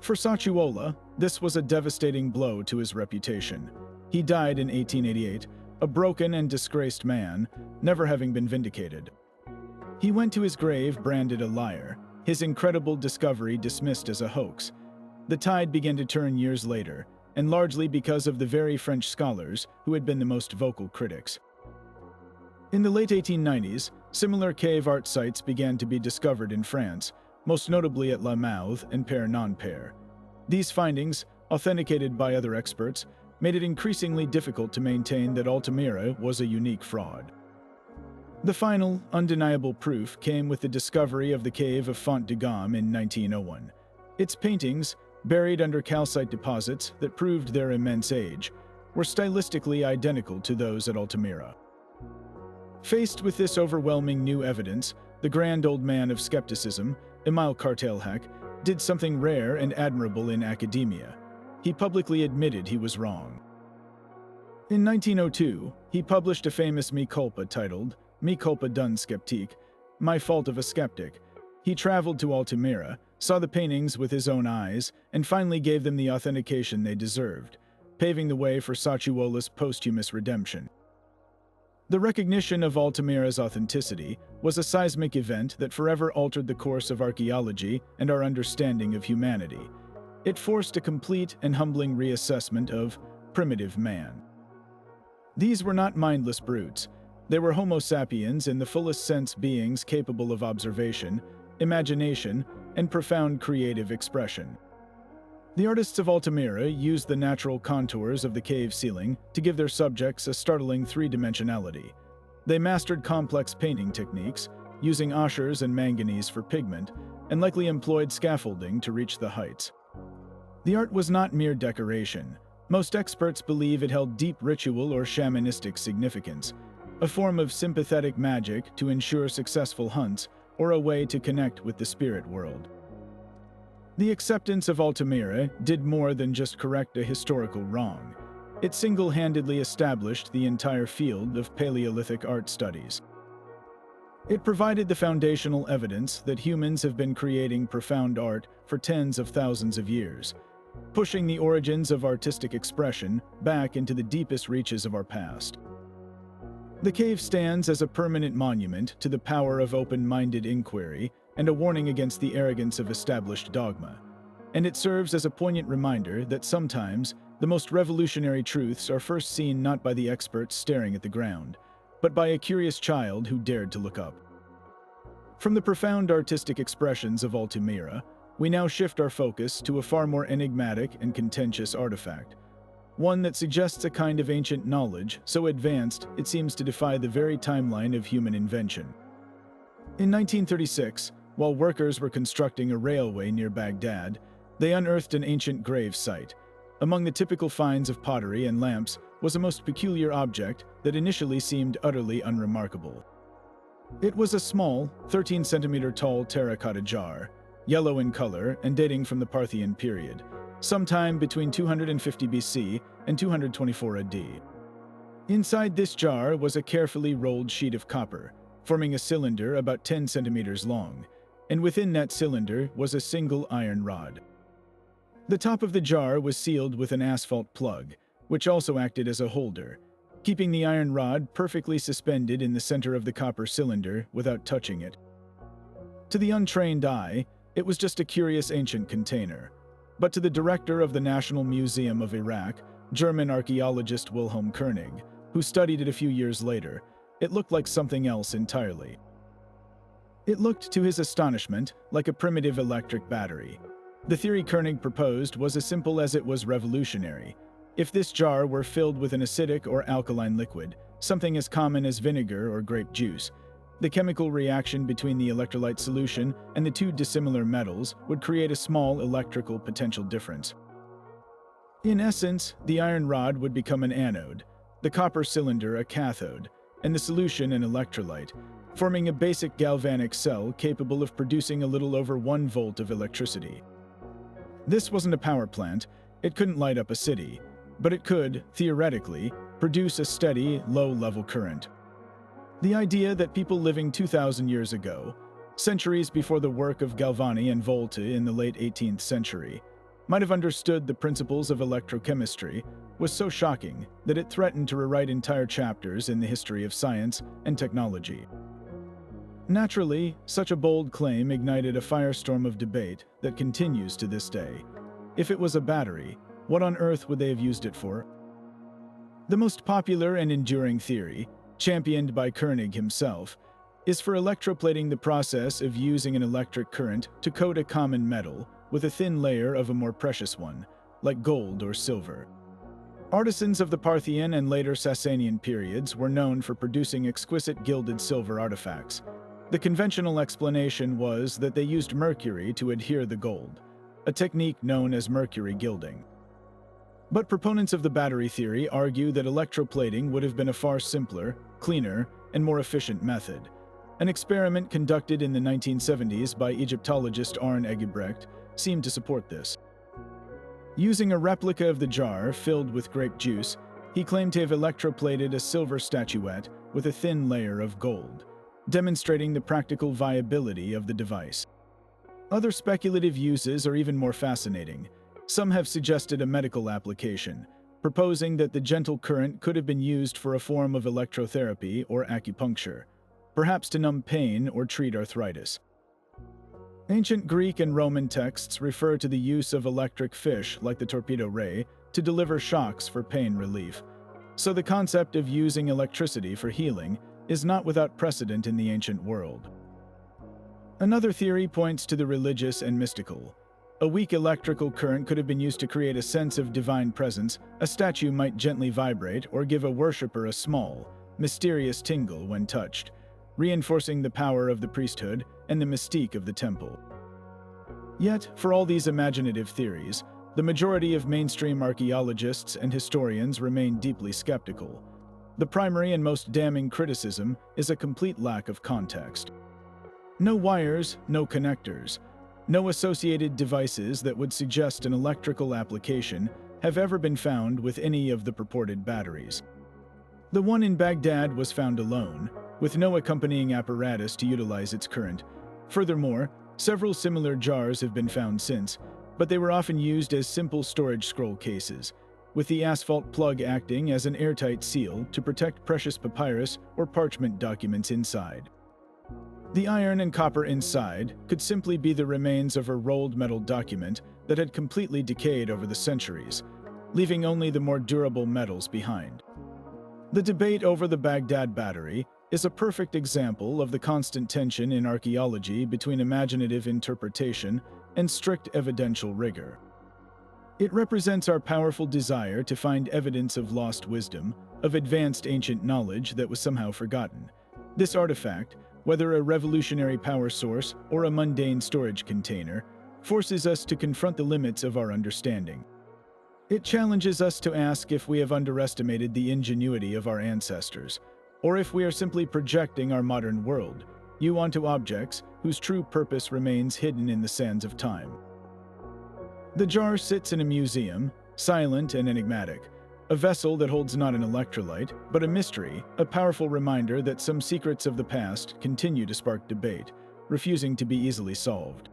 For Sacciuola, this was a devastating blow to his reputation. He died in 1888, a broken and disgraced man, never having been vindicated. He went to his grave branded a liar, his incredible discovery dismissed as a hoax. The tide began to turn years later, and largely because of the very French scholars who had been the most vocal critics. In the late 1890s, similar cave art sites began to be discovered in France, most notably at La Mouth and Père-non-Père. These findings, authenticated by other experts, made it increasingly difficult to maintain that Altamira was a unique fraud. The final, undeniable proof came with the discovery of the cave of Font de Gomme in 1901. Its paintings, buried under calcite deposits that proved their immense age, were stylistically identical to those at Altamira. Faced with this overwhelming new evidence, the grand old man of skepticism, Emile Cartelhac, did something rare and admirable in academia. He publicly admitted he was wrong. In 1902, he published a famous mea culpa titled Mea culpa d'un sceptique, My Fault of a Skeptic. He traveled to Altamira, saw the paintings with his own eyes, and finally gave them the authentication they deserved, paving the way for Sacciuola's posthumous redemption. The recognition of Altamira's authenticity was a seismic event that forever altered the course of archaeology and our understanding of humanity. It forced a complete and humbling reassessment of primitive man. These were not mindless brutes. They were Homo sapiens in the fullest sense, beings capable of observation, imagination, and profound creative expression. The artists of Altamira used the natural contours of the cave ceiling to give their subjects a startling three-dimensionality. They mastered complex painting techniques, using ochres and manganese for pigment, and likely employed scaffolding to reach the heights. The art was not mere decoration. Most experts believe it held deep ritual or shamanistic significance, a form of sympathetic magic to ensure successful hunts or a way to connect with the spirit world. The acceptance of Altamira did more than just correct a historical wrong. It single-handedly established the entire field of Paleolithic art studies. It provided the foundational evidence that humans have been creating profound art for tens of thousands of years, pushing the origins of artistic expression back into the deepest reaches of our past. The cave stands as a permanent monument to the power of open-minded inquiry and a warning against the arrogance of established dogma. And it serves as a poignant reminder that sometimes the most revolutionary truths are first seen not by the experts staring at the ground, but by a curious child who dared to look up. From the profound artistic expressions of Altamira, we now shift our focus to a far more enigmatic and contentious artifact, one that suggests a kind of ancient knowledge so advanced it seems to defy the very timeline of human invention. In 1936, while workers were constructing a railway near Baghdad, they unearthed an ancient grave site. Among the typical finds of pottery and lamps was a most peculiar object that initially seemed utterly unremarkable. It was a small, 13-centimeter tall terracotta jar, yellow in color and dating from the Parthian period, sometime between 250 BC and 224 AD. Inside this jar was a carefully rolled sheet of copper, forming a cylinder about 10 centimeters long, and within that cylinder was a single iron rod. The top of the jar was sealed with an asphalt plug, which also acted as a holder, keeping the iron rod perfectly suspended in the center of the copper cylinder without touching it. To the untrained eye, it was just a curious ancient container, but to the director of the National Museum of Iraq, German archaeologist Wilhelm Koenig, who studied it a few years later, it looked like something else entirely. It looked, to his astonishment, like a primitive electric battery. The theory Koenig proposed was as simple as it was revolutionary. If this jar were filled with an acidic or alkaline liquid, something as common as vinegar or grape juice, The chemical reaction between the electrolyte solution and the two dissimilar metals would create a small electrical potential difference. In essence, the iron rod would become an anode, the copper cylinder a cathode, and the solution an electrolyte, forming a basic galvanic cell capable of producing a little over 1 volt of electricity. This wasn't a power plant, it couldn't light up a city, but it could, theoretically, produce a steady, low-level current. The idea that people living 2,000 years ago, centuries before the work of Galvani and Volta in the late 18th century, might have understood the principles of electrochemistry was so shocking that it threatened to rewrite entire chapters in the history of science and technology. Naturally, such a bold claim ignited a firestorm of debate that continues to this day. If it was a battery, what on earth would they have used it for? The most popular and enduring theory, championed by Koenig himself, is for electroplating, the process of using an electric current to coat a common metal with a thin layer of a more precious one, like gold or silver. Artisans of the Parthian and later Sasanian periods were known for producing exquisite gilded silver artifacts. The conventional explanation was that they used mercury to adhere the gold, a technique known as mercury gilding. But proponents of the battery theory argue that electroplating would have been a far simpler, cleaner, and more efficient method. An experiment conducted in the 1970s by Egyptologist Arne Eggebrecht seemed to support this. Using a replica of the jar filled with grape juice, he claimed to have electroplated a silver statuette with a thin layer of gold, demonstrating the practical viability of the device. Other speculative uses are even more fascinating. Some have suggested a medical application, proposing that the gentle current could have been used for a form of electrotherapy or acupuncture, perhaps to numb pain or treat arthritis. Ancient Greek and Roman texts refer to the use of electric fish, like the torpedo ray, to deliver shocks for pain relief. So the concept of using electricity for healing is not without precedent in the ancient world. Another theory points to the religious and mystical. A weak electrical current could have been used to create a sense of divine presence. A statue might gently vibrate or give a worshipper a small, mysterious tingle when touched, reinforcing the power of the priesthood and the mystique of the temple. Yet, for all these imaginative theories, the majority of mainstream archaeologists and historians remain deeply skeptical. The primary and most damning criticism is a complete lack of context. No wires, no connectors, no associated devices that would suggest an electrical application have ever been found with any of the purported batteries. The one in Baghdad was found alone, with no accompanying apparatus to utilize its current. Furthermore, several similar jars have been found since, but they were often used as simple storage scroll cases, with the asphalt plug acting as an airtight seal to protect precious papyrus or parchment documents inside. The iron and copper inside could simply be the remains of a rolled metal document that had completely decayed over the centuries, leaving only the more durable metals behind. The debate over the Baghdad battery is a perfect example of the constant tension in archaeology between imaginative interpretation and strict evidential rigor. It represents our powerful desire to find evidence of lost wisdom, of advanced ancient knowledge that was somehow forgotten. This artifact, whether a revolutionary power source or a mundane storage container, forces us to confront the limits of our understanding. It challenges us to ask if we have underestimated the ingenuity of our ancestors, or if we are simply projecting our modern world onto objects whose true purpose remains hidden in the sands of time. The jar sits in a museum, silent and enigmatic, a vessel that holds not an electrolyte, but a mystery, a powerful reminder that some secrets of the past continue to spark debate, refusing to be easily solved.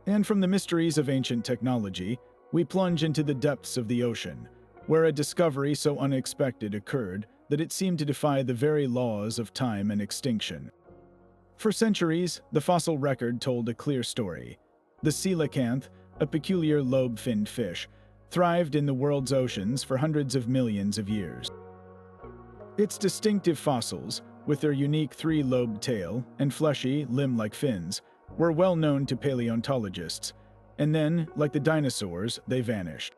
And from the mysteries of ancient technology, we plunge into the depths of the ocean, where a discovery so unexpected occurred that it seemed to defy the very laws of time and extinction. For centuries, the fossil record told a clear story. The coelacanth, a peculiar lobe-finned fish, thrived in the world's oceans for hundreds of millions of years. Its distinctive fossils, with their unique three-lobed tail and fleshy, limb-like fins, were well known to paleontologists, and then, like the dinosaurs, they vanished.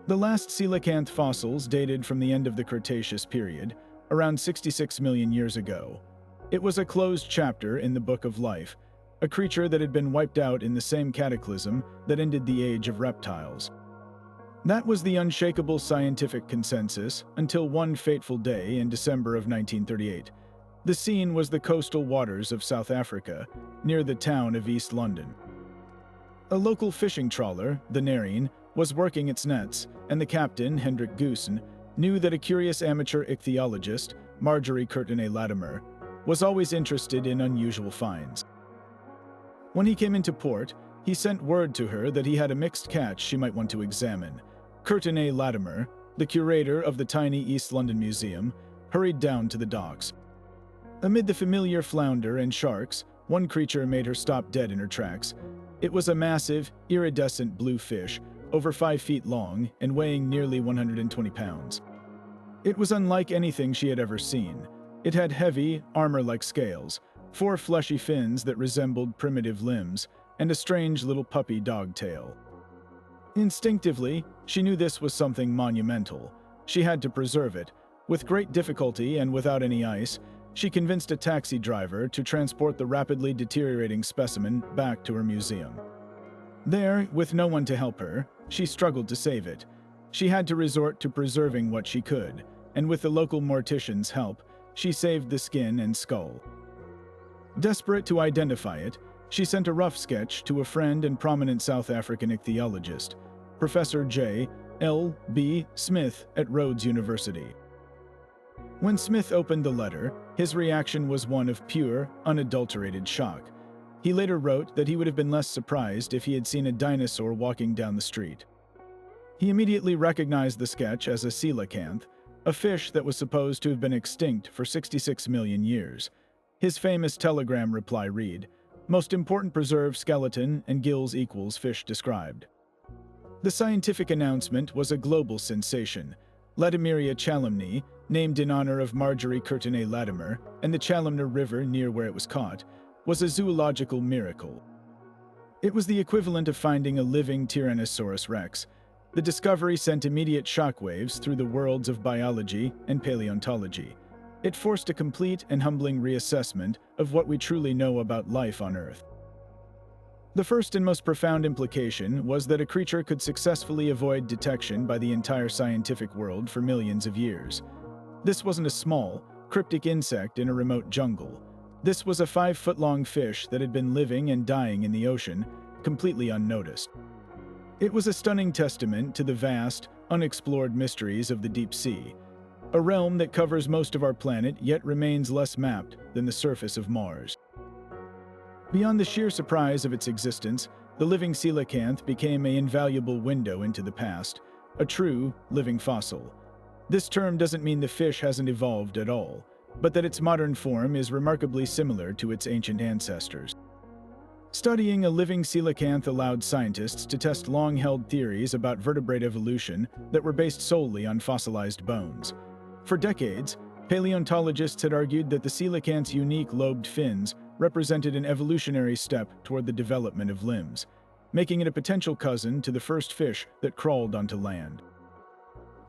The last coelacanth fossils dated from the end of the Cretaceous period, around 66 million years ago. It was a closed chapter in the Book of Life, a creature that had been wiped out in the same cataclysm that ended the age of reptiles. That was the unshakable scientific consensus until one fateful day in December of 1938. The scene was the coastal waters of South Africa, near the town of East London. A local fishing trawler, the Nareen, was working its nets, and the captain, Hendrik Goosen, knew that a curious amateur ichthyologist, Marjorie Courtenay Latimer, was always interested in unusual finds. When he came into port, he sent word to her that he had a mixed catch she might want to examine. Courtenay Latimer, the curator of the tiny East London Museum, hurried down to the docks. Amid the familiar flounder and sharks, one creature made her stop dead in her tracks. It was a massive, iridescent blue fish, over 5 feet long and weighing nearly 120 pounds. It was unlike anything she had ever seen. It had heavy, armor-like scales, 4 fleshy fins that resembled primitive limbs, and a strange little puppy dog tail. Instinctively, she knew this was something monumental. She had to preserve it. With great difficulty and without any ice, she convinced a taxi driver to transport the rapidly deteriorating specimen back to her museum. There, with no one to help her, she struggled to save it. She had to resort to preserving what she could, and with the local mortician's help, she saved the skin and skull. Desperate to identify it, she sent a rough sketch to a friend and prominent South African ichthyologist, Professor J. L. B. Smith at Rhodes University. When Smith opened the letter, his reaction was one of pure, unadulterated shock. He later wrote that he would have been less surprised if he had seen a dinosaur walking down the street. He immediately recognized the sketch as a coelacanth, a fish that was supposed to have been extinct for 66 million years. His famous telegram reply read, "Most important preserved skeleton and gills equals fish described." The scientific announcement was a global sensation. Latimeria chalumnae, named in honor of Marjorie Courtenay Latimer and the Chalumnar River near where it was caught, was a zoological miracle. It was the equivalent of finding a living Tyrannosaurus rex. The discovery sent immediate shockwaves through the worlds of biology and paleontology. It forced a complete and humbling reassessment of what we truly know about life on Earth. The first and most profound implication was that a creature could successfully avoid detection by the entire scientific world for millions of years. This wasn't a small, cryptic insect in a remote jungle. This was a 5-foot-long fish that had been living and dying in the ocean, completely unnoticed. It was a stunning testament to the vast, unexplored mysteries of the deep sea, a realm that covers most of our planet yet remains less mapped than the surface of Mars. Beyond the sheer surprise of its existence, the living coelacanth became an invaluable window into the past, a true, living fossil. This term doesn't mean the fish hasn't evolved at all, but that its modern form is remarkably similar to its ancient ancestors. Studying a living coelacanth allowed scientists to test long-held theories about vertebrate evolution that were based solely on fossilized bones. For decades, paleontologists had argued that the coelacanth's unique lobed fins represented an evolutionary step toward the development of limbs, making it a potential cousin to the first fish that crawled onto land.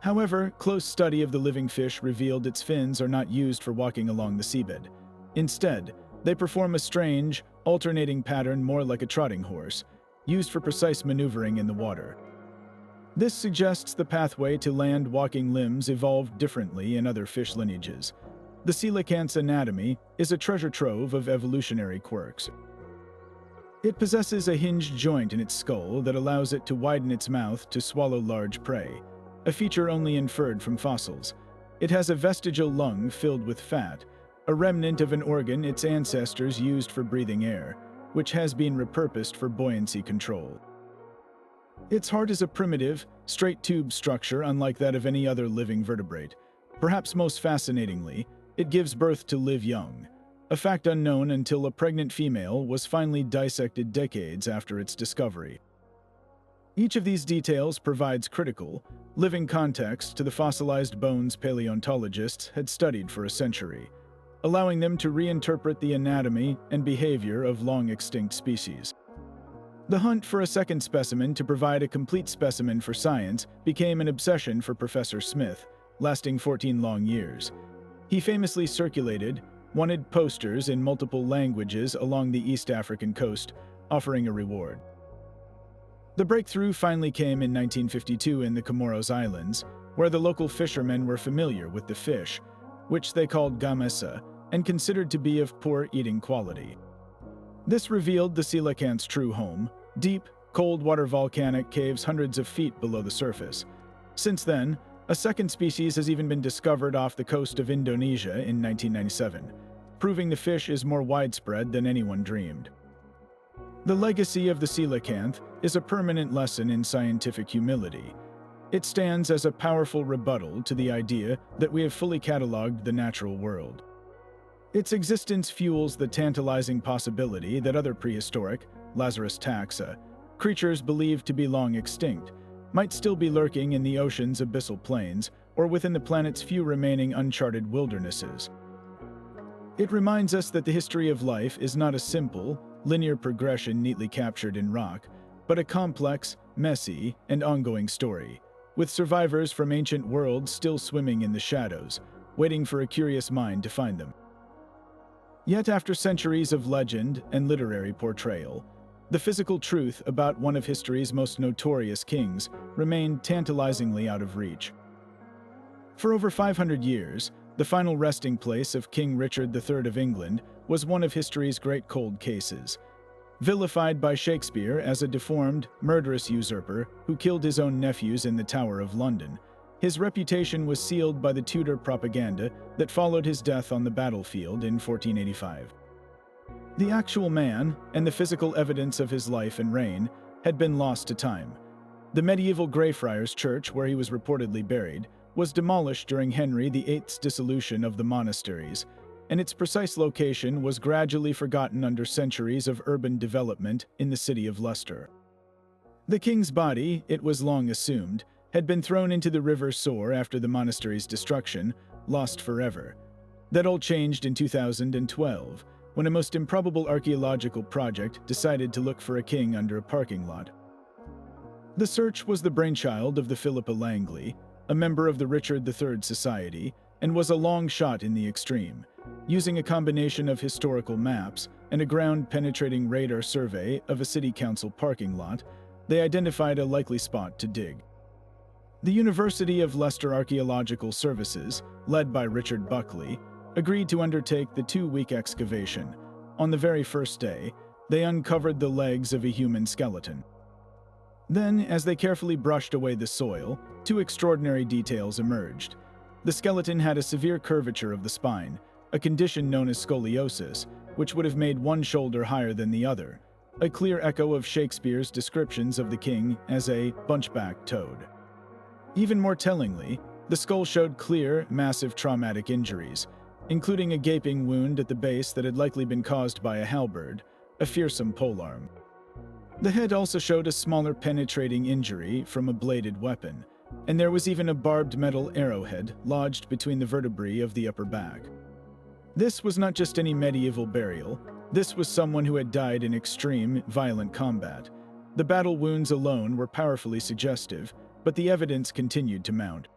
However, close study of the living fish revealed its fins are not used for walking along the seabed. Instead, they perform a strange, alternating pattern more like a trotting horse, used for precise maneuvering in the water. This suggests the pathway to land walking limbs evolved differently in other fish lineages. The coelacanth's anatomy is a treasure trove of evolutionary quirks. It possesses a hinged joint in its skull that allows it to widen its mouth to swallow large prey, a feature only inferred from fossils. It has a vestigial lung filled with fat, a remnant of an organ its ancestors used for breathing air, which has been repurposed for buoyancy control. Its heart is a primitive, straight tube structure unlike that of any other living vertebrate. Perhaps most fascinatingly, it gives birth to live young, a fact unknown until a pregnant female was finally dissected decades after its discovery. Each of these details provides critical, living context to the fossilized bones paleontologists had studied for a century, allowing them to reinterpret the anatomy and behavior of long-extinct species. The hunt for a second specimen to provide a complete specimen for science became an obsession for Professor Smith, lasting 14 long years. He famously circulated, wanted posters in multiple languages along the East African coast, offering a reward. The breakthrough finally came in 1952 in the Comoros Islands, where the local fishermen were familiar with the fish, which they called gamesa, and considered to be of poor eating quality. This revealed the coelacanth's true home, deep, cold-water volcanic caves hundreds of feet below the surface. Since then, a second species has even been discovered off the coast of Indonesia in 1997, proving the fish is more widespread than anyone dreamed. The legacy of the coelacanth is a permanent lesson in scientific humility. It stands as a powerful rebuttal to the idea that we have fully catalogued the natural world. Its existence fuels the tantalizing possibility that other prehistoric, Lazarus taxa, creatures believed to be long extinct, might still be lurking in the ocean's abyssal plains or within the planet's few remaining uncharted wildernesses. It reminds us that the history of life is not a simple, linear progression neatly captured in rock, but a complex, messy, and ongoing story, with survivors from ancient worlds still swimming in the shadows, waiting for a curious mind to find them. Yet after centuries of legend and literary portrayal, the physical truth about one of history's most notorious kings remained tantalizingly out of reach. For over 500 years, the final resting place of King Richard III of England was one of history's great cold cases. Vilified by Shakespeare as a deformed, murderous usurper who killed his own nephews in the Tower of London, his reputation was sealed by the Tudor propaganda that followed his death on the battlefield in 1485. The actual man, and the physical evidence of his life and reign, had been lost to time. The medieval Greyfriars Church, where he was reportedly buried, was demolished during Henry VIII's dissolution of the monasteries, and its precise location was gradually forgotten under centuries of urban development in the city of Leicester. The king's body, it was long assumed, had been thrown into the River Soar after the monastery's destruction, lost forever. That all changed in 2012, when a most improbable archaeological project decided to look for a king under a parking lot. The search was the brainchild of the Philippa Langley, a member of the Richard III Society, and was a long shot in the extreme. Using a combination of historical maps and a ground-penetrating radar survey of a city council parking lot, they identified a likely spot to dig. The University of Leicester Archaeological Services, led by Richard Buckley, agreed to undertake the 2-week excavation. On the very first day, they uncovered the legs of a human skeleton. Then, as they carefully brushed away the soil, 2 extraordinary details emerged. The skeleton had a severe curvature of the spine, a condition known as scoliosis, which would have made one shoulder higher than the other, a clear echo of Shakespeare's descriptions of the king as a bunchback toad. Even more tellingly, the skull showed clear, massive traumatic injuries, including a gaping wound at the base that had likely been caused by a halberd, a fearsome polearm. The head also showed a smaller penetrating injury from a bladed weapon, and there was even a barbed metal arrowhead lodged between the vertebrae of the upper back. This was not just any medieval burial, this was someone who had died in extreme, violent combat. The battle wounds alone were powerfully suggestive, but the evidence continued to mount.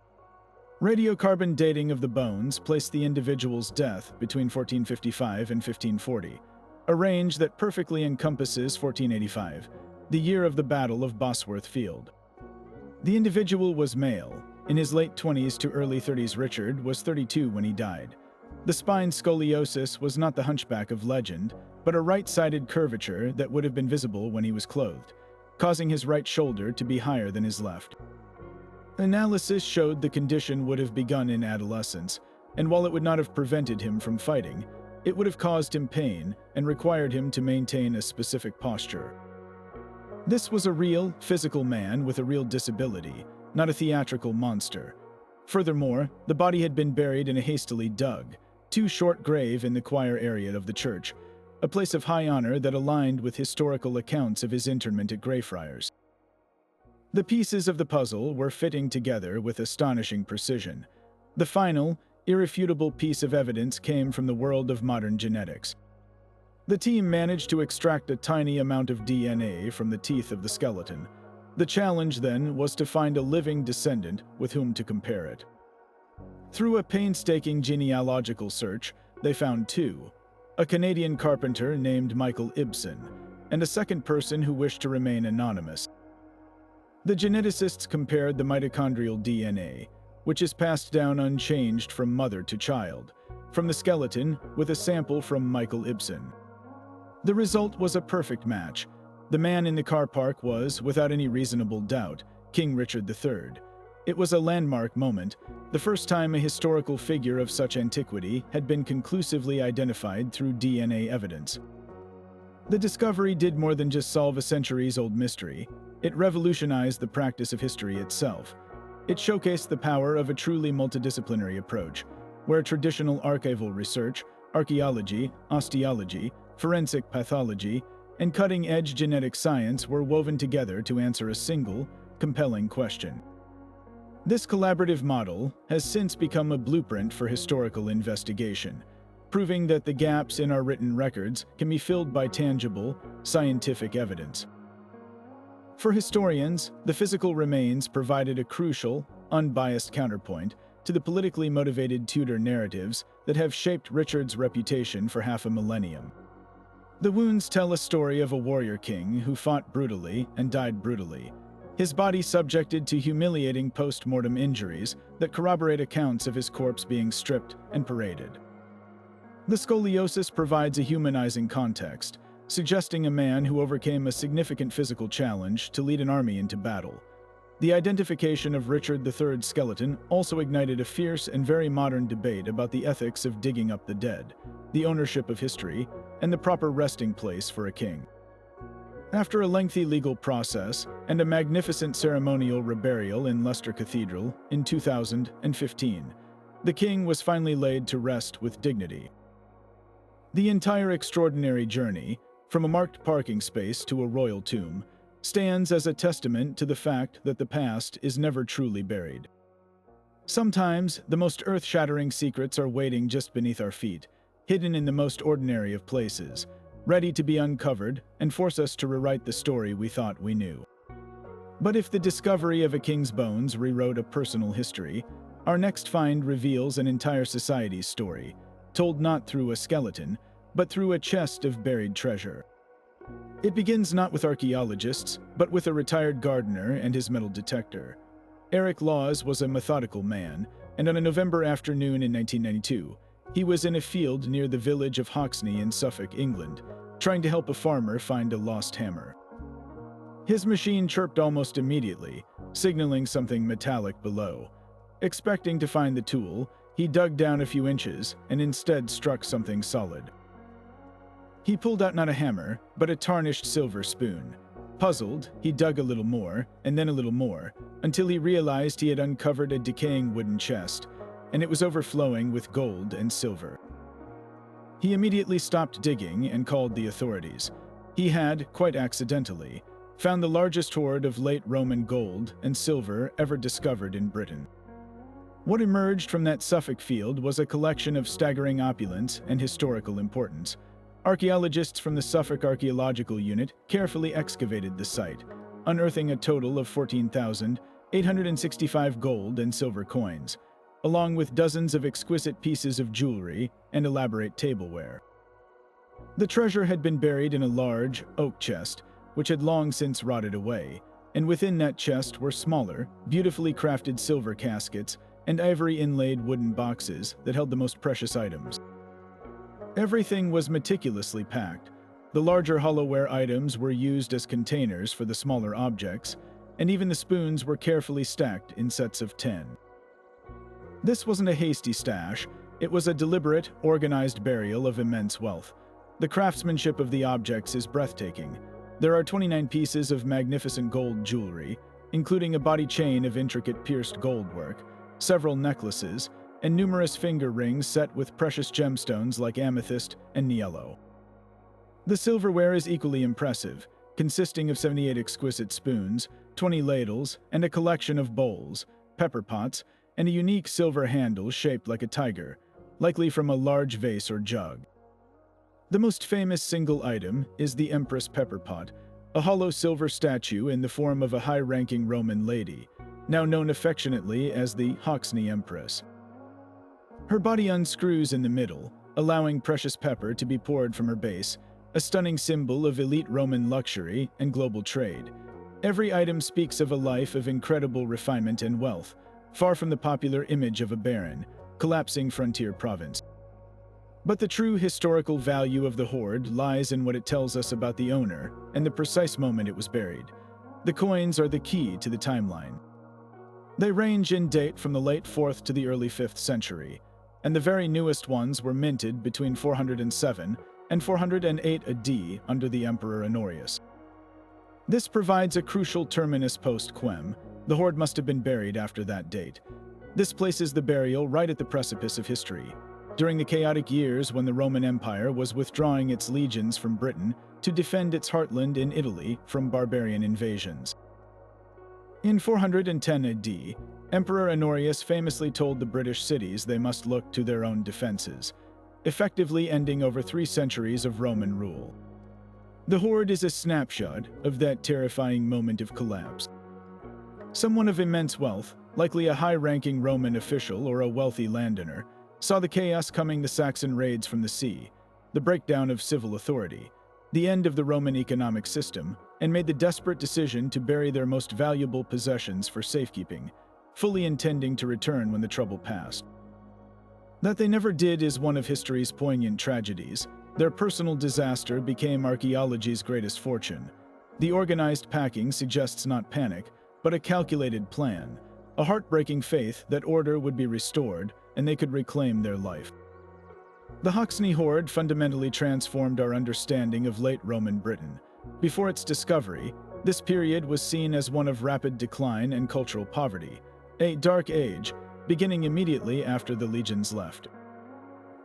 Radiocarbon dating of the bones placed the individual's death between 1455 and 1540, a range that perfectly encompasses 1485, the year of the Battle of Bosworth Field. The individual was male. In his late 20s to early 30s, Richard was 32 when he died. The spine scoliosis was not the hunchback of legend, but a right-sided curvature that would have been visible when he was clothed, causing his right shoulder to be higher than his left. Analysis showed the condition would have begun in adolescence, and while it would not have prevented him from fighting, it would have caused him pain and required him to maintain a specific posture. This was a real, physical man with a real disability, not a theatrical monster. Furthermore, the body had been buried in a hastily dug, too-short grave in the choir area of the church, a place of high honor that aligned with historical accounts of his interment at Greyfriars. The pieces of the puzzle were fitting together with astonishing precision. The final, irrefutable piece of evidence came from the world of modern genetics. The team managed to extract a tiny amount of DNA from the teeth of the skeleton. The challenge then was to find a living descendant with whom to compare it. Through a painstaking genealogical search, they found two: a Canadian carpenter named Michael Ibsen, and a second person who wished to remain anonymous. The geneticists compared the mitochondrial DNA, which is passed down unchanged from mother to child, from the skeleton with a sample from Michael Ibsen. The result was a perfect match. The man in the car park was, without any reasonable doubt, King Richard III. It was a landmark moment, the first time a historical figure of such antiquity had been conclusively identified through DNA evidence. The discovery did more than just solve a centuries-old mystery. It revolutionized the practice of history itself. It showcased the power of a truly multidisciplinary approach, where traditional archival research, archaeology, osteology, forensic pathology, and cutting-edge genetic science were woven together to answer a single, compelling question. This collaborative model has since become a blueprint for historical investigation, proving that the gaps in our written records can be filled by tangible, scientific evidence. For historians, the physical remains provided a crucial, unbiased counterpoint to the politically motivated Tudor narratives that have shaped Richard's reputation for half a millennium. The wounds tell a story of a warrior king who fought brutally and died brutally, his body subjected to humiliating post-mortem injuries that corroborate accounts of his corpse being stripped and paraded. The scoliosis provides a humanizing context, suggesting a man who overcame a significant physical challenge to lead an army into battle. The identification of Richard III's skeleton also ignited a fierce and very modern debate about the ethics of digging up the dead, the ownership of history, and the proper resting place for a king. After a lengthy legal process and a magnificent ceremonial reburial in Leicester Cathedral in 2015, the king was finally laid to rest with dignity. The entire extraordinary journey, from a marked parking space to a royal tomb, stands as a testament to the fact that the past is never truly buried. Sometimes, the most earth-shattering secrets are waiting just beneath our feet, hidden in the most ordinary of places, ready to be uncovered and force us to rewrite the story we thought we knew. But if the discovery of a king's bones rewrote a personal history, our next find reveals an entire society's story, told not through a skeleton, but through a chest of buried treasure. It begins not with archaeologists, but with a retired gardener and his metal detector. Eric Laws was a methodical man, and on a November afternoon in 1992, he was in a field near the village of Hoxney in Suffolk, England, trying to help a farmer find a lost hammer. His machine chirped almost immediately, signaling something metallic below. Expecting to find the tool, he dug down a few inches and instead struck something solid. He pulled out not a hammer, but a tarnished silver spoon. Puzzled, he dug a little more, and then a little more, until he realized he had uncovered a decaying wooden chest, and it was overflowing with gold and silver. He immediately stopped digging and called the authorities. He had, quite accidentally, found the largest hoard of late Roman gold and silver ever discovered in Britain. What emerged from that Suffolk field was a collection of staggering opulence and historical importance. Archaeologists from the Suffolk Archaeological Unit carefully excavated the site, unearthing a total of 14,865 gold and silver coins, along with dozens of exquisite pieces of jewelry and elaborate tableware. The treasure had been buried in a large, oak chest, which had long since rotted away, and within that chest were smaller, beautifully crafted silver caskets and ivory-inlaid wooden boxes that held the most precious items. Everything was meticulously packed. The larger hollowware items were used as containers for the smaller objects, and even the spoons were carefully stacked in sets of 10. This wasn't a hasty stash, it was a deliberate, organized burial of immense wealth. The craftsmanship of the objects is breathtaking. There are 29 pieces of magnificent gold jewelry, including a body chain of intricate pierced gold work, several necklaces, and numerous finger rings set with precious gemstones like amethyst and niello. The silverware is equally impressive, consisting of 78 exquisite spoons, 20 ladles, and a collection of bowls, pepper pots, and a unique silver handle shaped like a tiger, likely from a large vase or jug. The most famous single item is the Empress Pepper Pot, a hollow silver statue in the form of a high-ranking Roman lady, now known affectionately as the Hoxney Empress. Her body unscrews in the middle, allowing precious pepper to be poured from her base, a stunning symbol of elite Roman luxury and global trade. Every item speaks of a life of incredible refinement and wealth, far from the popular image of a barren, collapsing frontier province. But the true historical value of the hoard lies in what it tells us about the owner and the precise moment it was buried. The coins are the key to the timeline. They range in date from the late 4th to the early 5th century, and the very newest ones were minted between 407 and 408 AD under the Emperor Honorius. This provides a crucial terminus post quem. The hoard must have been buried after that date. This places the burial right at the precipice of history, during the chaotic years when the Roman Empire was withdrawing its legions from Britain to defend its heartland in Italy from barbarian invasions. In 410 AD, Emperor Honorius famously told the British cities they must look to their own defenses, effectively ending over 3 centuries of Roman rule. The hoard is a snapshot of that terrifying moment of collapse. Someone of immense wealth, likely a high-ranking Roman official or a wealthy landowner, saw the chaos coming: the Saxon raids from the sea, the breakdown of civil authority, the end of the Roman economic system, and made the desperate decision to bury their most valuable possessions for safekeeping, fully intending to return when the trouble passed. That they never did is one of history's poignant tragedies. Their personal disaster became archaeology's greatest fortune. The organized packing suggests not panic, but a calculated plan, a heartbreaking faith that order would be restored and they could reclaim their life. The Haxni hoard fundamentally transformed our understanding of late Roman Britain. Before its discovery, this period was seen as one of rapid decline and cultural poverty, a dark age, beginning immediately after the legions left.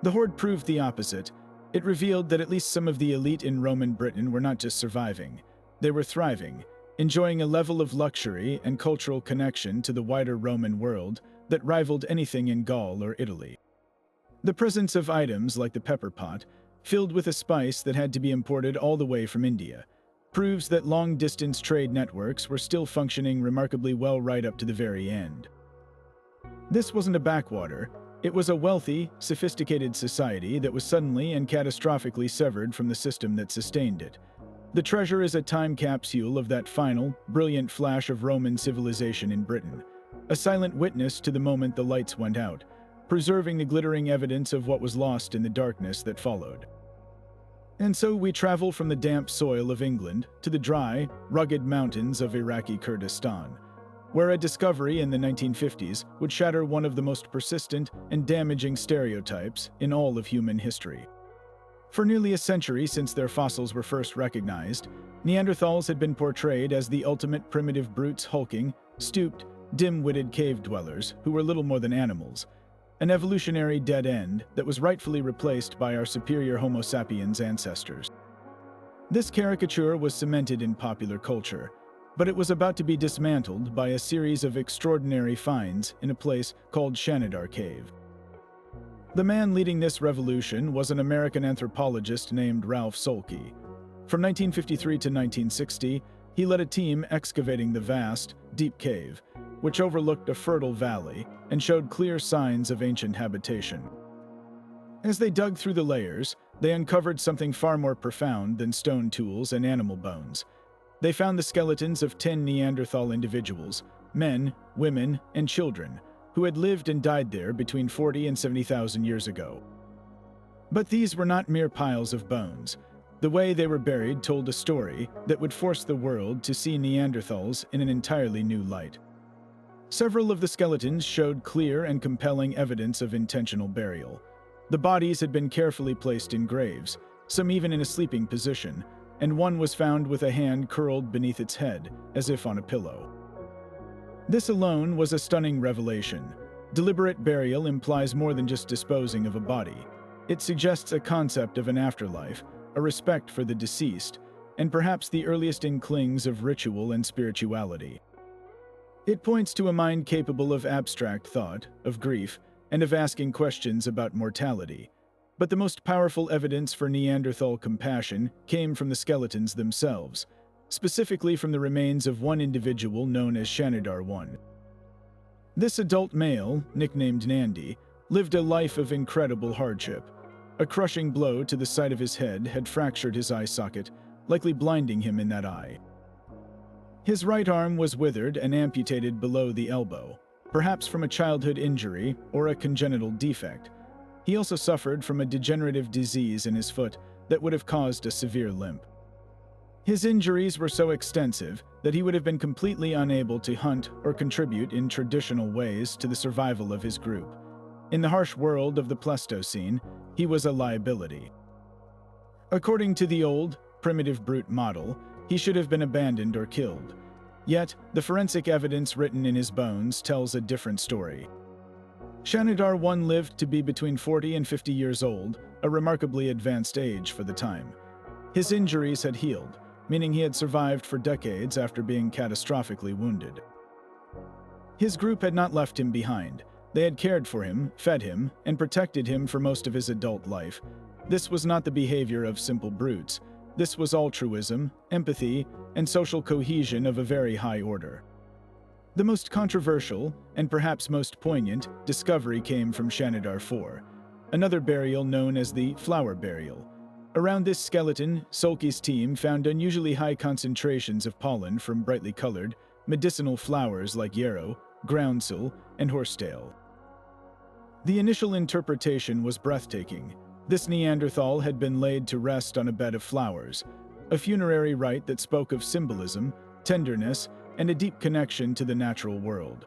The hoard proved the opposite. It revealed that at least some of the elite in Roman Britain were not just surviving, they were thriving, enjoying a level of luxury and cultural connection to the wider Roman world that rivaled anything in Gaul or Italy. The presence of items like the pepper pot, filled with a spice that had to be imported all the way from India, proves that long-distance trade networks were still functioning remarkably well right up to the very end. This wasn't a backwater. It was a wealthy, sophisticated society that was suddenly and catastrophically severed from the system that sustained it. The treasure is a time capsule of that final, brilliant flash of Roman civilization in Britain, a silent witness to the moment the lights went out, preserving the glittering evidence of what was lost in the darkness that followed. And so we travel from the damp soil of England to the dry, rugged mountains of Iraqi Kurdistan, where a discovery in the 1950s would shatter one of the most persistent and damaging stereotypes in all of human history. For nearly a century since their fossils were first recognized, Neanderthals had been portrayed as the ultimate primitive brutes, hulking, stooped, dim-witted cave dwellers who were little more than animals, an evolutionary dead end that was rightfully replaced by our superior Homo sapiens ancestors. This caricature was cemented in popular culture, but it was about to be dismantled by a series of extraordinary finds in a place called Shanidar Cave. The man leading this revolution was an American anthropologist named Ralph Solke. From 1953 to 1960, he led a team excavating the vast, deep cave, which overlooked a fertile valley and showed clear signs of ancient habitation. As they dug through the layers, they uncovered something far more profound than stone tools and animal bones. They found the skeletons of 10 Neanderthal individuals, men, women, and children, who had lived and died there between 40 and 70,000 years ago. But these were not mere piles of bones. The way they were buried told a story that would force the world to see Neanderthals in an entirely new light. Several of the skeletons showed clear and compelling evidence of intentional burial. The bodies had been carefully placed in graves, some even in a sleeping position, and one was found with a hand curled beneath its head, as if on a pillow. This alone was a stunning revelation. Deliberate burial implies more than just disposing of a body. It suggests a concept of an afterlife, a respect for the deceased, and perhaps the earliest inklings of ritual and spirituality. It points to a mind capable of abstract thought, of grief, and of asking questions about mortality. But the most powerful evidence for Neanderthal compassion came from the skeletons themselves, specifically from the remains of one individual known as Shanidar I. This adult male, nicknamed Nandi, lived a life of incredible hardship. A crushing blow to the side of his head had fractured his eye socket, likely blinding him in that eye. His right arm was withered and amputated below the elbow, perhaps from a childhood injury or a congenital defect. He also suffered from a degenerative disease in his foot that would have caused a severe limp. His injuries were so extensive that he would have been completely unable to hunt or contribute in traditional ways to the survival of his group. In the harsh world of the Pleistocene, he was a liability. According to the old, primitive brute model, he should have been abandoned or killed. Yet, the forensic evidence written in his bones tells a different story. Shanidar I lived to be between 40 and 50 years old, a remarkably advanced age for the time. His injuries had healed, meaning he had survived for decades after being catastrophically wounded. His group had not left him behind. They had cared for him, fed him, and protected him for most of his adult life. This was not the behavior of simple brutes. This was altruism, empathy, and social cohesion of a very high order. The most controversial, and perhaps most poignant, discovery came from Shanidar IV, another burial known as the flower burial. Around this skeleton, Solki's team found unusually high concentrations of pollen from brightly colored, medicinal flowers like yarrow, groundsel, and horsetail. The initial interpretation was breathtaking. This Neanderthal had been laid to rest on a bed of flowers, a funerary rite that spoke of symbolism, tenderness, and a deep connection to the natural world.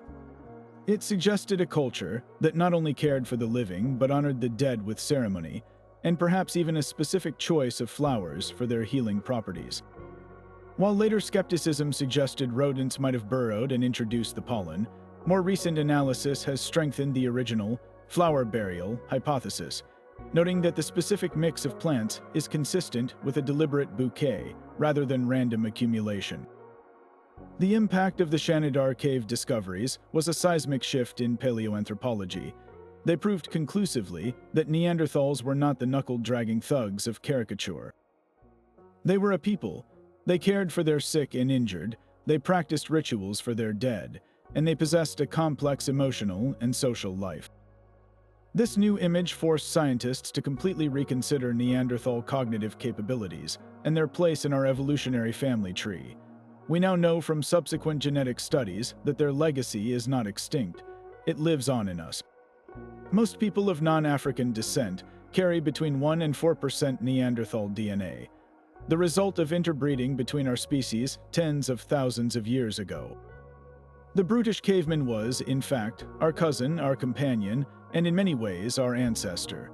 It suggested a culture that not only cared for the living but honored the dead with ceremony, and perhaps even a specific choice of flowers for their healing properties. While later skepticism suggested rodents might have burrowed and introduced the pollen, more recent analysis has strengthened the original flower burial hypothesis, noting that the specific mix of plants is consistent with a deliberate bouquet rather than random accumulation. The impact of the Shanidar cave discoveries was a seismic shift in paleoanthropology. They proved conclusively that Neanderthals were not the knuckle-dragging thugs of caricature. They were a people. They cared for their sick and injured, they practiced rituals for their dead, and they possessed a complex emotional and social life. This new image forced scientists to completely reconsider Neanderthal cognitive capabilities and their place in our evolutionary family tree. We now know from subsequent genetic studies that their legacy is not extinct. It lives on in us. Most people of non-African descent carry between 1 and 4% Neanderthal DNA, the result of interbreeding between our species tens of thousands of years ago. The brutish caveman was, in fact, our cousin, our companion, and in many ways our ancestor.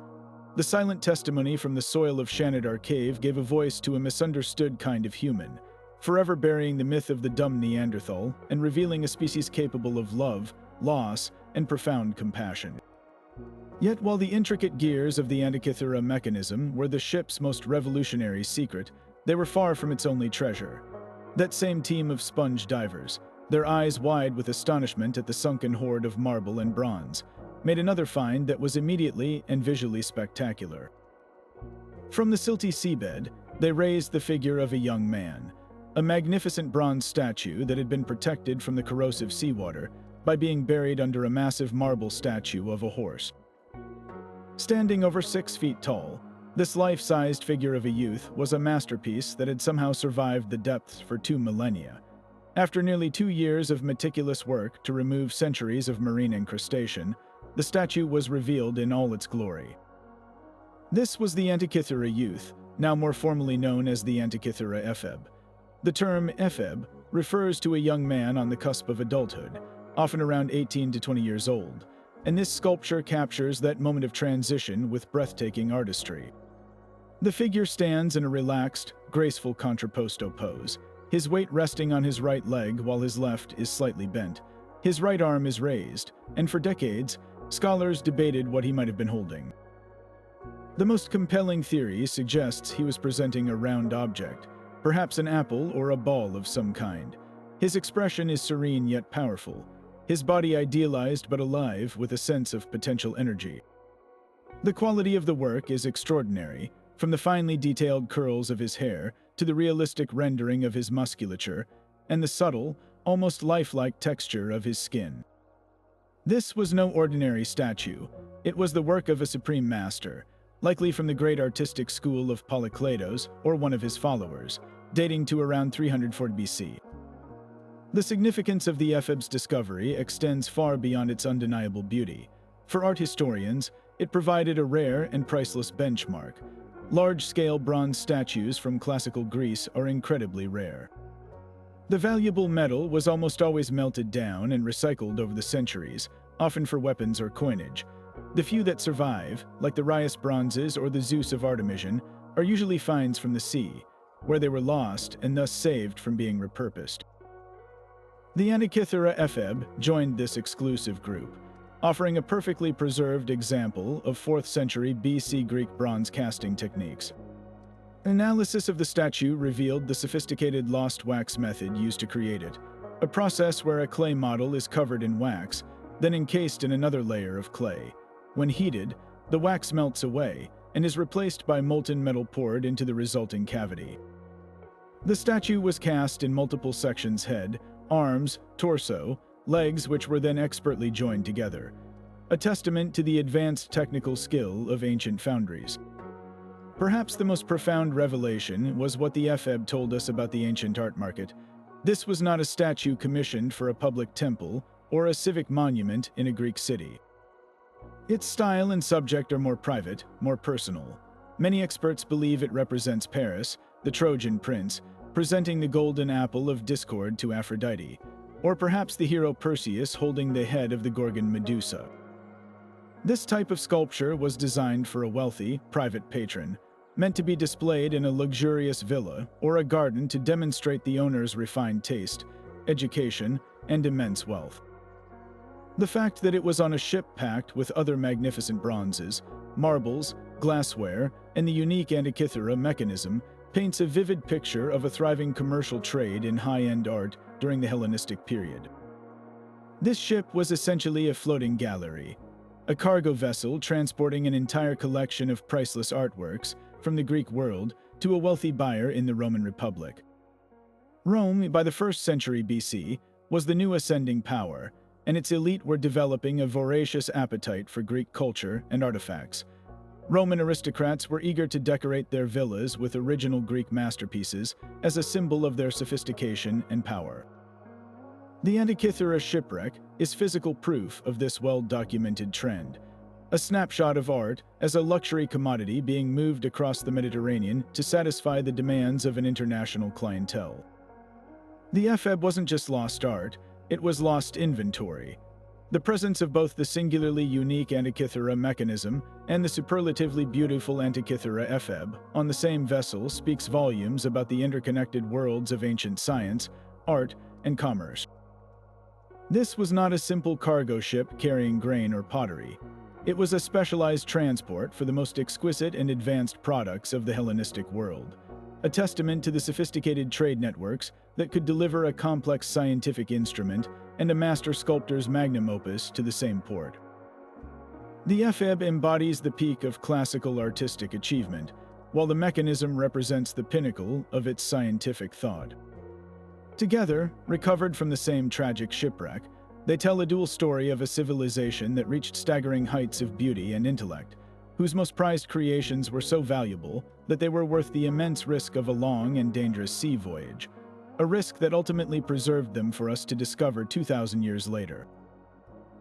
The silent testimony from the soil of Shanidar Cave gave a voice to a misunderstood kind of human, forever burying the myth of the dumb Neanderthal and revealing a species capable of love, loss, and profound compassion. Yet while the intricate gears of the Antikythera Mechanism were the ship's most revolutionary secret, they were far from its only treasure. That same team of sponge divers, their eyes wide with astonishment at the sunken hoard of marble and bronze, made another find that was immediately and visually spectacular. From the silty seabed, they raised the figure of a young man, a magnificent bronze statue that had been protected from the corrosive seawater by being buried under a massive marble statue of a horse. Standing over 6 feet tall, this life-sized figure of a youth was a masterpiece that had somehow survived the depths for 2 millennia. After nearly 2 years of meticulous work to remove centuries of marine incrustation, the statue was revealed in all its glory. This was the Antikythera youth, now more formally known as the Antikythera epheb. The term epheb refers to a young man on the cusp of adulthood, often around 18 to 20 years old, and this sculpture captures that moment of transition with breathtaking artistry. The figure stands in a relaxed, graceful contrapposto pose, his weight resting on his right leg while his left is slightly bent. His right arm is raised, and for decades, scholars debated what he might have been holding. The most compelling theory suggests he was presenting a round object, perhaps an apple or a ball of some kind. His expression is serene yet powerful, his body idealized but alive with a sense of potential energy. The quality of the work is extraordinary, from the finely detailed curls of his hair to the realistic rendering of his musculature and the subtle, almost lifelike texture of his skin. This was no ordinary statue. It was the work of a supreme master, likely from the great artistic school of Polykleitos or one of his followers, dating to around 340 BC. The significance of the epheb's discovery extends far beyond its undeniable beauty. For art historians, it provided a rare and priceless benchmark. Large-scale bronze statues from classical Greece are incredibly rare. The valuable metal was almost always melted down and recycled over the centuries, often for weapons or coinage. The few that survive, like the Rhais bronzes or the Zeus of Artemision, are usually finds from the sea, where they were lost and thus saved from being repurposed. The Antikythera epheb joined this exclusive group, offering a perfectly preserved example of 4th century BC Greek bronze casting techniques. Analysis of the statue revealed the sophisticated lost wax method used to create it, a process where a clay model is covered in wax, then encased in another layer of clay. When heated, the wax melts away and is replaced by molten metal poured into the resulting cavity. The statue was cast in multiple sections: head, arms, torso, legs, which were then expertly joined together, a testament to the advanced technical skill of ancient foundries. Perhaps the most profound revelation was what the epheb told us about the ancient art market. This was not a statue commissioned for a public temple or a civic monument in a Greek city. Its style and subject are more private, more personal. Many experts believe it represents Paris, the Trojan prince, presenting the golden apple of discord to Aphrodite, or perhaps the hero Perseus holding the head of the Gorgon Medusa. This type of sculpture was designed for a wealthy, private patron, meant to be displayed in a luxurious villa or a garden to demonstrate the owner's refined taste, education, and immense wealth. The fact that it was on a ship packed with other magnificent bronzes, marbles, glassware, and the unique Antikythera Mechanism paints a vivid picture of a thriving commercial trade in high-end art during the Hellenistic period. This ship was essentially a floating gallery, a cargo vessel transporting an entire collection of priceless artworks from the Greek world to a wealthy buyer in the Roman Republic. Rome, by the 1st century BC, was the new ascending power, and its elite were developing a voracious appetite for Greek culture and artifacts. Roman aristocrats were eager to decorate their villas with original Greek masterpieces as a symbol of their sophistication and power. The Antikythera shipwreck is physical proof of this well-documented trend, a snapshot of art as a luxury commodity being moved across the Mediterranean to satisfy the demands of an international clientele. The epheb wasn't just lost art, it was lost inventory. The presence of both the singularly unique Antikythera Mechanism and the superlatively beautiful Antikythera epheb on the same vessel speaks volumes about the interconnected worlds of ancient science, art, and commerce. This was not a simple cargo ship carrying grain or pottery. It was a specialized transport for the most exquisite and advanced products of the Hellenistic world, a testament to the sophisticated trade networks that could deliver a complex scientific instrument and a master sculptor's magnum opus to the same port. The epheb embodies the peak of classical artistic achievement, while the mechanism represents the pinnacle of its scientific thought. Together, recovered from the same tragic shipwreck, they tell a dual story of a civilization that reached staggering heights of beauty and intellect, whose most prized creations were so valuable that they were worth the immense risk of a long and dangerous sea voyage, a risk that ultimately preserved them for us to discover 2,000 years later.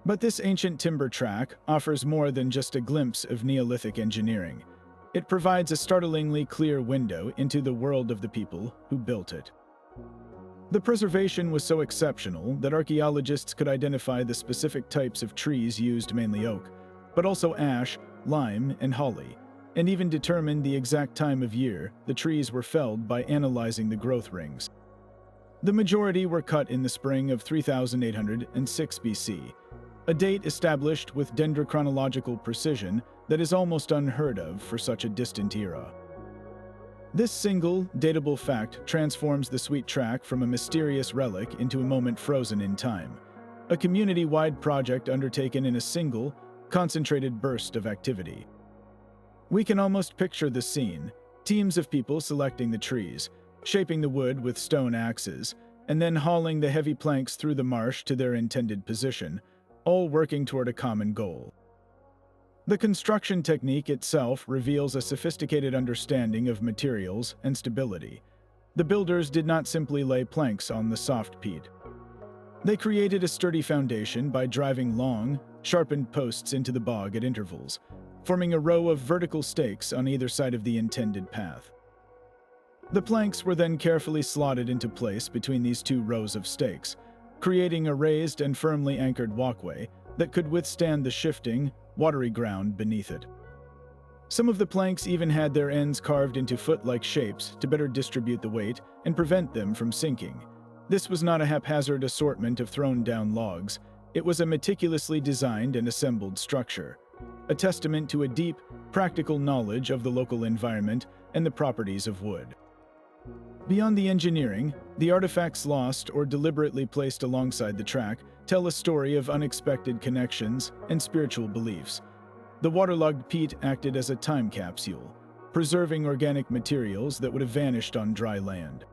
But this ancient timber track offers more than just a glimpse of Neolithic engineering. It provides a startlingly clear window into the world of the people who built it. The preservation was so exceptional that archaeologists could identify the specific types of trees used, mainly oak, but also ash, lime, and holly, and even determined the exact time of year the trees were felled by analyzing the growth rings. The majority were cut in the spring of 3806 BC, a date established with dendrochronological precision that is almost unheard of for such a distant era. This single, datable fact transforms the sweet track from a mysterious relic into a moment frozen in time, a community-wide project undertaken in a single, concentrated burst of activity. We can almost picture the scene: teams of people selecting the trees, shaping the wood with stone axes, and then hauling the heavy planks through the marsh to their intended position, all working toward a common goal. The construction technique itself reveals a sophisticated understanding of materials and stability. The builders did not simply lay planks on the soft peat. They created a sturdy foundation by driving long, sharpened posts into the bog at intervals, forming a row of vertical stakes on either side of the intended path. The planks were then carefully slotted into place between these two rows of stakes, creating a raised and firmly anchored walkway that could withstand the shifting, watery ground beneath it. Some of the planks even had their ends carved into foot-like shapes to better distribute the weight and prevent them from sinking. This was not a haphazard assortment of thrown-down logs. It was a meticulously designed and assembled structure, a testament to a deep, practical knowledge of the local environment and the properties of wood. Beyond the engineering, the artifacts lost or deliberately placed alongside the track tell a story of unexpected connections and spiritual beliefs. The waterlogged peat acted as a time capsule, preserving organic materials that would have vanished on dry land.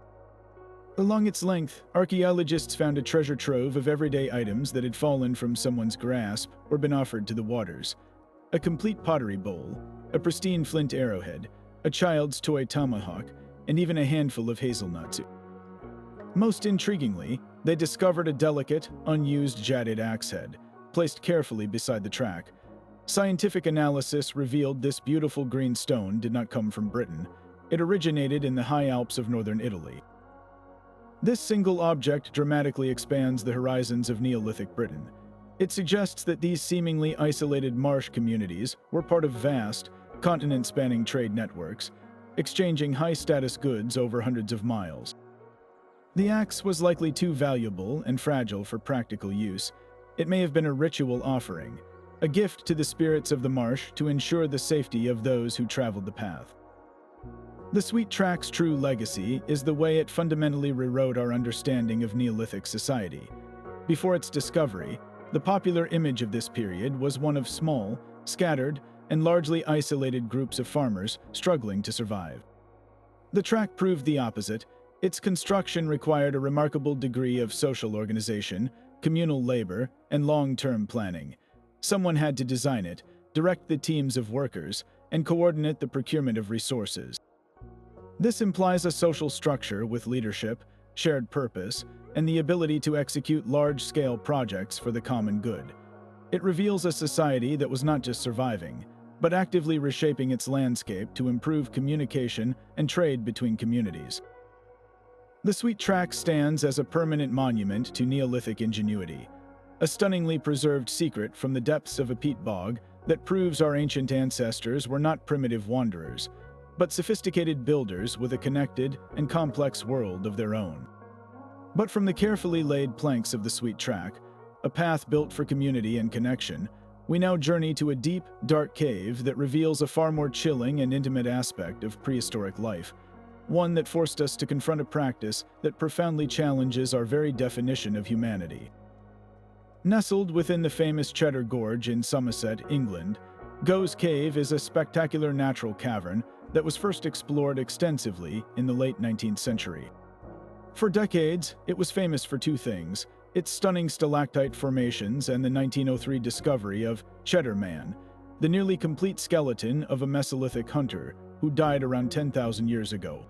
Along its length, archaeologists found a treasure trove of everyday items that had fallen from someone's grasp or been offered to the waters. A complete pottery bowl, a pristine flint arrowhead, a child's toy tomahawk, and even a handful of hazelnuts. Most intriguingly, they discovered a delicate, unused jaded axe head, placed carefully beside the track. Scientific analysis revealed this beautiful green stone did not come from Britain. It originated in the high Alps of northern Italy. This single object dramatically expands the horizons of Neolithic Britain. It suggests that these seemingly isolated marsh communities were part of vast, continent-spanning trade networks, exchanging high-status goods over hundreds of miles. The axe was likely too valuable and fragile for practical use. It may have been a ritual offering, a gift to the spirits of the marsh to ensure the safety of those who traveled the path. The Sweet Track's true legacy is the way it fundamentally rewrote our understanding of Neolithic society. Before its discovery, the popular image of this period was one of small, scattered, and largely isolated groups of farmers struggling to survive. The track proved the opposite. Its construction required a remarkable degree of social organization, communal labor, and long-term planning. Someone had to design it, direct the teams of workers, and coordinate the procurement of resources. This implies a social structure with leadership, shared purpose, and the ability to execute large-scale projects for the common good. It reveals a society that was not just surviving, but actively reshaping its landscape to improve communication and trade between communities. The Sweet Track stands as a permanent monument to Neolithic ingenuity, a stunningly preserved secret from the depths of a peat bog that proves our ancient ancestors were not primitive wanderers, but sophisticated builders with a connected and complex world of their own. But from the carefully laid planks of the Sweet Track, a path built for community and connection, we now journey to a deep, dark cave that reveals a far more chilling and intimate aspect of prehistoric life, one that forced us to confront a practice that profoundly challenges our very definition of humanity. Nestled within the famous Cheddar Gorge in Somerset, England, Go's Cave is a spectacular natural cavern that was first explored extensively in the late 19th century. For decades, it was famous for two things: its stunning stalactite formations and the 1903 discovery of Cheddar Man, the nearly complete skeleton of a Mesolithic hunter who died around 10,000 years ago.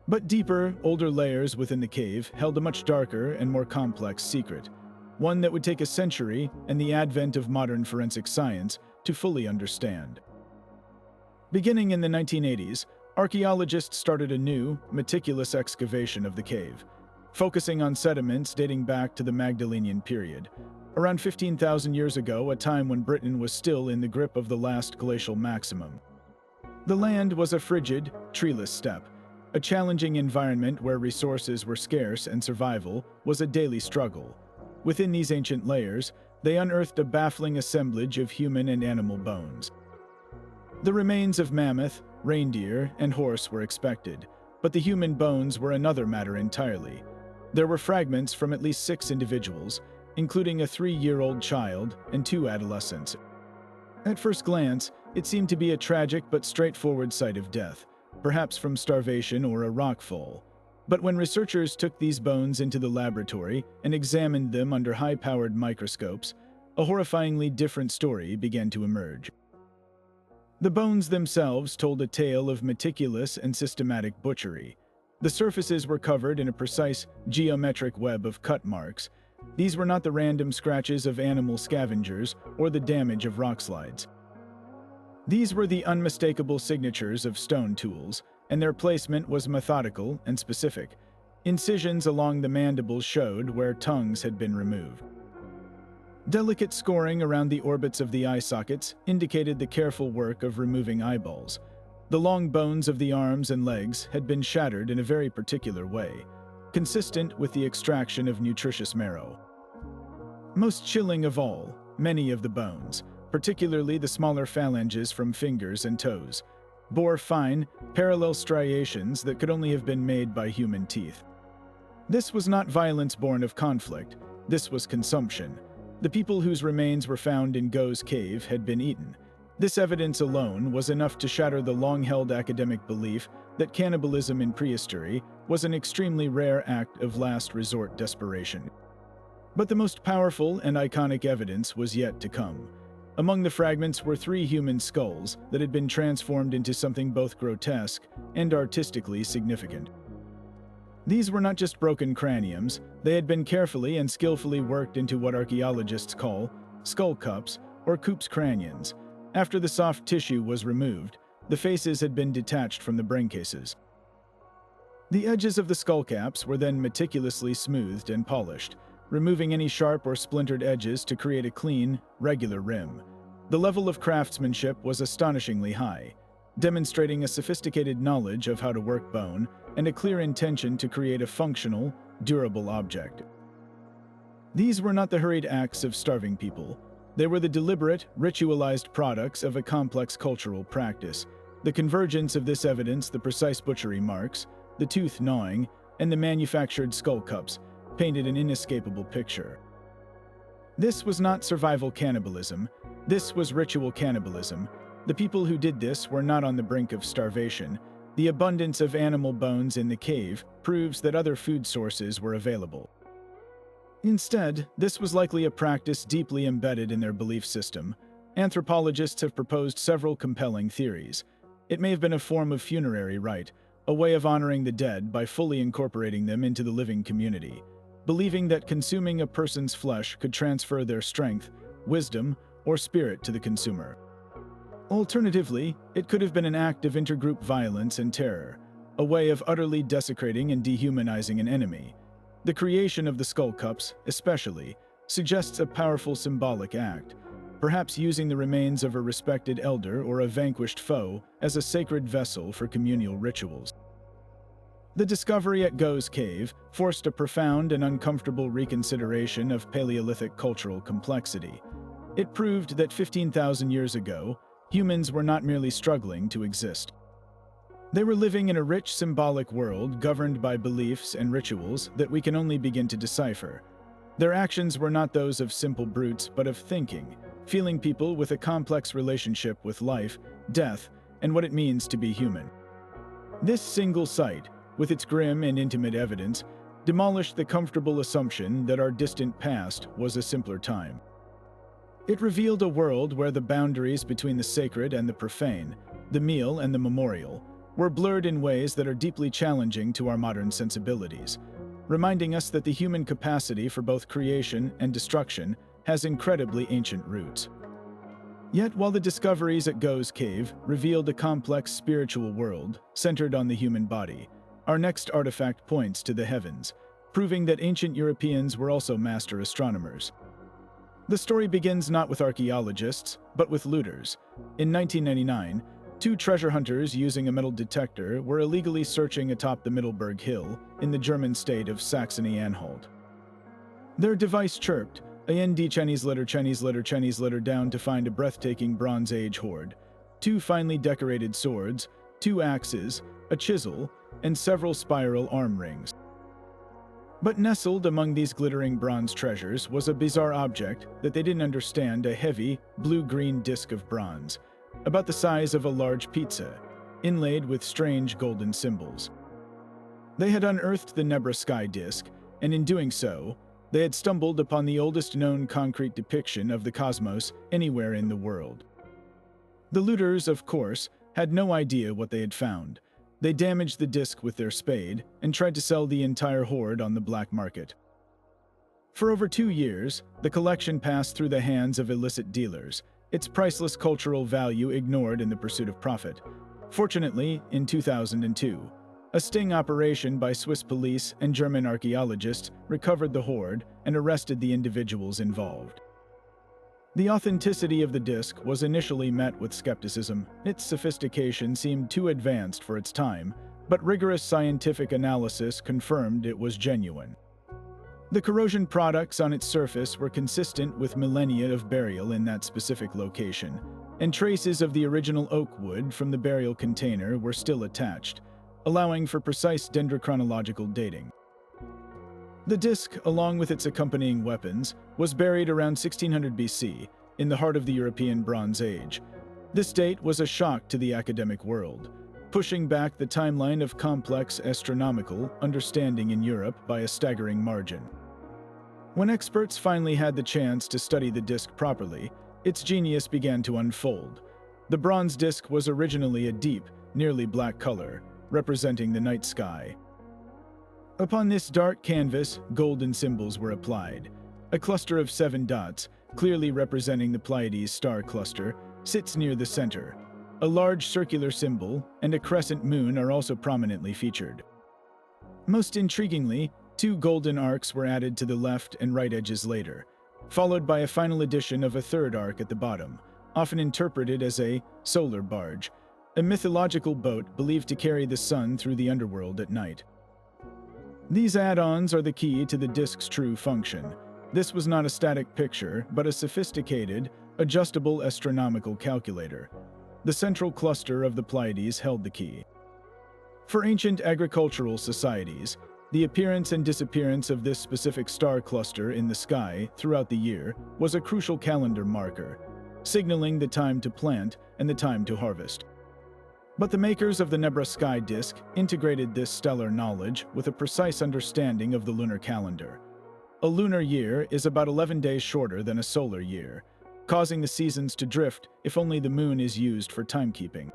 But deeper, older layers within the cave held a much darker and more complex secret, one that would take a century and the advent of modern forensic science to fully understand. Beginning in the 1980s, archaeologists started a new, meticulous excavation of the cave, focusing on sediments dating back to the Magdalenian period, around 15,000 years ago, a time when Britain was still in the grip of the last glacial maximum. The land was a frigid, treeless steppe, a challenging environment where resources were scarce and survival was a daily struggle. Within these ancient layers, they unearthed a baffling assemblage of human and animal bones. The remains of mammoth, reindeer, and horse were expected, but the human bones were another matter entirely. There were fragments from at least 6 individuals, including a 3-year-old child and 2 adolescents. At first glance, it seemed to be a tragic but straightforward sight of death, perhaps from starvation or a rockfall. But when researchers took these bones into the laboratory and examined them under high-powered microscopes, a horrifyingly different story began to emerge. The bones themselves told a tale of meticulous and systematic butchery. The surfaces were covered in a precise geometric web of cut marks. These were not the random scratches of animal scavengers or the damage of rock slides. These were the unmistakable signatures of stone tools, and their placement was methodical and specific. Incisions along the mandibles showed where tongues had been removed. Delicate scoring around the orbits of the eye sockets indicated the careful work of removing eyeballs. The long bones of the arms and legs had been shattered in a very particular way, consistent with the extraction of nutritious marrow. Most chilling of all, many of the bones, particularly the smaller phalanges from fingers and toes, bore fine, parallel striations that could only have been made by human teeth. This was not violence born of conflict, this was consumption. The people whose remains were found in Go's cave had been eaten. This evidence alone was enough to shatter the long-held academic belief that cannibalism in prehistory was an extremely rare act of last resort desperation. But the most powerful and iconic evidence was yet to come. Among the fragments were 3 human skulls that had been transformed into something both grotesque and artistically significant. These were not just broken craniums, they had been carefully and skillfully worked into what archaeologists call skull cups or coops cranions. After the soft tissue was removed, the faces had been detached from the brain cases. The edges of the skull caps were then meticulously smoothed and polished, removing any sharp or splintered edges to create a clean, regular rim. The level of craftsmanship was astonishingly high, demonstrating a sophisticated knowledge of how to work bone and a clear intention to create a functional, durable object. These were not the hurried acts of starving people. They were the deliberate, ritualized products of a complex cultural practice. The convergence of this evidence, the precise butchery marks, the tooth gnawing, and the manufactured skull cups, painted an inescapable picture. This was not survival cannibalism. This was ritual cannibalism. The people who did this were not on the brink of starvation. The abundance of animal bones in the cave proves that other food sources were available. Instead, this was likely a practice deeply embedded in their belief system. Anthropologists have proposed several compelling theories. It may have been a form of funerary rite, a way of honoring the dead by fully incorporating them into the living community, believing that consuming a person's flesh could transfer their strength, wisdom, or spirit to the consumer. Alternatively, it could have been an act of intergroup violence and terror, a way of utterly desecrating and dehumanizing an enemy. The creation of the skull cups, especially, suggests a powerful symbolic act, perhaps using the remains of a respected elder or a vanquished foe as a sacred vessel for communal rituals. The discovery at Go's cave forced a profound and uncomfortable reconsideration of Paleolithic cultural complexity. It proved that 15,000 years ago, humans were not merely struggling to exist. They were living in a rich symbolic world governed by beliefs and rituals that we can only begin to decipher. Their actions were not those of simple brutes, but of thinking, feeling people with a complex relationship with life, death, and what it means to be human. This single site, with its grim and intimate evidence, demolished the comfortable assumption that our distant past was a simpler time. It revealed a world where the boundaries between the sacred and the profane, the meal and the memorial, were blurred in ways that are deeply challenging to our modern sensibilities, reminding us that the human capacity for both creation and destruction has incredibly ancient roots. Yet, while the discoveries at Go's cave revealed a complex spiritual world centered on the human body, our next artifact points to the heavens, proving that ancient Europeans were also master astronomers. The story begins not with archaeologists, but with looters. In 1999, 2 treasure hunters using a metal detector were illegally searching atop the Mittelberg Hill in the German state of Saxony-Anhalt. Their device chirped, AND Chinese letter down to find a breathtaking Bronze Age hoard, 2 finely decorated swords, 2 axes, a chisel, and several spiral arm rings. But nestled among these glittering bronze treasures was a bizarre object that they didn't understand, a heavy, blue-green disc of bronze, about the size of a large pizza, inlaid with strange golden symbols. They had unearthed the Nebra sky disc, and in doing so, They had stumbled upon the oldest known concrete depiction of the cosmos anywhere in the world. The looters, of course, had no idea what they had found. They damaged the disc with their spade and tried to sell the entire hoard on the black market. For over 2 years, the collection passed through the hands of illicit dealers, its priceless cultural value ignored in the pursuit of profit. Fortunately, in 2002, a sting operation by Swiss police and German archaeologists recovered the hoard and arrested the individuals involved. The authenticity of the disc was initially met with skepticism. Its sophistication seemed too advanced for its time, but rigorous scientific analysis confirmed it was genuine. The corrosion products on its surface were consistent with millennia of burial in that specific location, and traces of the original oak wood from the burial container were still attached, allowing for precise dendrochronological dating. The disc, along with its accompanying weapons, was buried around 1600 BC, in the heart of the European Bronze Age. This date was a shock to the academic world, pushing back the timeline of complex astronomical understanding in Europe by a staggering margin. When experts finally had the chance to study the disc properly, its genius began to unfold. The bronze disc was originally a deep, nearly black color, representing the night sky. Upon this dark canvas, golden symbols were applied. A cluster of 7 dots, clearly representing the Pleiades star cluster, sits near the center. A large circular symbol and a crescent moon are also prominently featured. Most intriguingly, 2 golden arcs were added to the left and right edges later, followed by a final addition of a 3rd arc at the bottom, often interpreted as a solar barge, a mythological boat believed to carry the sun through the underworld at night. These add-ons are the key to the disc's true function. This was not a static picture, but a sophisticated, adjustable astronomical calculator. The central cluster of the Pleiades held the key. For ancient agricultural societies, the appearance and disappearance of this specific star cluster in the sky throughout the year was a crucial calendar marker, signaling the time to plant and the time to harvest. But the makers of the Nebra sky disk integrated this stellar knowledge with a precise understanding of the lunar calendar. A lunar year is about 11 days shorter than a solar year, causing the seasons to drift if only the moon is used for timekeeping.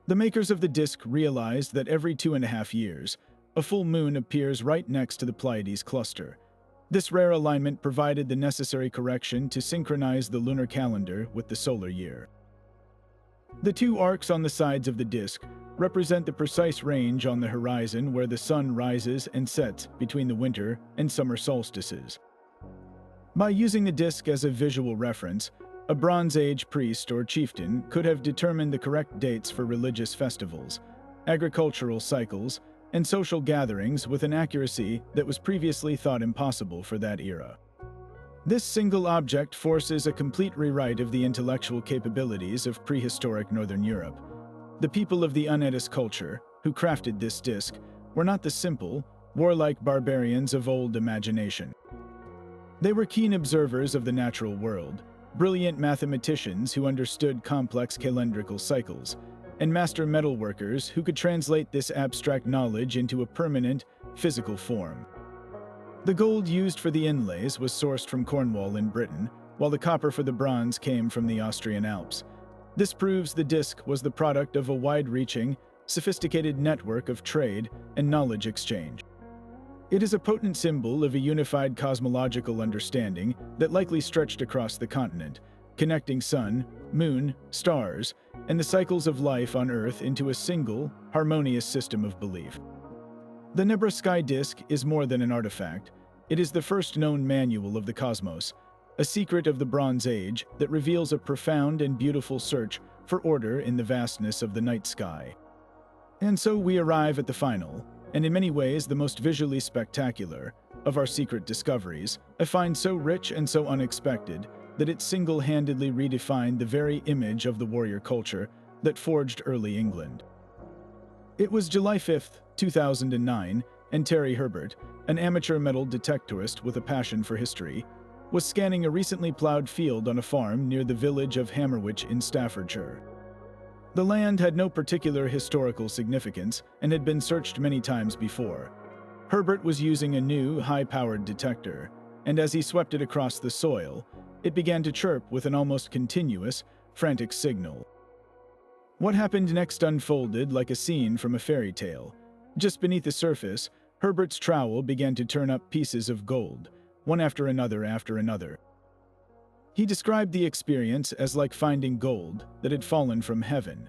The makers of the disk realized that every 2.5 years, a full moon appears right next to the Pleiades cluster. This rare alignment provided the necessary correction to synchronize the lunar calendar with the solar year. The 2 arcs on the sides of the disk represent the precise range on the horizon where the sun rises and sets between the winter and summer solstices. By using the disk as a visual reference, a Bronze Age priest or chieftain could have determined the correct dates for religious festivals, agricultural cycles, and social gatherings with an accuracy that was previously thought impossible for that era. This single object forces a complete rewrite of the intellectual capabilities of prehistoric Northern Europe. The people of the Unedis culture, who crafted this disc, were not the simple, warlike barbarians of old imagination. They were keen observers of the natural world, brilliant mathematicians who understood complex calendrical cycles, and master metalworkers who could translate this abstract knowledge into a permanent, physical form. The gold used for the inlays was sourced from Cornwall in Britain, while the copper for the bronze came from the Austrian Alps. This proves the disc was the product of a wide-reaching, sophisticated network of trade and knowledge exchange. It is a potent symbol of a unified cosmological understanding that likely stretched across the continent, connecting sun, moon, stars, and the cycles of life on Earth into a single, harmonious system of belief. The Nebra sky disk is more than an artifact. It is the first known manual of the cosmos, a secret of the Bronze Age that reveals a profound and beautiful search for order in the vastness of the night sky. And so we arrive at the final, and in many ways the most visually spectacular, of our secret discoveries, a find so rich and so unexpected that it single-handedly redefined the very image of the warrior culture that forged early England. It was July 5th, 2009, and Terry Herbert, an amateur metal detectorist with a passion for history, was scanning a recently plowed field on a farm near the village of Hammerwich in Staffordshire. The land had no particular historical significance and had been searched many times before. Herbert was using a new, high-powered detector, and as he swept it across the soil, it began to chirp with an almost continuous, frantic signal. What happened next unfolded like a scene from a fairy tale. Just beneath the surface, Herbert's trowel began to turn up pieces of gold, one after another. He described the experience as like finding gold that had fallen from heaven,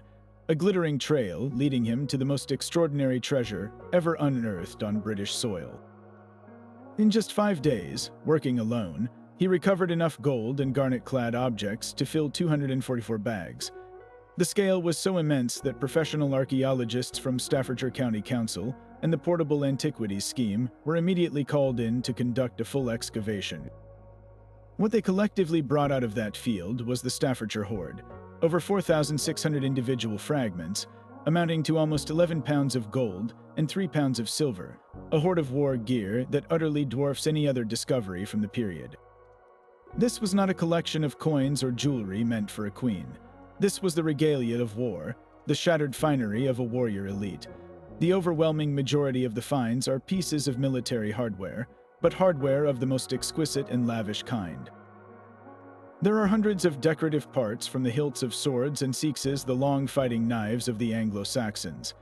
a glittering trail leading him to the most extraordinary treasure ever unearthed on British soil. In just 5 days, working alone, he recovered enough gold and garnet-clad objects to fill 244 bags. The scale was so immense that professional archaeologists from Staffordshire County Council and the Portable Antiquities Scheme were immediately called in to conduct a full excavation. What they collectively brought out of that field was the Staffordshire Hoard, over 4,600 individual fragments, amounting to almost 11 pounds of gold and 3 pounds of silver, a hoard of war gear that utterly dwarfs any other discovery from the period. This was not a collection of coins or jewelry meant for a queen. This was the regalia of war, the shattered finery of a warrior elite. The overwhelming majority of the finds are pieces of military hardware, but hardware of the most exquisite and lavish kind. There are hundreds of decorative parts from the hilts of swords and seexes the long fighting knives of the Anglo-Saxons.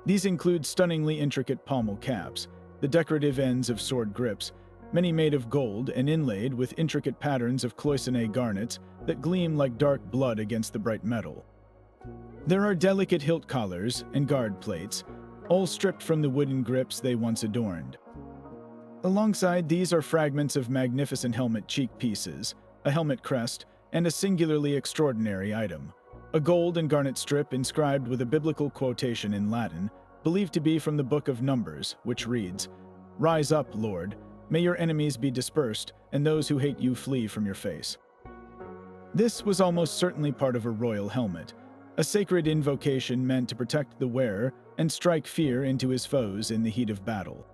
These include stunningly intricate pommel caps, the decorative ends of sword grips, many made of gold and inlaid with intricate patterns of cloisonné garnets that gleam like dark blood against the bright metal. There are delicate hilt collars and guard plates, all stripped from the wooden grips they once adorned. Alongside these are fragments of magnificent helmet cheek pieces, a helmet crest, and a singularly extraordinary item, a gold and garnet strip inscribed with a biblical quotation in Latin, believed to be from the Book of Numbers, which reads, "Rise up, Lord, may your enemies be dispersed, and those who hate you flee from your face." This was almost certainly part of a royal helmet, a sacred invocation meant to protect the wearer and strike fear into his foes in the heat of battle.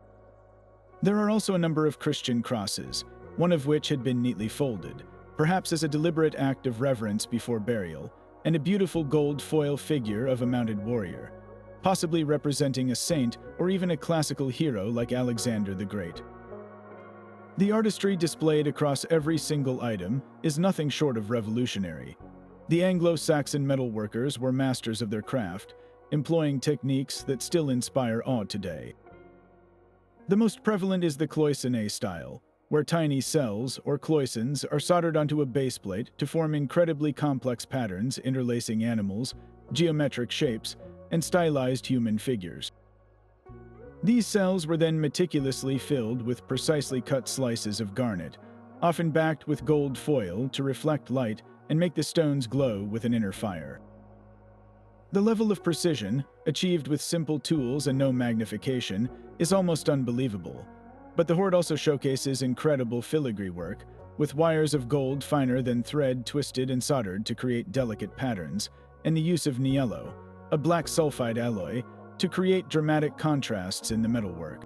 There are also a number of Christian crosses, one of which had been neatly folded, perhaps as a deliberate act of reverence before burial, and a beautiful gold foil figure of a mounted warrior, possibly representing a saint or even a classical hero like Alexander the Great. The artistry displayed across every single item is nothing short of revolutionary. The Anglo-Saxon metalworkers were masters of their craft, employing techniques that still inspire awe today. The most prevalent is the cloisonné style, where tiny cells, or cloisons, are soldered onto a base plate to form incredibly complex patterns interlacing animals, geometric shapes, and stylized human figures. These cells were then meticulously filled with precisely cut slices of garnet, often backed with gold foil to reflect light and make the stones glow with an inner fire. The level of precision, achieved with simple tools and no magnification, is almost unbelievable. But the hoard also showcases incredible filigree work, with wires of gold finer than thread twisted and soldered to create delicate patterns, and the use of niello, a black sulfide alloy, to create dramatic contrasts in the metalwork.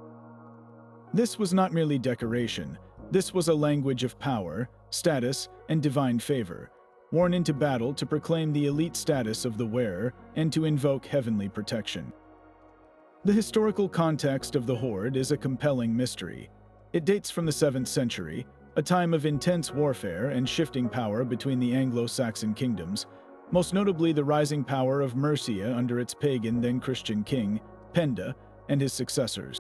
This was not merely decoration. This was a language of power, status, and divine favor, worn into battle to proclaim the elite status of the wearer and to invoke heavenly protection. The historical context of the hoard is a compelling mystery. It dates from the 7th century, a time of intense warfare and shifting power between the Anglo-Saxon kingdoms, most notably the rising power of Mercia under its pagan then Christian king, Penda, and his successors.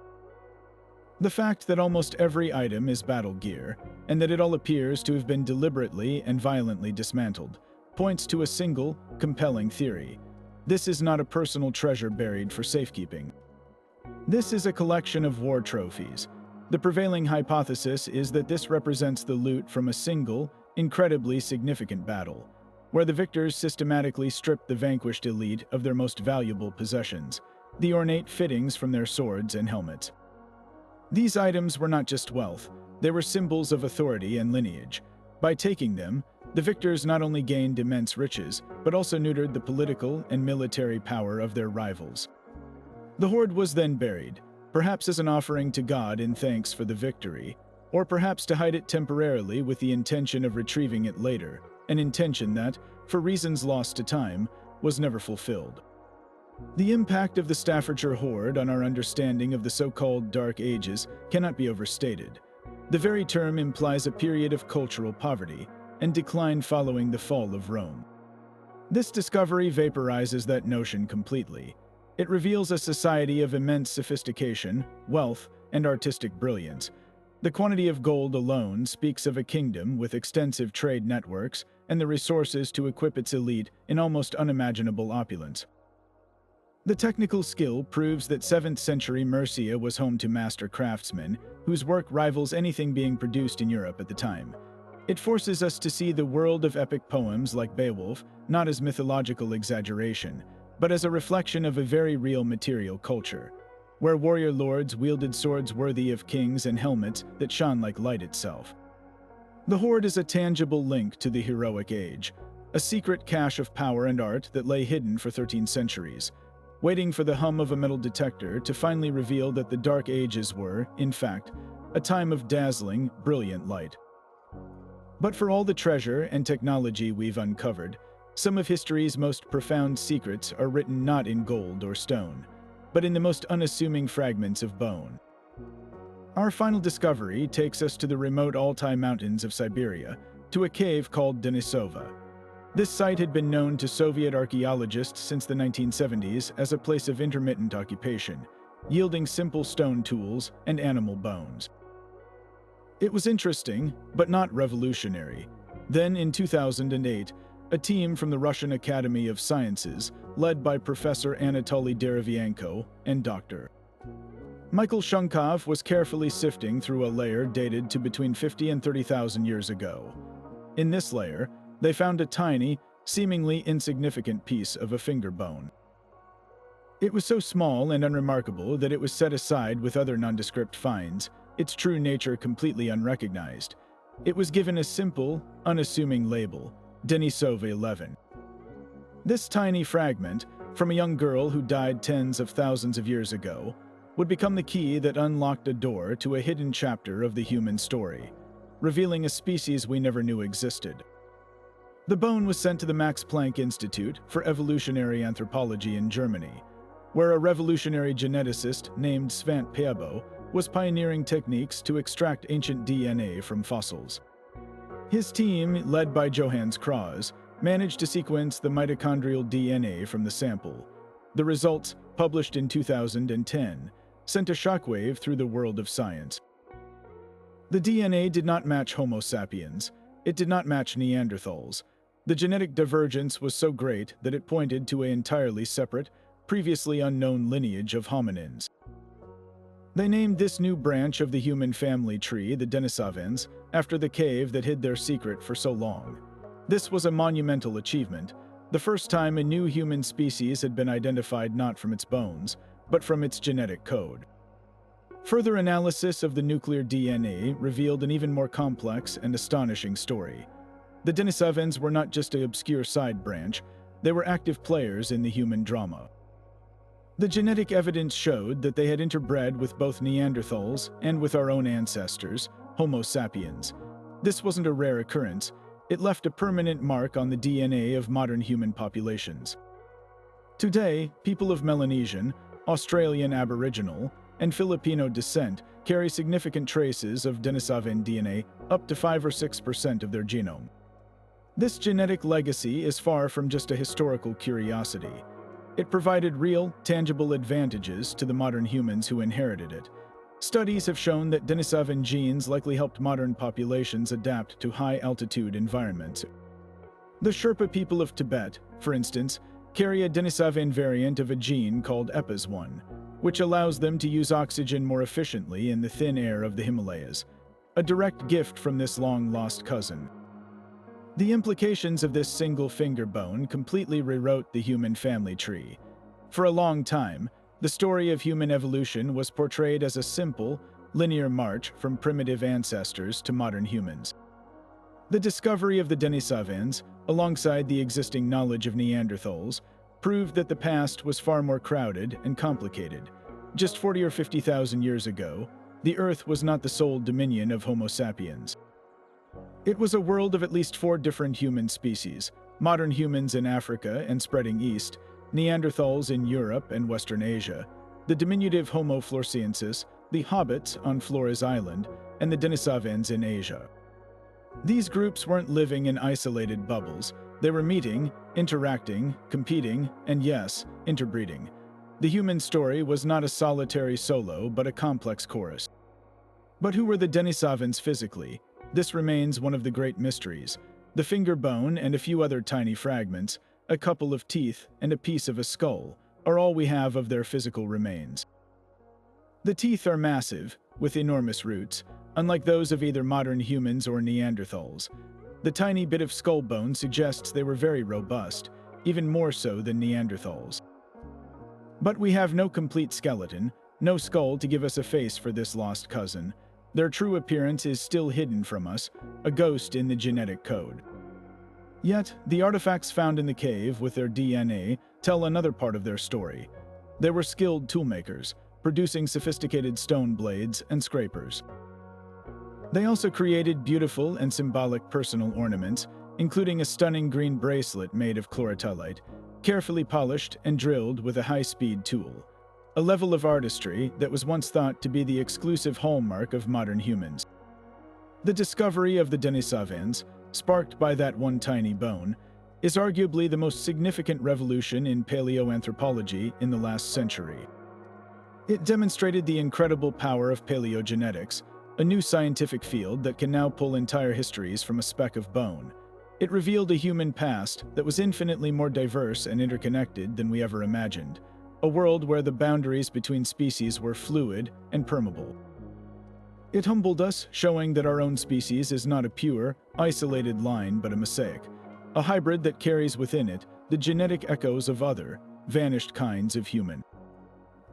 The fact that almost every item is battle gear, and that it all appears to have been deliberately and violently dismantled, points to a single, compelling theory. This is not a personal treasure buried for safekeeping. This is a collection of war trophies. The prevailing hypothesis is that this represents the loot from a single, incredibly significant battle, where the victors systematically stripped the vanquished elite of their most valuable possessions, the ornate fittings from their swords and helmets. These items were not just wealth, they were symbols of authority and lineage. By taking them, the victors not only gained immense riches, but also neutered the political and military power of their rivals. The hoard was then buried, perhaps as an offering to God in thanks for the victory, or perhaps to hide it temporarily with the intention of retrieving it later, an intention that, for reasons lost to time, was never fulfilled. The impact of the Staffordshire hoard on our understanding of the so-called Dark Ages cannot be overstated. The very term implies a period of cultural poverty and decline following the fall of Rome. This discovery vaporizes that notion completely. It reveals a society of immense sophistication, wealth, and artistic brilliance. The quantity of gold alone speaks of a kingdom with extensive trade networks and the resources to equip its elite in almost unimaginable opulence. The technical skill proves that 7th century Mercia was home to master craftsmen whose work rivals anything being produced in Europe at the time. It forces us to see the world of epic poems like Beowulf not as mythological exaggeration, but as a reflection of a very real material culture, where warrior lords wielded swords worthy of kings and helmets that shone like light itself. The hoard is a tangible link to the heroic age, a secret cache of power and art that lay hidden for 13 centuries, waiting for the hum of a metal detector to finally reveal that the Dark Ages were, in fact, a time of dazzling, brilliant light. But for all the treasure and technology we've uncovered, some of history's most profound secrets are written not in gold or stone, but in the most unassuming fragments of bone. Our final discovery takes us to the remote Altai Mountains of Siberia, to a cave called Denisova. This site had been known to Soviet archaeologists since the 1970s as a place of intermittent occupation, yielding simple stone tools and animal bones. It was interesting, but not revolutionary. Then, in 2008, a team from the Russian Academy of Sciences, led by Professor Anatoly Derevienko and Dr. Michael Shunkov, was carefully sifting through a layer dated to between 50 and 30,000 years ago. In this layer, they found a tiny, seemingly insignificant piece of a finger bone. It was so small and unremarkable that it was set aside with other nondescript finds, its true nature completely unrecognized. It was given a simple, unassuming label, Denisova 11. This tiny fragment, from a young girl who died tens of thousands of years ago, would become the key that unlocked a door to a hidden chapter of the human story, revealing a species we never knew existed. The bone was sent to the Max Planck Institute for Evolutionary Anthropology in Germany, where a revolutionary geneticist named Svante Pääbo was pioneering techniques to extract ancient DNA from fossils. His team, led by Johannes Krause, managed to sequence the mitochondrial DNA from the sample. The results, published in 2010, sent a shockwave through the world of science. The DNA did not match Homo sapiens. It did not match Neanderthals. The genetic divergence was so great that it pointed to an entirely separate, previously unknown lineage of hominins. They named this new branch of the human family tree the Denisovans, after the cave that hid their secret for so long. This was a monumental achievement, the first time a new human species had been identified not from its bones, but from its genetic code. Further analysis of the nuclear DNA revealed an even more complex and astonishing story. The Denisovans were not just an obscure side branch, they were active players in the human drama. The genetic evidence showed that they had interbred with both Neanderthals and with our own ancestors, Homo sapiens. This wasn't a rare occurrence. It left a permanent mark on the DNA of modern human populations. Today, people of Melanesian, Australian Aboriginal, and Filipino descent carry significant traces of Denisovan DNA, up to 5 or 6% of their genome. This genetic legacy is far from just a historical curiosity. It provided real, tangible advantages to the modern humans who inherited it. Studies have shown that Denisovan genes likely helped modern populations adapt to high-altitude environments. The Sherpa people of Tibet, for instance, carry a Denisovan variant of a gene called EPAS1, which allows them to use oxygen more efficiently in the thin air of the Himalayas, a direct gift from this long-lost cousin. The implications of this single finger bone completely rewrote the human family tree. For a long time, the story of human evolution was portrayed as a simple, linear march from primitive ancestors to modern humans. The discovery of the Denisovans, alongside the existing knowledge of Neanderthals, proved that the past was far more crowded and complicated. Just 40 or 50,000 years ago, the Earth was not the sole dominion of Homo sapiens. It was a world of at least 4 different human species: modern humans in Africa and spreading east, Neanderthals in Europe and Western Asia, the diminutive Homo floresiensis, the hobbits on Flores Island, and the Denisovans in Asia. These groups weren't living in isolated bubbles. They were meeting, interacting, competing, and yes, interbreeding. The human story was not a solitary solo, but a complex chorus. But who were the Denisovans physically? This remains one of the great mysteries. The finger bone and a few other tiny fragments, a couple of teeth and a piece of a skull, are all we have of their physical remains. The teeth are massive, with enormous roots, unlike those of either modern humans or Neanderthals. The tiny bit of skull bone suggests they were very robust, even more so than Neanderthals. But we have no complete skeleton, no skull to give us a face for this lost cousin. Their true appearance is still hidden from us, a ghost in the genetic code. Yet, the artifacts found in the cave with their DNA tell another part of their story. They were skilled toolmakers, producing sophisticated stone blades and scrapers. They also created beautiful and symbolic personal ornaments, including a stunning green bracelet made of chloratellite, carefully polished and drilled with a high-speed tool, a level of artistry that was once thought to be the exclusive hallmark of modern humans. The discovery of the Denisovans, sparked by that one tiny bone, is arguably the most significant revolution in paleoanthropology in the last century. It demonstrated the incredible power of paleogenetics, a new scientific field that can now pull entire histories from a speck of bone. It revealed a human past that was infinitely more diverse and interconnected than we ever imagined, a world where the boundaries between species were fluid and permeable. It humbled us, showing that our own species is not a pure, isolated line but a mosaic, a hybrid that carries within it the genetic echoes of other, vanished kinds of human.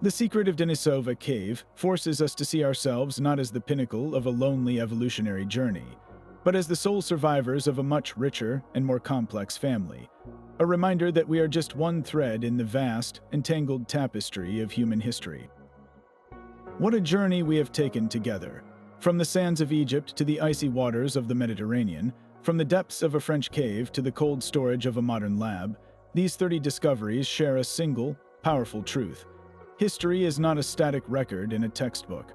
The secret of Denisova Cave forces us to see ourselves not as the pinnacle of a lonely evolutionary journey, but as the sole survivors of a much richer and more complex family, a reminder that we are just one thread in the vast, entangled tapestry of human history. What a journey we have taken together. From the sands of Egypt to the icy waters of the Mediterranean, from the depths of a French cave to the cold storage of a modern lab, these 30 discoveries share a single, powerful truth. History is not a static record in a textbook.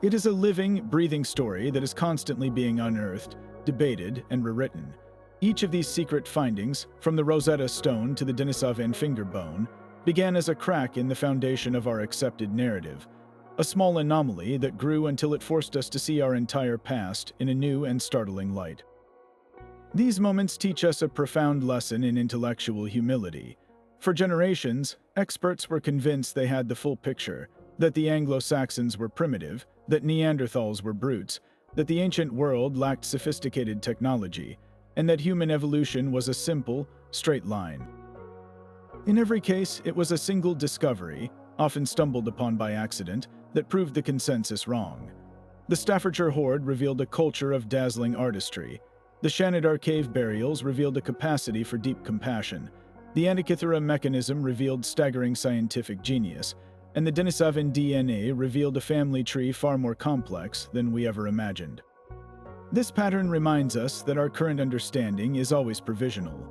It is a living, breathing story that is constantly being unearthed, debated, and rewritten. Each of these secret findings, from the Rosetta Stone to the Denisovan finger bone, began as a crack in the foundation of our accepted narrative, a small anomaly that grew until it forced us to see our entire past in a new and startling light. These moments teach us a profound lesson in intellectual humility. For generations, experts were convinced they had the full picture, that the Anglo-Saxons were primitive, that Neanderthals were brutes, that the ancient world lacked sophisticated technology, and that human evolution was a simple, straight line. In every case, it was a single discovery, often stumbled upon by accident, that proved the consensus wrong. The Staffordshire Hoard revealed a culture of dazzling artistry. The Shanidar cave burials revealed a capacity for deep compassion. The Antikythera Mechanism revealed staggering scientific genius, and the Denisovan DNA revealed a family tree far more complex than we ever imagined. This pattern reminds us that our current understanding is always provisional,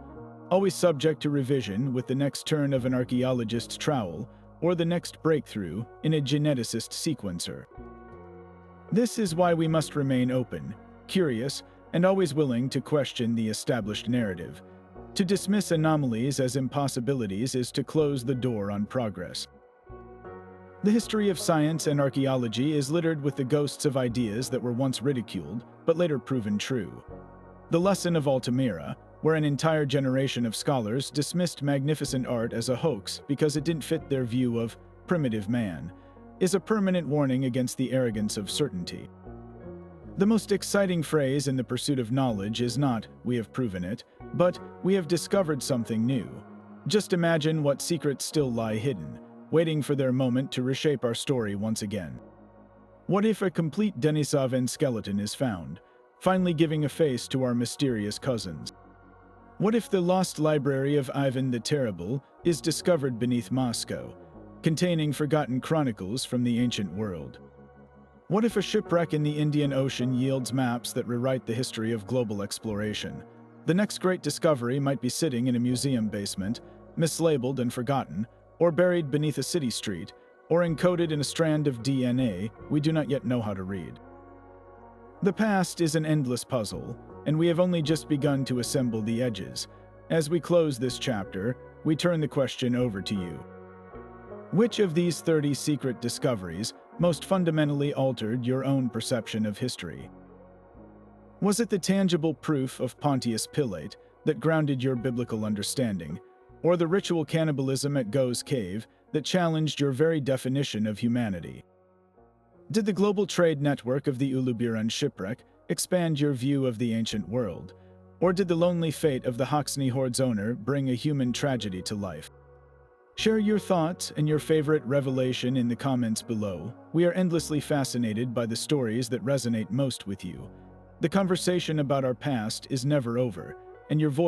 always subject to revision with the next turn of an archaeologist's trowel or the next breakthrough in a geneticist sequencer. This is why we must remain open, curious, and always willing to question the established narrative. To dismiss anomalies as impossibilities is to close the door on progress. The history of science and archaeology is littered with the ghosts of ideas that were once ridiculed, but later proven true. The lesson of Altamira, where an entire generation of scholars dismissed magnificent art as a hoax because it didn't fit their view of primitive man, is a permanent warning against the arrogance of certainty. The most exciting phrase in the pursuit of knowledge is not, "we have proven it," but "we have discovered something new." Just imagine what secrets still lie hidden, waiting for their moment to reshape our story once again. What if a complete Denisovan skeleton is found, finally giving a face to our mysterious cousins? What if the lost library of Ivan the Terrible is discovered beneath Moscow, containing forgotten chronicles from the ancient world? What if a shipwreck in the Indian Ocean yields maps that rewrite the history of global exploration? The next great discovery might be sitting in a museum basement, mislabeled and forgotten, or buried beneath a city street, or encoded in a strand of DNA we do not yet know how to read. The past is an endless puzzle, and we have only just begun to assemble the edges. As we close this chapter, we turn the question over to you. Which of these 30 secret discoveries most fundamentally altered your own perception of history? Was it the tangible proof of Pontius Pilate that grounded your biblical understanding, or the ritual cannibalism at Go's Cave that challenged your very definition of humanity? Did the global trade network of the Ulubiran shipwreck expand your view of the ancient world, or did the lonely fate of the Hoxne Horde's owner bring a human tragedy to life? Share your thoughts and your favorite revelation in the comments below. We are endlessly fascinated by the stories that resonate most with you. The conversation about our past is never over, and your voice